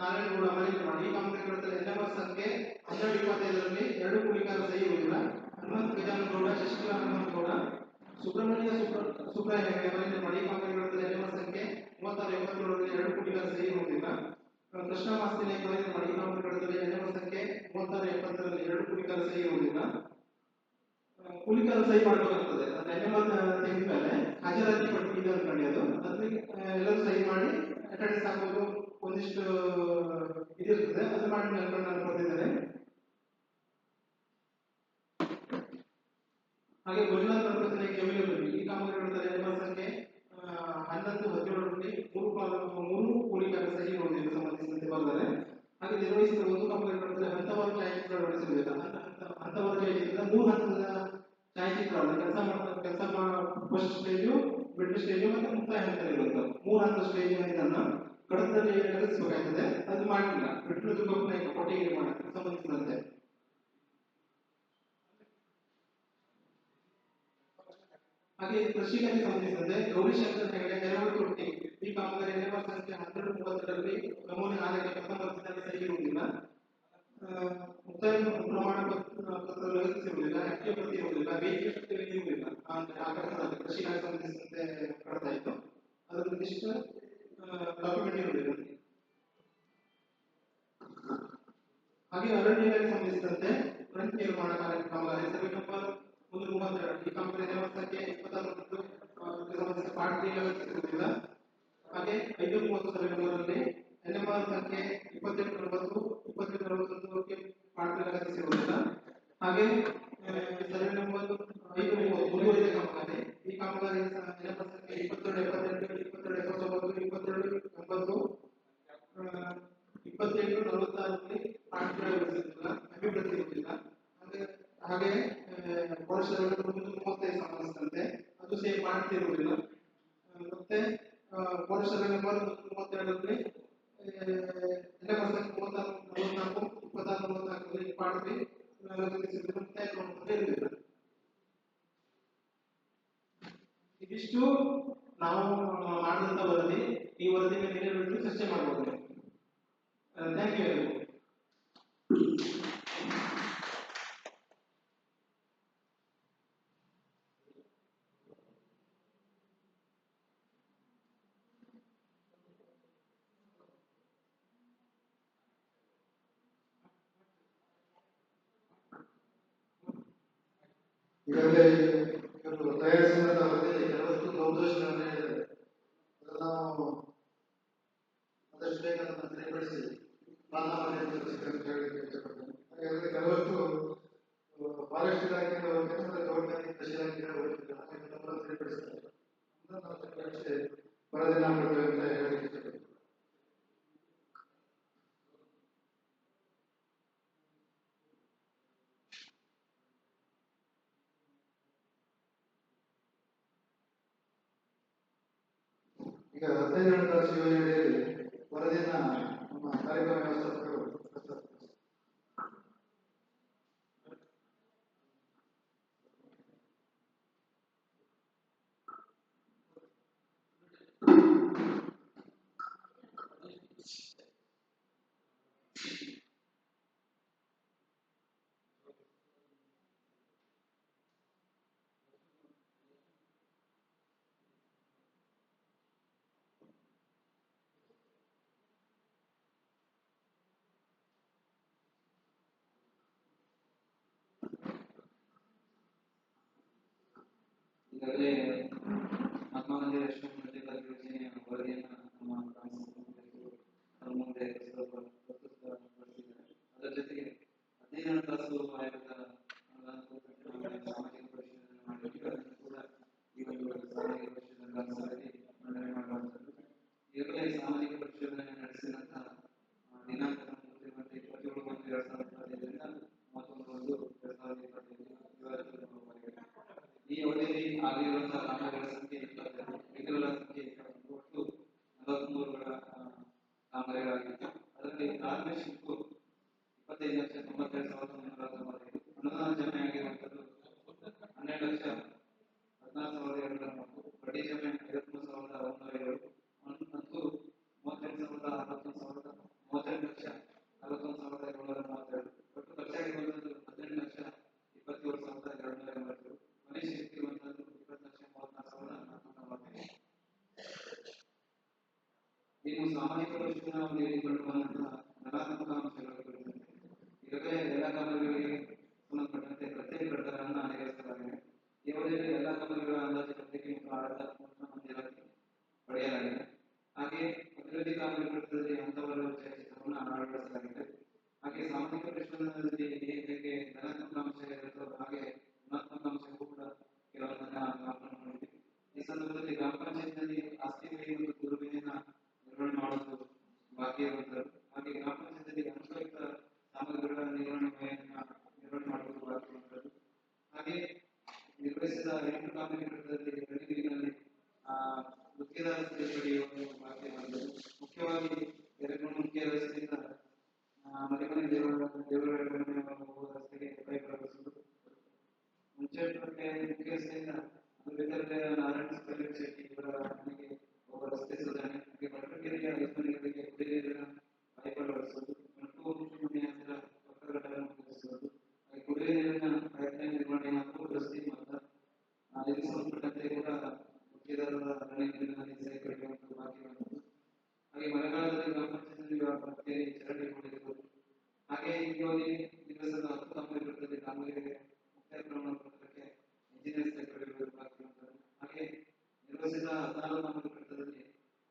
ನಾರಾಯಣಗೌಡ ಅಮರೇಂದ್ರ ಮಾಡಿ ಈ ಕಾಮಗಾರಿಗಳಲ್ಲಿ NMR ಸಂಖ್ಯೆ 1225ರಲ್ಲಿ 2 ಕೂಲಿಕಾರ ಸಹಿ ಇರುವುದಿಲ್ಲ. ಹನುಮಂತ ಗಜಾನಗೌಡ, ಶಶಿಕಲಾ ಹನುಮಂತಗೌಡ, ಸುಬ್ರಹ್ಮಣ್ಯ ಸುಬ್ರಾಯ ಅಮರೇಂದ್ರ ಮಾಡಿ ಈ ಕಾಮಗಾರಿಗಳಲ್ಲಿ NMR ಸಂಖ್ಯೆ 3677ರಲ್ಲಿ 2 ಕೂಲಿಕಾರ ಸಹಿ ಇರುವುದಿಲ್ಲ. ಕೃಷ್ಣ ಮಾಸ್ತಿನ ಅಮರೇಂದ್ರ ಮಾಡಿ ಈ ಕಾಮಗಾರಿಗಳಲ್ಲಿ NMR ಸಂಖ್ಯೆ 3670ರಲ್ಲಿ 2 ಕೂಲಿಕಾರ ಸಹಿ ಇರುವುದಿಲ್ಲ. ಕೂಲಿಕಾರ ಸಹಿ ಮಾಡಬೇಕಾಗ್ತದೆ. ಅದು NMR ತೆಗೆದ ಮೇಲೆ ಹಾಜರಾತಿ ಪಟ್ಟಿ ಇದೆ ಅನ್ಕೊಂಡಿದ್ದು, ಅದ್ರಲ್ಲಿ ಎಲ್ಲರೂ ಸಹಿ ಮಾಡಿ ಅಟೆಂಡೆನ್ಸ್ ಹಾಕೋದು ಒಂದಿಷ್ಟು ಇದಿರ್ತದೆ, ಅದು ಮಾಡಿ ನಾನು ಕೊಟ್ಟಿದ್ದೇನೆ. ಹಾಗೆ ಗುಜರಾತ್ ಗಣಪತಿ ಜಮೀನುಗಳಲ್ಲಿ ಈ ಕಾಮಗಾರಿಗಳಲ್ಲಿ NMR ಸಂಖ್ಯೆ 1117ರಲ್ಲಿ 3 ಕೂಲಿಕಾರ ಸಹಿ ಇರುವುದಿಲ್ಲ ಸಂಬಂಧಿಸಿದಂತೆ ಬರೆದರೆ. ಹಾಗೆ ನಿರ್ವಹಿಸಿದ 1 ಕಾಮಗಾರಿಗಳಲ್ಲಿ ಹಂತವಾರು ಛಾಯಾಚಿತ್ರಗಳು ನಡೆಸಿರುವುದಿಲ್ಲ. ಹಂತವಾರು ಛಾಯಾಚಿತ್ರ 3 ಹಂತದ ಛಾಯಾಚಿತ್ರ ಕೆಲಸ ಫಸ್ಟ್ ಸ್ಟೇಜು, ಮಿಡ್ ಸ್ಟೇಜು ಮತ್ತೆ ಮುಕ್ತಾಯ ಹಂತ ಇರುತ್ತೆ. 3 ಹಂತ ಸ್ಟೇಜ್ ಇದನ್ನು ಕಡತದಲ್ಲಿ ನಡೆಸಬೇಕಾಗ್ತದೆ. ಅದು ಮಾಡಲಿಲ್ಲ. ಬಿಟ್ಟು ದುರ್ಗಪ್ಪನ ಕೊಟ್ಟಿಗೆ ಮಾಡಕ್ಕೆ ಸಂಬಂಧಿಸಿದಂತೆ ಹಾಗೆ ಕೃಷಿಗೆ ಸಂಬಂಧಿಸಿದಂತೆ ಗೌರಿಶಂಕರ್ ಹೆಗಡೆ ನೆರವಳಿ ಈ ಕಾಮಗಾರಿ NMR ಸಂಖ್ಯೆ 1232ರಲ್ಲಿ ನಮೂನೆ 6ಕ್ಕೆ ಪ್ರಥಮ ಅರ್ಜಿದಾರ ಸಹಿ ಇರುವುದಿಲ್ಲ. ಮುಕ್ತಾಯ ಪ್ರಮಾಣ ಪತ್ರ ಲಗತ್ತಿಸಿರುವುದಿಲ್ಲ, ಅಕ್ಕಿಯ ಪ್ರತಿ ಇರುವುದಿಲ್ಲ, ಬೇಕಿಗೆ ಇರುವುದಿಲ್ಲ. ಕೃಷಿಗೆ ಸಂಬಂಧಿಸಿದಂತೆ ಕಡತ ಇತ್ತು, ಅದರ ನಿರ್ದಿಷ್ಟ ಡಾಕ್ಯುಮೆಂಟ್ ಇರುವುದಿಲ್ಲ. ಹಾಗೆ ಅರಣ್ಯಕ್ಕೆ ಸಂಬಂಧಿಸಿದಂತೆ ಫ್ರಂಟ್ ನಿರ್ಮಾಣ ಕಾಮಗಾರಿ ಸರ್ವೆ ನಂಬರ್ 132 ಈ ಕಾಮಗಾರಿ NMR ಸಂಖ್ಯೆ 26 ಸಂಬಂಧಿಸಿದ ಪಾರ್ಟ್ 3 ಲಗತ್ತಿಸಿರುವುದಿಲ್ಲ. ಹಾಗೆ 530 ಸರ್ವೆ ನಂಬರಲ್ಲಿ NMR ಸಂಖ್ಯೆ 2890 2891ಕ್ಕೆ ಪಾರ್ಟ್ 3 ಲಗತ್ತಿಸಿರುವುದಿಲ್ಲ. ಹಾಗೆ ಸರ್ವೆ ನಂಬರ್ 530 ಮುಂದುವರಿದ ಕಾಮಗಾರಿ ಈ ಕಾಮಗಾರಿ NMR ಸಂಖ್ಯೆ 2278 2279 2280 2746ರಲ್ಲಿ ಪಾರ್ಟ್ 3 ಲಗತ್ತಿಸಿರುವುದಿಲ್ಲ, ಅಭಿವೃದ್ಧಿ ಇರುವುದಿಲ್ಲ. ಹಾಗೆ ಫಾರೆಸ್ಟ್ ಸರ್ವೆ ನಂಬರ್ 35 ಸಂಬಂಧಿಸಿದಂತೆ ಅದು ಸೇಮ್ ಪಾರ್ಟ್ ಇರುವುದಿಲ್ಲ. ಮತ್ತೆ ಫಾರೆಸ್ಟ್ ಸರ್ವೆ ನಂಬರ್ 32ರಲ್ಲಿ NMR ಸಂಖ್ಯೆ 3644 2644ರಲ್ಲಿ ಪಾರ್ಟ್ 3 ಲಗತ್ತಿಸಿರುವುದಿಲ್ಲ, ಮುಕ್ತಾಯ ಪ್ರಮಾಣ ಇರುವುದಿಲ್ಲ. ಇದಿಷ್ಟು ನಾವು ಮಾಡಿದಂತ ವರದಿ. ಈ ವರದಿ ಮೇಲೆ ಚರ್ಚೆ ಮಾಡಬಹುದು. Thank you.
ಈಗಾಗಲೇ ಇವರು ತಯಾರಿಸಿದಂತ ವರದಿಯಲ್ಲಿ ಕೆಲವಷ್ಟು ಲೋಪದೋಷಗಳನ್ನು ಹೇಳಿದ್ದಾರೆ. ಅದನ್ನು ನಾವು ಆದಷ್ಟು ಬೇಗ ಅದನ್ನು ಸರಿಪಡಿಸಿ ಪಾಲನಾ ಮಾಡಿ ಅಂತ ಹೇಳಲಿಕ್ಕೆ ಇಷ್ಟಪಡ್ತೇನೆ. ಹಾಗಾದರೆ ಕೆಲವಷ್ಟು ಫಾರೆಸ್ಟ್ ಇಲಾಖೆಯಿಂದ ಹೋಗ್ತೇನೆ ಮತ್ತು ತೋಟಗಾರಿಕೆ ಕೃಷಿ ಇಲಾಖೆಯಿಂದ ಹೋಗ್ತಿದ್ದಾರೆ, ಹಾಗಾಗಿ ನಮ್ಮನ್ನು ಸರಿಪಡಿಸ್ತಾರೆ. ನಾವು ಸರಿಪಡಿಸಿ ವರದಿ ನಾವು ಕೊಡ್ತೇವೆ ಅಂತ ಹೇಳಲಿಕ್ಕೆ ಇಷ್ಟಪಡ್ತೇನೆ. ಈಗ 15 ಹಣಕಾಸು ಯೋಜನೆಯಲ್ಲಿ ವರದಿಯನ್ನ ನಮ್ಮ ಕಾರ್ಯಕ್ರಮ ವ್ಯವಸ್ಥಾಪಕರು ಪ್ರಸ್ತಾಪಿಸಿದ್ದಾರೆ.
ಈಗಾಗಲೇ ಮಹಾತ್ಮ ಗಾಂಧಿ ರಾಷ್ಟ್ರೀಯ ಯೋಜನೆಯ ವರದಿಯನ್ನು ನಮ್ಮ ಕಾಮಗಾರಿಗಳಾಗಿತ್ತು. ಅದರಲ್ಲಿ ಪ್ರಾಥಮಿಕ ಶಿಲ್ಪು 25,92,145 ಅನುದಾನ ಜಮೆ ಆಗಿರುವಂಥದ್ದು 12,14,203 ಬಡ್ಡಿ ಜಮೆ 53,107 ಮತ್ತು 38,62,32,732 ಒಟ್ಟು ಖರ್ಚಾಗಿರುವಂಥದ್ದು 18,27,282 ಮನೆ ಸಿಗುತ್ತಿರುವಂಥದ್ದು 20,34,445. ಇನ್ನು ಸಾಮಾಜಿಕ ಪರಿಶೀಲನೆಯಲ್ಲಿ ಕಂಡುಬಂದಂತಹ ಧನಾತ್ಮಕ ಅಂಶಗಳ ಕುರಿತಂತೆ ಈಗಾಗಲೇ ಎಲ್ಲ ಕಾಮಗಾರಿಗಳಿಗೆ ಸಂಬಂಧಪಟ್ಟಂತೆ ಪ್ರತ್ಯೇಕ ಕಟ್ಟಡಗಳನ್ನು ನಿಗದಿಸಲಾಗಿದೆ. ಈ ಅವಧಿಯಲ್ಲಿ ಎಲ್ಲ ಕಾಮಗಾರಿಗಳ ಅಂದಾಜು ಪ್ರತ್ಯೇಕ ಮತ್ತು ಆಡಳಿತ ಇಲಾಖೆ ಪಡೆಯಲಾಗಿದೆ. ಹಾಗೆ ಅಭಿವೃದ್ಧಿ ಕಾಮಗಾರಿ ಕಟ್ಟಡದಲ್ಲಿ ಹಂತವಾರು ಛಾಯಾಚಿತ್ರವನ್ನು ಅಳವಡಿಸಲಾಗಿದೆ. ಹಾಗೆ ಸಾಮಾಜಿಕ ಪರಿಶೀಲನೆಯಲ್ಲಿ ಹೇಗೆ ಧನಾತ್ಮಕ ಅಂಶ ಇರುತ್ತೋ ಹಾಗೆ ಋಣಾತ್ಮಕ ಅಂಶವೂ ಕೂಡ ಕೆಲವೊಂದನ್ನ ನಾವು ನೋಡಿದ್ದೀವಿ. ಈ ಸಂದರ್ಭದಲ್ಲಿ ಗ್ರಾಮ ಪಂಚಾಯತ್ನಲ್ಲಿ ಆಸ್ತಿ ವಿಮೆ ಮತ್ತು ದುರ್ವಿನಿಯೋಗ ನಿರ್ವಹಣೆ ಮಾಡುವುದು ಬಾಕಿ ಇರುವಂತದ್ದು. ಹಾಗೆ ಗ್ರಾಮ ಪಂಚಾಯತ್ನಲ್ಲಿ ಅಂಶಯುಕ್ತ ಸಾಮಗ್ರಿಗಳ ನಿರ್ವಹಣೆ ಮಾಡುವುದು ಬಾಕಿ ಇರುವಂತದ್ದು. ಹಾಗೆ ನಿರ್ವಹಿಸಿದ 8 ಕಾಮಗಾರಿ ಕಟ್ಟಡದಲ್ಲಿ ಗಡಿಬಿಡಿನಲ್ಲಿ ಗುತ್ತಿಗೆದಾರ ಪಡೆಯುವುದು ಬಾಕಿ ಇರುವಂತದ್ದು. ಮುಖ್ಯವಾಗಿ ಮುಖ್ಯ ರಸ್ತೆಯಿಂದ ಮರಿಮನೆ ದೇವರ ರಸ್ತೆಗೆ ಪೈಪ್ ಅಳವಡಿಸುವುದು. ಮುಂಚೆಪಟ್ಟೆ ಮುಖ್ಯ ರಸ್ತೆಯಿಂದ ಅಂಬೇಡ್ಕರ್ ನಾರಾಯಣ ಶೆಟ್ಟಿ ಇವರ ಮನೆಗೆ ಹೋಗುವ ರಸ್ತೆ ಸುಧಾರಣೆ. ಹಾಗೆ ಬಡಕೇರಿಯ 5 ಮನೆಗಳಿಗೆ ಕುಡಿಯುವ ನೀರಿನ ಪೈಪ್ ಅಳವಡಿಸುವುದು. ಮನೆ ಹತ್ತಿರ ಪಕ್ಕಗಳನ್ನು ಮುಗಿಸುವುದು. ಹಾಗೆ ಕುಡಿಯುವ ನೀರಿನ ಪೈಪ್ಲೈನ್ ನಿರ್ವಹಣೆ ಮತ್ತು ರಸ್ತೆ ಮತ್ತು ಇದಕ್ಕೆ ಸಂಬಂಧಪಟ್ಟಂತೆ ಕೂಡ ಗುತ್ತಿಗೆದಾರರ ನೀರಿನಲ್ಲಿ ಸೇರ್ಪಡೆಯುವಂತಹ ಬಾಕಿ ಇರುವುದು. ಹಾಗೆ ಮಳೆಗಾಲದಲ್ಲಿ ಗ್ರಾಮ ಪಂಚಾಯತ್ನಲ್ಲಿ ಚರಂಡಿ ಹೊಡೆಯುವುದು. ಹಾಗೆ ಇವಾಗ ದಿವಸದ 10 ಕಾಮಗಾರಿ ಕಟ್ಟಡದಲ್ಲಿ ಕಾಮಗಾರಿಗೆ ಮುಖ್ಯ ಪ್ರಮಾಣ ಪತ್ರಕ್ಕೆ ಇಂಜಿನಿಯರ್ ಸೇರ್ಪಡೆಯುವುದು ಬಾಕಿ ಇರುತ್ತದೆ. ಹಾಗೆ ನಿರ್ವಹಿಸಿದ 14 ಕಾಮಗಾರಿ ಕಟ್ಟಡದಲ್ಲಿ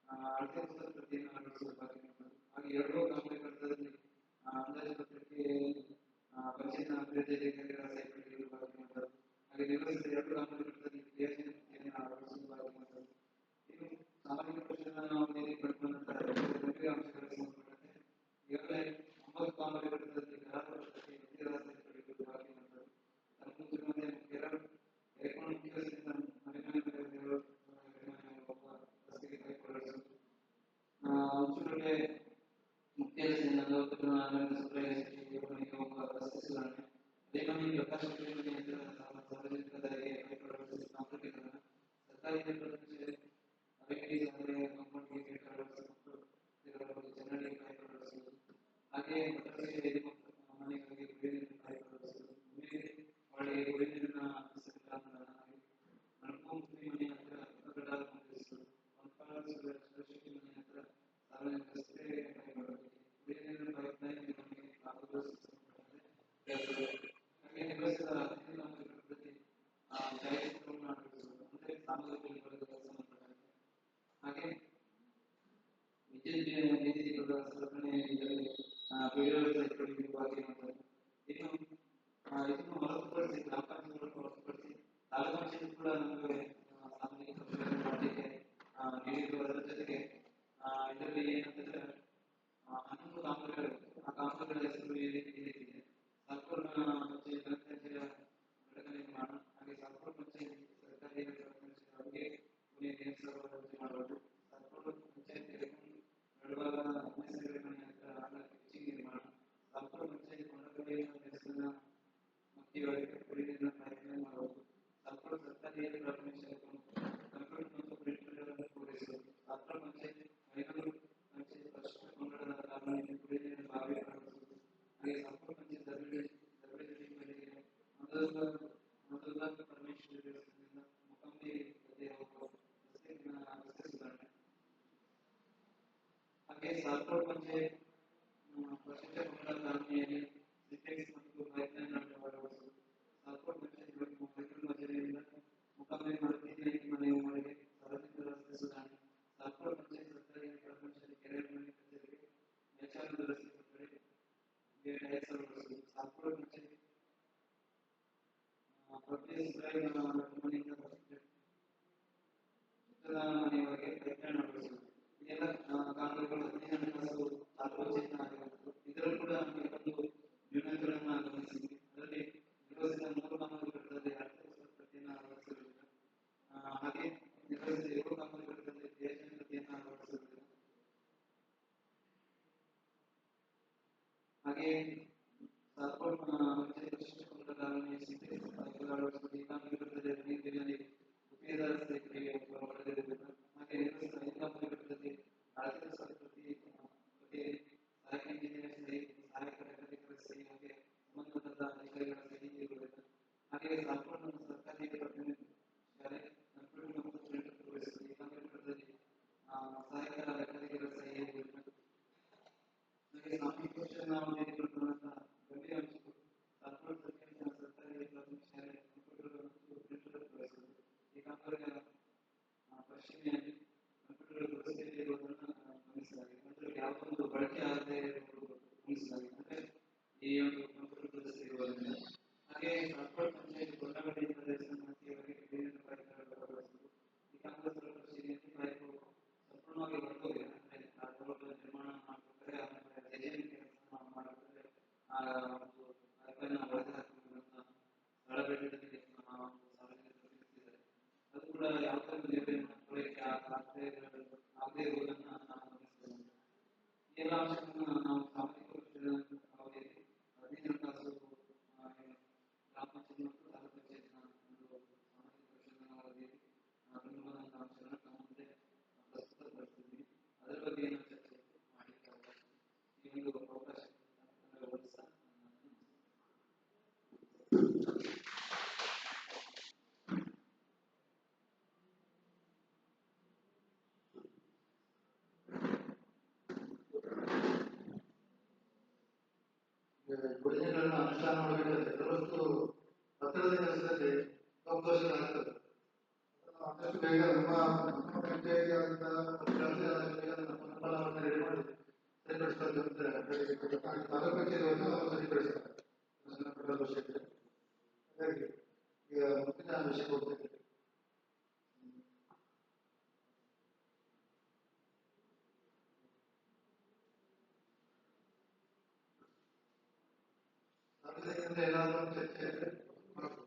ಅಳತೆ ಪುಸ್ತಕ ಪ್ರತಿಯನ್ನು ಅಳವಡಿಸುವುದು ಬಾಕಿ ಇರುತ್ತದೆ. ಹಾಗೆ 2 ಕಾಮಗಾರಿ ಕಟ್ಟಡದಲ್ಲಿ ಅಂದಾಜು ಪತ್ರಕ್ಕೆ ಪಂಚಾಯತ್ನ ಅಭಿವೃದ್ಧಿ ಅಧಿಕಾರಿಗಳ ಸೇರ್ಪಡೆಯುವುದು ಬಾಕಿ ಇರುತ್ತದೆ. ಹಾಗೆ ನಿರ್ವಹಿಸಿದ 2 ಕಾಮಗಾರಿ ಕಟ್ಟಡದಲ್ಲಿ ಕ್ರಿಯಾಶೀಲ ಪ್ರತಿಯನ್ನು ಅಳವಡಿಸುವುದು ಬಾಕಿ ಇರುತ್ತದೆ. ಇನ್ನು ಸಾಮಾಜಿಕ ಪರಿಶೀಲನೆಯಲ್ಲಿ ಕಂಡುಬಂದಂತಹ ಗಂಭೀರ ಅಂಶಗಳಿಗೆ ಸಂಬಂಧಪಟ್ಟಂತೆ ಈಗಾಗಲೇ 9 ಕಾಮಗಾರಿ ಕಟ್ಟಡದಲ್ಲಿ ಕರಾರುವಶಕ್ಕೆ ಗುತ್ತಿಗೆದಾರ ಸೇರ್ಪಡೆಯುವುದು ಬಾಕಿ ಇರುತ್ತದೆ. ಮುಖ್ಯ ರಸ್ತೆಯಿಂದ ಮರಿಮನೆ ಹೋಗುವ ರಸ್ತೆಗೆ ಪೈಪ್ ಅಳವಡಿಸುವುದು. ಉಚ್ಚುಕಟ್ಟೆ ಮುಖ್ಯ ರಸ್ತೆಯಿಂದ ಮನೆಗೆ ಹೋಗುವ ರಸ್ತೆ ಸುಧಾರಣೆ. ಅದೇ ಮನೆ ಪ್ರಕಾಶ ಮನೆ ಹತ್ತಿರ ಸಾರ್ವಜನಿಕ ದಾರಿಗೆ ಪೈಪ್ ಅಳವಡಿಸುವ ತಾಂತ್ರಿಕರಣ. ಸರ್ಕಾರಿ ಕಾಂಪೌಂಡ್ಗೆ ಗೇಟ್ ಅಳವಡಿಸುವುದು. ಜನರಿಗೆ ಪೈಪ್ ಅಳವಡಿಸುವುದು. ಹಾಗೆ ಮನೆಗಳಿಗೆ ಕುಡಿಯುವ ನೀರಿನ ಪೈಪ್ ಅಳವಡಿಸುವುದು. ಒಳಗೆ ಕುಡಿಯುವ ನೀರಿನ ಮನೆ ಹತ್ತಿರ ಕಟ್ಟಡ ಮುಗಿಸುವುದು. ಮನೆ ಹತ್ತಿರ ಸಾರ್ವಜನಿಕ ರಸ್ತೆ ಪೈಪ್ ಅಳವಡಿಕೆ. ಕುಡಿಯುವ ನೀರಿನ ಪೈಪ್ಲೈನ್ ನಿರ್ವಹಣೆಗೆ ಹಾಗೆ ನಿರ್ವಹಿಸಿದ 15 ಕಾಮಗಾರಿ ಕಟ್ಟಡದಲ್ಲಿ ಛಾಯಾಚಿತ್ರವನ್ನು ಅಳವಡಿಸುವುದು. ಅಂದರೆ ಸಾಮಗ್ರಿಗಳಿಗೆ ಸಂಬಂಧಪಟ್ಟಂತೆ. ಹಾಗೆ ವಿದ್ಯುತ್ ಬೀದಿ ದೀಪಗಳ ಸಲಕರಣೆ ಇದರಲ್ಲಿ ಸೇರ್ಪಡೆಯುವುದು ಬಾಕಿ ಇರುತ್ತದೆ. ಇದನ್ನು ಹೊರತುಪಡಿಸಿ ಗ್ರಾಮ ಪಂಚಾಯತ್ ಹೊರತುಪಡಿಸಿ ತಾಲೂಕು ಪಂಚಾಯತ್ ಕೂಡ ನಮಗೆ ಸಾಮಾಜಿಕ ಪರಿಶೀಲನೆ ಮಾಡಲಿಕ್ಕೆ ನೀಡಿರುವುದರ ಜೊತೆಗೆ ಇದರಲ್ಲಿ ಏನಂತಂದ್ರೆ 11 ಕಾಮಗಾರಿಗಳು. ಆ ಕಾಮಗಾರಿಗಳ ಹೆಸರು ಈ ರೀತಿಇದೆ: ಸಾಲ್ಕೋಟ್ ಪಂಚಾಯತ್ ಘನತ್ಯಾಜ್ಯ ಘಟಕ ನಿರ್ಮಾಣ. ಹಾಗೆ ಸಾಲ್ಕೋಟ್ ಪಂಚಾಯತ್ ಸರ್ಕಾರಿ ಅಡುಗೆ ಮನೆ ನೇರ ಸರಬರಾಜು ಮಾಡುವುದು. ಸಾಲ್ಕೋಟ್ ಪಂಚಾಯತ್ ನಡುವಾಗ ನೈಸರ್ಗಿಕ ಮನೆ ಹತ್ತಿರ ಪಿಚಿಂಗ್ ನಿರ್ಮಾಣ. ಸಾಲ್ಕೋಟ್ ಪಂಚಾಯತ್ ಕೊಂಡಗಡೆಯ ನೆಲಸನ್ನ ಮಕ್ಕಿಯೊಳಗೆ ಕುಡಿಯುವ ನೀರಿನ ಪೈಪ್ಲೈನ್ ಮಾಡುವುದು. ಸಾಲ್ಕೋಟ್ ಸರ್ಕಾರಿ ಪ್ರಾಥಮಿಕ ಶಾಲೆ ಕಂಪ್ಯೂಟರ್ ಮತ್ತು ಪ್ರಿಂಟರ್ಗಳನ್ನು ಪೂರೈಸುವುದು. ಸಾಲ್ಕೋಟ್ ಪಂಚಾಯತ್ ಮೈನೂರು ಪಂಚಾಯತ್ ಪರಿಶಿಷ್ಟ ಪಂಗಡದ ಕಾಲೋನಿಯಲ್ಲಿ ಕುಡಿಯುವ ನೀರಿನ ಬಾವಿ ಅಳವಡಿಸುವುದು. ಹಾಗೆ ಸಾಲ್ಕೋಟ್ ಪಂಚಾಯತ್ ಮಧುರ ಪರಮೇಶ್ವರಿ ದೇವಸ್ಥಾನದಿಂದ ಮುಖಂಬಿ ಗದ್ದೆ ಹೋಗುವ ರಸ್ತೆ ಸುಧಾರಣೆ. ಹಾಗೆ ಸಾಲ್ಕೋಟ್ ಪಂಚಾಯತ್ ಪರಿಶಿಷ್ಟ ಪಂಗಡ ಕಾಲೋನಿಯಲ್ಲಿ ಸಿಂಟೆಕ್ಸ್ ಮತ್ತು ಪೈಪ್ಲೈನ್ ಅಳವಡಿಸುವುದು. ಸಾಲ್ಕೋಟ್ ಪಂಚಾಯತ್ ಮಜಲಿಯಿಂದ ಮುಖಂಬಿ ಮನೆಯವರೆಗೆ ಸಾರ್ವಜನಿಕ ರಸ್ತೆ ಸುಧಾರಣೆ. ಸಾಲ್ಕೋಟ್ ಪಂಚಾಯತ್ ಸರ್ಕಾರಿ ಪ್ರಾಥಮಿಕ ಶಾಲೆ ಕೆರೆ ಮನೆ ಕಚೇರಿಗೆ ಮೇಲ್ಚಾವಣಿ ರಸ್ತೆ ಕೊಠಡಿ ಟೈಲ್ಸ್ ಅಳವಡಿಸುವುದು. ಸಾಲ್ಕೋಟ್ ಪಂಚಾಯತ್ ಮನೆಯವರೆಗೆ ಪೈಪ್ಲೈನ್ ಅಳವಡಿಸುವುದು. ಇದೆಲ್ಲ ಕಾಮಗಾರಿಗಳು 15 ಹಣಕಾಸು ಸಾರ್ವಜನಿಕ ಆಗಿರುತ್ತದೆ. ಇದರಲ್ಲೂ ಕೂಡ ನಮಗೆ ಒಂದು ನ್ಯೂನತೆಗಳನ್ನು ಗಮನಿಸಿದ್ವಿ. ಅದರಲ್ಲಿ ನಿರ್ವಹಿಸಿದ 3 ಕಾಮಗಾರಿ ಕಟ್ಟಡದಲ್ಲಿ ಅಳತೆ ಪ್ರತಿಯನ್ನು ಅಳವಡಿಸಲಿಲ್ಲ. ಹಾಗೆ ನಾವು ತೆಗೆದುಕೊಳ್ಳುವಂತಹ ಗಂಭೀರ ಅಂಶಗಳು ಸರ್ಕಾರಿ ಸರ್ಕಾರಿ ಪ್ರಾಥಮಿಕ ಶಾಲೆ ಕಂಪ್ಯೂಟರ್ ಮತ್ತು ಪ್ರಿಂಟರ್ ಬಳಸುವುದು. ಈ ಕಾಮಗಾರಿಗಳ ಪರಿಶೀಲನೆಯಲ್ಲಿ ಕಂಪ್ಯೂಟರ್ ದುರಸ್ತಿಯಲ್ಲಿ ಇರುವುದನ್ನು ಗಮನಿಸಲಾಗಿದೆ. ಅದರಲ್ಲಿ ಯಾವುದೊಂದು ಬಳಕೆ ಆಗದೆ ಇರುವುದು ಗಮನಿಸಲಾಗಿದೆ. ಅಂದರೆ ಈ ಒಂದು ಕಂಪ್ಯೂಟರ್ ದುರಸ್ತಿ ಇರುವುದರಿಂದ ಹಾಗೆ ಸರ್ಕಾರಿ ಪಂಚಾಯತ್ ಕೊಂಡಗಡಿ ಪ್ರದೇಶವರೆಗೆ ವಿಭಿನ್ನ ಕಾರ್ಯಕ್ರಮಗಳು ಬಳಸುವುದು. ಈ ಕಾಮಗಾರಿಗಳ ಪರಿಶೀಲನೆಯಲ್ಲಿ ಪೈಪು ಸಂಪೂರ್ಣವಾಗಿ ಹೊರಟೋಗಿದೆ. ಅಂದರೆ ಆ ರೋಡ್ ನಿರ್ಮಾಣ ಮಾಡಬೇಕಾದ್ರೆ ಆಮೇಲೆ ಡಿಸೈನ್ ಕೆಲಸ ಮಾಡಬೇಕಾದ್ರೆ ಆ ಒಂದು ಪೈಪನ್ನು ಒಡೆದು ಹಾಕುವಂತ ಸ್ಥಳಗಳಲ್ಲಿ ನಾವು ಸಾರ್ವಜನಿಕರು ತಿಳಿಸಿದ್ದಾರೆ. ಅದು ಕೂಡ ಯಾವುದೇ ಒಂದು ನಿರ್ವಹಣೆ ಪೂರೈಕೆ ಆಗದೇ ಇರುವುದನ್ನು ನಾವು ಗಮನಿಸಬಹುದು. ಈ ಎಲ್ಲ ಅಂಶಗಳನ್ನು ನಾವು ಸಾಮಾಜಿಕ ಅವಧಿಯಲ್ಲಿ 15 ತಾಸು ಗ್ರಾಮ ಪಂಚಾಯತ್ ಮತ್ತು ತಾಲೂಕು ಪಂಚಾಯತ್ನ ಒಂದು ಸಾಮಾಜಿಕ ಪರಿಶೀಲನಾ ಅವಧಿಯಲ್ಲಿ ಬಂದಂತಹ ಅಂಶಗಳನ್ನು ನಮ್ಮ ಮುಂದೆ ಪ್ರಸ್ತುತಪಡಿಸಿದ್ವಿ. ಅದರ ಬಗ್ಗೆ ಏನು ಚರ್ಚೆ ಮಾಡಲಿಕ್ಕೆ ಅವಕಾಶ ಈ ಒಂದು ಅವಕಾಶ ಒದಗಿಸ
ಯೋಜನೆಗಳನ್ನು ಅನುಷ್ಠಾನ ಮಾಡಬೇಕಾದ್ರೆ ಕೆಲವಷ್ಟು ಒತ್ತಡದ ಕೆಲಸದಲ್ಲಿ ಅವಕಾಶಗಳಾಗ್ತದೆ. ಆದಷ್ಟು ಬೇಗ ನಮ್ಮ ಪಂಚಾಯಿತಿ ಫಲವನ್ನು ರೆಡಿ ಮಾಡಿ ಸರಿಪಡಿಸಬೇಕಂತ ತಾಲೂಕು ಕಚೇರಿಯನ್ನು ಸರಿಪಡಿಸ್ತಾರೆ ಸಣ್ಣ ಪುಟ್ಟ ವಿಷಯಕ್ಕೆ. ಹಾಗಾಗಿ ಈಗ ಮುಂದಿನ ವಿಷಯಕ್ಕೆ ಹೋಗ್ತೇವೆ. ಸಾರ್ವಜನಿಕರಿಂದ ಏನಾದರೂ ಒಂದು ಚರ್ಚೆ ಮಾಡಬಹುದು.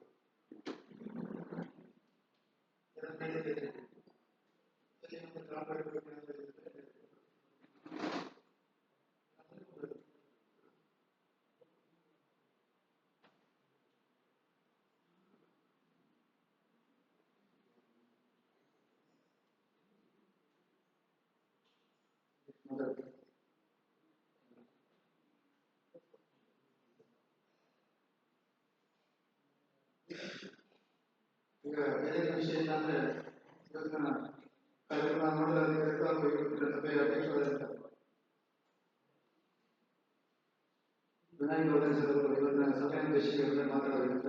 ಈಗ ಬೇರೆ ವಿಷಯ ಏನಂದ್ರೆ ಇವತ್ತಿನ ಕಾರ್ಯಕ್ರಮ ನೋಡಿದ್ರೆ ಸಭೆಯ ಅಧ್ಯಕ್ಷರಾದಂತಹ ವಿನಾಯಕ್ ಗೌಡರು ಇವತ್ತಿನ ಸಭೆಯನ್ನು ಉದ್ದೇಶಿಸಿ ಮಾತನಾಡಬೇಕು.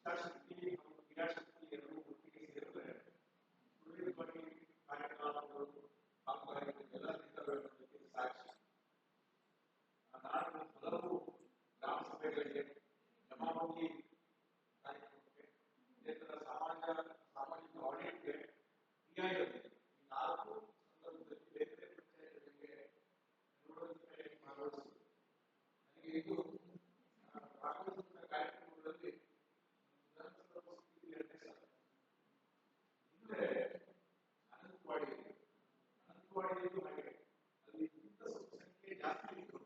ಇಚ್ಛಾಶಕ್ತಿ ಮತ್ತು ಕ್ರಿಯಾಶಕ್ತಿ ಎರಡೂ ಒಟ್ಟಿಗೆ ಸೇರಿದ್ರೆ ಕಾರ್ಯಕ್ರಮ
ಸಾಮಾಜಿಕ ಆಡಿಟ್ಗೆ ರಿಯಾಯಿತಿ ಈ 4 ಸಂದರ್ಭದಲ್ಲಿ ಬೇರೆ ಬೇರೆ ಪಂಚಾಯತ್ಗಳಿಗೆ ನೋಡೋದಕ್ಕೆ ಭಾಗವಹಿಸಿದರು. ನನಗೆ ಇದು ಭಾಗವಹಿಸಿದ ಕಾರ್ಯಕ್ರಮಗಳಲ್ಲಿ ವಿಧಾನಸಭಾ ಸಂಸ್ಕೃತಿ 2ನೇ ಸಲ. ಹಿಂದೆ ಅನಂತವಾಡಿಯಲ್ಲೂ ಹಾಗೆ ಅಲ್ಲಿ ಇಂಥ ಸ್ವಲ್ಪ ಸಂಖ್ಯೆ ಜಾಸ್ತಿ ಇತ್ತು.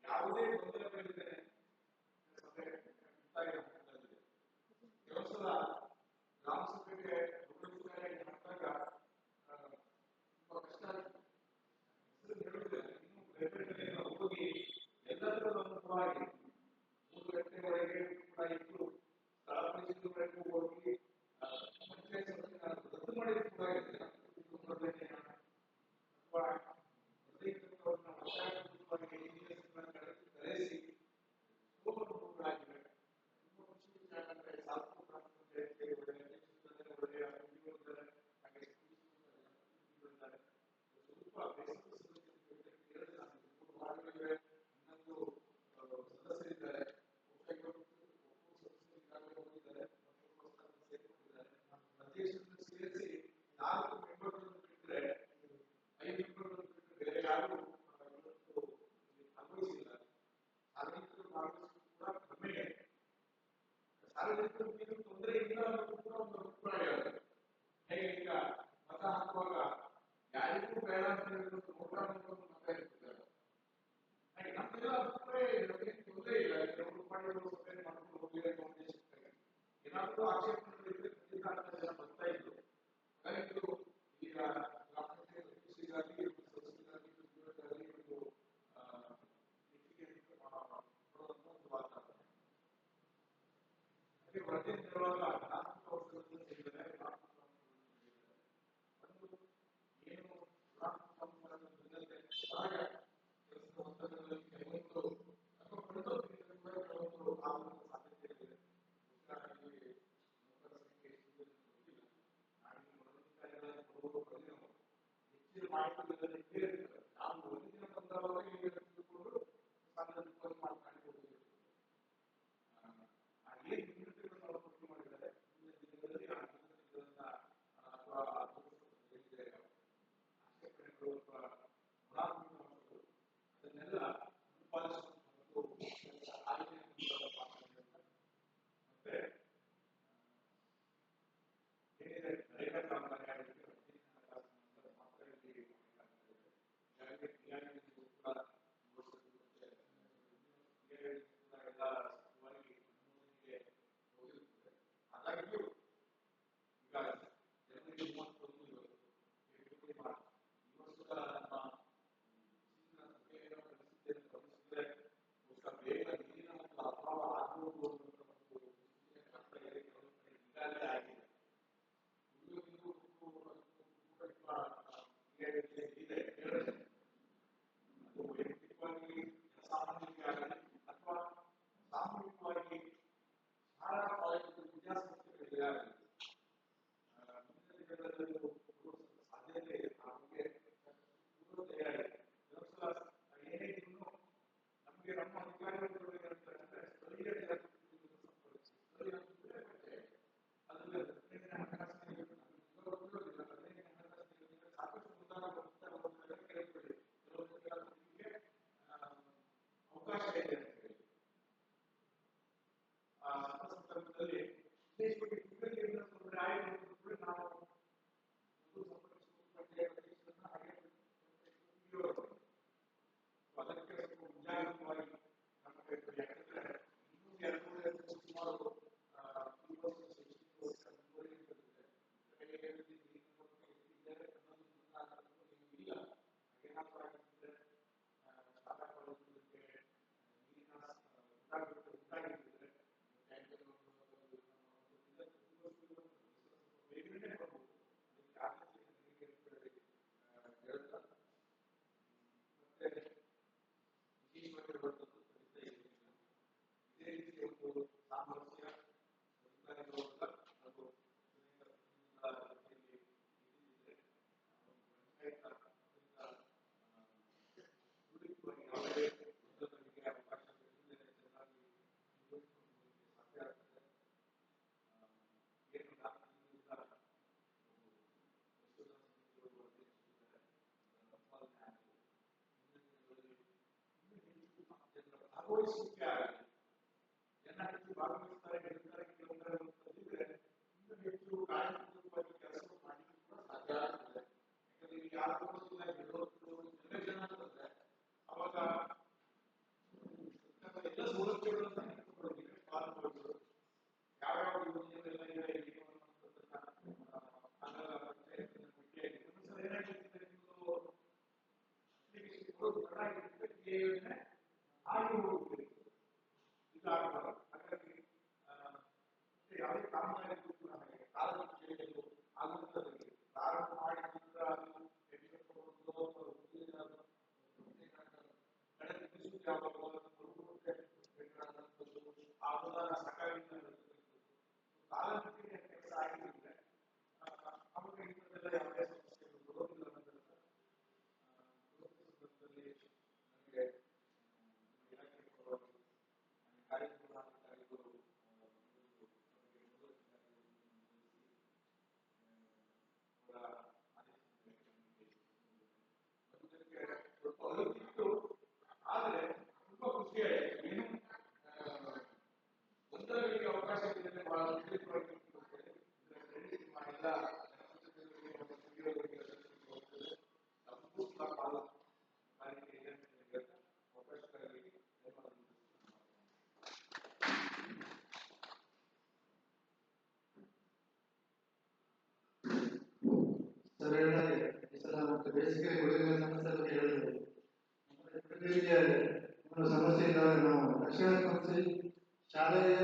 ಯಾವುದೇ ಗೊಂದಲಗಳಿಲ್ಲದೆ ಸಭೆ ಮುಕ್ತಾಯಗೊಂಡಿದೆ. ಕೆಲವು ಸಲ ಗ್ರಾಮ ಸಭೆಗೆ ಮಾಡಿದಾಗ ತುಂಬಾ ಕಷ್ಟ ಆಗುತ್ತೆ. ಹೇಳುವುದಿಲ್ಲ, ಇನ್ನು ಬೇರೆ ಹೋಗಿ ಎಲ್ಲದರ ಅನುಭವವಾಗಿ 3 ಗಂಟೆವರೆಗೆ ಕೂಡ ಇದ್ದು ಸ್ಥಳ ಪರಿಶೀಲನೆವರೆಗೂ ಹೋಗಿ ಪಂಚಾಯತ್ ಸಭೆಯನ್ನು ರದ್ದು ಮಾಡಿದ್ದು ಕೂಡ ಇದೆ. ಅಥವಾ ಪ್ರತ್ಯೇಕತೆಯವರನ್ನ ಕರೆಸಿ ಆಗಿವೆ. ತುಂಬ ಖುಷಿ ವಿಚಾರ ಸಾಕು ಒಳ್ಳೆಯ ಒಳ್ಳೆಯ ಹಾಗೆ ಸ್ವಲ್ಪ ಭಾಗಗಳಿವೆ. ಇನ್ನೊಂದು ಸದಸ್ಯರಿದ್ದಾರೆ, ಹೋಗಿದ್ದಾರೆ, ಅಧ್ಯಕ್ಷರನ್ನು ಸೇರಿಸಿ 4 ಮೆಂಬರ್ಗಳನ್ನು ಬಿಟ್ಟರೆ 5 ಮೆಂಬರ್ಗಳನ್ನು ಬಿಟ್ಟರೆ ಬೇರೆ ಯಾರು ಇವತ್ತು ಭಾಗವಹಿಸಿಲ್ಲ. ಸಾರ್ವಜನಿಕರು ಭಾಗವಹಿಸುವುದು ಕೂಡ ಕಡಿಮೆ. ಸಾರ್ವಜನಿಕರಿಗೆ ತೊಂದರೆ ಇಲ್ಲ ಅನ್ನೋದು ಕೂಡ ಒಂದು ಅಭಿಪ್ರಾಯ. ಹೇಗೆ ಈಗ ಮತ ಹಾಕುವಾಗ ಯಾರಿಗೂ ಬೇಡ ಅಂತ ಹೇಳಿದ್ರು ನೋಟ ಮತ ಇರ್ತಿದ್ದಾರೆ. ಹಾಗೆ ನಮ್ಮೆಲ್ಲ ಅಭಿಪ್ರಾಯ ತೊಂದರೆ ಇಲ್ಲ. 2 ರೂಪಾಯಿಗಳು ಸಭೆ ಮಾಡ್ಕೊಂಡು ಹೋಗಿರೋ ಫೌಂಡೇಶನ್ ಏನಾದರೂ ಆಕ್ಷೇಪಣೆಗಳಿದ್ರೆ ಖಂಡಿತ ಅಂತ ಜನ ಬರ್ತಾ ಇದ್ರು. ಹಾಗಾಗಿ ಈಗ ಗ್ರಾಮ ಪಂಚಾಯತ್ ಅಧ್ಯಕ್ಷರಿಗಾಗಿ ಸದಸ್ಯರಿಗಾಗಿ ಒಂದು ಒಂದು ವಾತಾವರಣ. ಅದೇ ವರದಿ ನೀಡುವಾಗ 4 ವರ್ಷದಿಂದ ಸೇರಿದರೆ ಒಂದು ಏನು ಬೆನ್ನಲ್ಲೇ ಹೊರಗ ಕೆಲಸದ ಒತ್ತಡಗಳಲ್ಲಿ ಕೆಲವೊಂದು ಅಥವಾ ಕಳೆದೋಗಿದ್ದರೆ ಕೂಡ ಕೆಲವೊಂದು ಆಗುವ ಸಾಧ್ಯತೆ ಇದೆ. ನೌಕರ ಸಂಖ್ಯೆ ಗೊತ್ತಿಲ್ಲ. ನಾಡಿನ ವರದಿಕಾರಿಗಳನ್ನು ಕೊಡುವ ಹೆಚ್ಚಿನ ಮಾಹಿತಿಗಳನ್ನು ಕೇಳಿರ್ತಾರೆ. ನಾವು ಒಂದು ದಿನ ಬಂದವಾಗ ಈಗ ತಿಳ್ಕೊಂಡು ಸಾರ್ವಜನಿಕವಾಗಿ ಮಾತನಾಡಿಕೊಳ್ಳುವುದು. ಏನು ನ್ಯೂನತೆಗಳನ್ನು ಅವರು ಪಟ್ಟಿ ಮಾಡಿದ್ದಾರೆ ಮುಂದಿನ ದಿನಗಳಲ್ಲಿ ಆ ನ್ಯೂನತೆಗಳನ್ನ ಅಥವಾ ಆಕ್ಷೇಪಣೆಗಳು ಅಥವಾ ಗುಣಾತ್ಮಕ ಅಂಶಗಳು ಅದನ್ನೆಲ್ಲ ಉತ್ಪಾದಿಸುವುದು ಮತ್ತು ಆಯ್ಕೆ ಮತ್ತೆ ಏನಿದೆ ನರೇಗಾ ಕಾಮಗಾರಿ ಆಗಲಿಕ್ಕೆ ಮಾತ್ರ ಇಲ್ಲಿ ಕೂಡ ಅನುಭವಿಸುವಿಕೆ ಆಗಲಿ. ಜನ ಹೆಚ್ಚು ಭಾಗವಹಿಸ್ತಾರೆ, ಗೆಲ್ತಾರೆ, ಕೆಲವೊಂದರ ಅಂತಂದಿದ್ರೆ ಇನ್ನೂ ಹೆಚ್ಚು ಕಾರ್ಯಕ್ಷಮವಾಗಿ ಕೆಲಸ ಮಾಡಲಿಕ್ಕೆ ಕೂಡ ಸಾಧ್ಯ ಆಗ್ತದೆ. ಯಾಕಂದ್ರೆ ಈಗ ಯಾರು ಕೊಡೋದಿಲ್ಲ, ಗೆಲ್ಲೋದು ಎಲ್ಲ ಜನ ಅಂತಂದ್ರೆ ಅವಾಗ ಎಲ್ಲ ಸೌಲಭ್ಯಗಳನ್ನ ಇಟ್ಕೊಳ್ಳೋದಿಲ್ಲ, ಪಾಲ್ಗೊಳ್ಳೋದು ಯಾವ್ಯಾವ ಯೋಜನೆಗಳೆಲ್ಲ ಇದೆ ಏನು ಅನ್ನೋದನ್ನ ಆಗಲ್ಲ ಬಿಟ್ಟಿಯಾಗಿ ಏನಾಗಿರ್ತದೆ ನಿಮ್ಮದು ಅಪ್ಲಿಕೇಶನ್ ಕೊಡೋದು ಚೆನ್ನಾಗಿರ್ತದೆ, ಈ ಯೋಜನೆ ಆಗಿ ಹೋಗ್ತದೆ, ಇದು ಆಗಬಾರದು. ಹಾಗಾಗಿ ಯಾವುದೇ ಕಾಮಗಾರಿಗಳು ಕೂಡ ಹಾಗೆ ಕಾಲಮಿತಿಯಲ್ಲಿ ಆಗುತ್ತದೆ. ಪ್ರಾರಂಭ ಮಾಡಿ ನಂತರ ಅದು ಕಾಲಮಿತಿಯ ಕೆಲಸ ಆಗಿದ್ರೆ ಅವಾಗ ಇಂಥದ್ದೆಲ್ಲ ಯಾವುದೇ ಸಮಸ್ಯೆಗಳು ಬರೋದಿಲ್ಲ ಅನ್ನೋದನ್ನ ನನಗೆ ಇಲಾಖೆ ಕಾರ್ಯಕ್ರಮಾಧಿಕಾರಿಗಳು ಸ್ವಲ್ಪ ಅಗತ್ಯವಿತ್ತು. ಆದರೆ ತುಂಬಾ ಖುಷಿಯಾಯಿತು. ಏನು ಒಂದರಲ್ಲಿ ಅವಕಾಶ ಇದೆ, ಬಹಳ ಸುದೀರ್ಘವಾಗಿ ಮಾಡಿಲ್ಲ ಸಂಪೂರ್ಣ ಪಾಲು ಅವಕಾಶಕ್ಕಾಗಿ
ಸರ್ ಹೇಳಿದಾಗೆ ಈ ಸಲ ಮತ್ತೆ ಬೇಸಿಗೆ ಕುಡಿಯುವ ಸಮಸ್ಯೆ ಬಗ್ಗೆ ಹೇಳಿದ್ರು. ಕುಡಿಯುವಿಕೆ ಒಂದು ಸಮಸ್ಯೆ ಇದ್ದಾಗ ನಾವು ತಕ್ಷಣ ಸ್ಪಂದಿಸಿ ಶಾಲೆಗೆ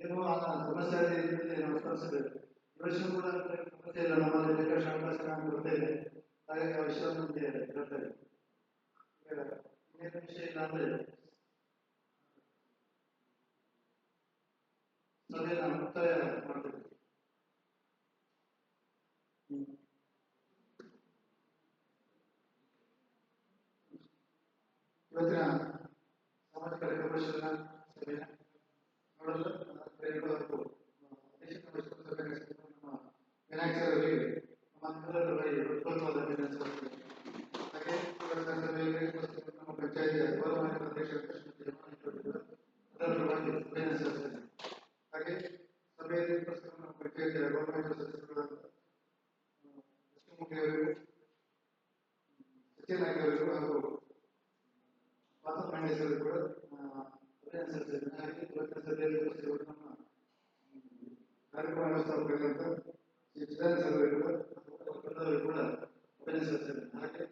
ಏನು ಆ ಸಮಸ್ಯೆ ಆಗಿದೆ ನಾವು ಸ್ಪಂದಿಸಬೇಕು. ಈ ವರ್ಷ ಕೂಡ ಸಮಸ್ಯೆ ಇಲ್ಲ, ನಮ್ಮಲ್ಲಿ ಬೇಕಾದಷ್ಟು ಅವಕಾಶ ನಾನು ಕೊಡ್ತೇನೆ. ಹಾಗಾಗಿ ಆ ವಿಷಯ ನಮಗೆ ಹೇಳ್ತೇವೆ. ಇನ್ನೇನು ವಿಷಯ ಇಲ್ಲ ಅಂದ್ರೆ ಸಭೆಯನ್ನು ಮುಕ್ತಾಯ ಮಾಡ್ತೇವೆ. ಇವತ್ತಿನ ಸಾಮಾಜಿಕ ಲೆಕ್ಕ ಪರಿಶೋಧನಾ ಸಭೆ ನೋಡಲು ನಮ್ಮ ವಿನಾಯಕರಲ್ಲಿ ನಮ್ಮೆಲ್ಲರ ಉತ್ಪನ್ನವಾದ ಹಾಗೆ ಸಭೆಯಲ್ಲಿ ನಮ್ಮ ಪಂಚಾಯತಿಯ ಗೌರವಾನ್ವಿತ ಅಧ್ಯಕ್ಷರಾದ ಅದರ ಪರವಾಗಿ ಸಭೆಯನ್ನು ಸೇರಿಸ್ತೇನೆ. ಹಾಗೆ ಸಭೆಯಲ್ಲಿ ನಮ್ಮ ಪಂಚಾಯತಿಯ ಗೌರವಾನ್ವಿತ ಸದಸ್ಯರಾದ ಕೃಷ್ಣಮೂರ್ತಿಯವರಿಗೂ, ಸತ್ಯನಾಯ್ಕವರಿಗೂ ಹಾಗೂ ಮಾತನಾಡಿಸಲು ಕೂಡ ಅಭಿನಂದಿಸುತ್ತೇನೆ. ಹಾಗೆ ಇವತ್ತಿನ ಸಭೆಯಲ್ಲಿ ನಮ್ಮ ಕಾರ್ಯಕ್ರಮ ವ್ಯವಸ್ಥಾಪಕರಾದಂಥ ಶ್ರೀ ಚಿದಾನಂದ ಸರ್ವರು ಕೂಡ ಅಭಿನಂದಿಸುತ್ತೇನೆ. ಹಾಗೆ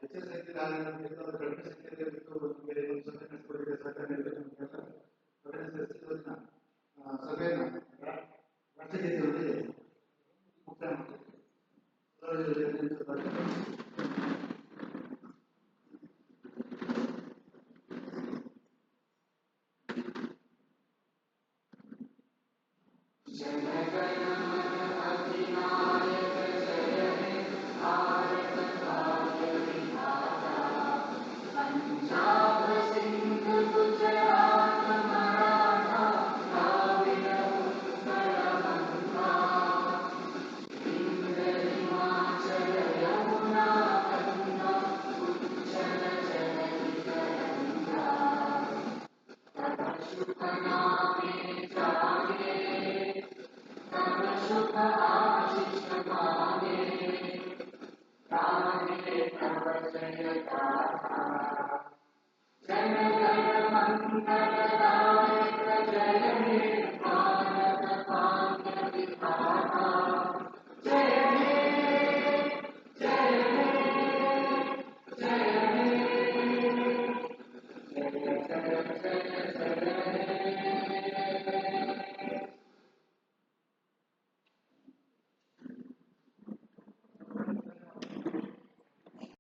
ಹೆಚ್ಚಿನ ಸಂಖ್ಯೆಯಲ್ಲಿ ಕಡಿಮೆ ಸಂಖ್ಯೆಯಲ್ಲಿ ನಮಗೆ ಒಂದು ಸಭೆ ನಡೆಸಿಕೊಡಲಿಕ್ಕೆ ಸಹಕಾರ ನೀಡಬೇಕು ನಮಗೆಲ್ಲ ಅಭಿನಂದಿಸಿ ಇವತ್ತಿನ ಸಭೆಯನ್ನು ರಾಷ್ಟ್ರಗೀತೆಯೊಂದಿಗೆ ಮುಕ್ತಾಯ ಮಾಡ್ತೇವೆ.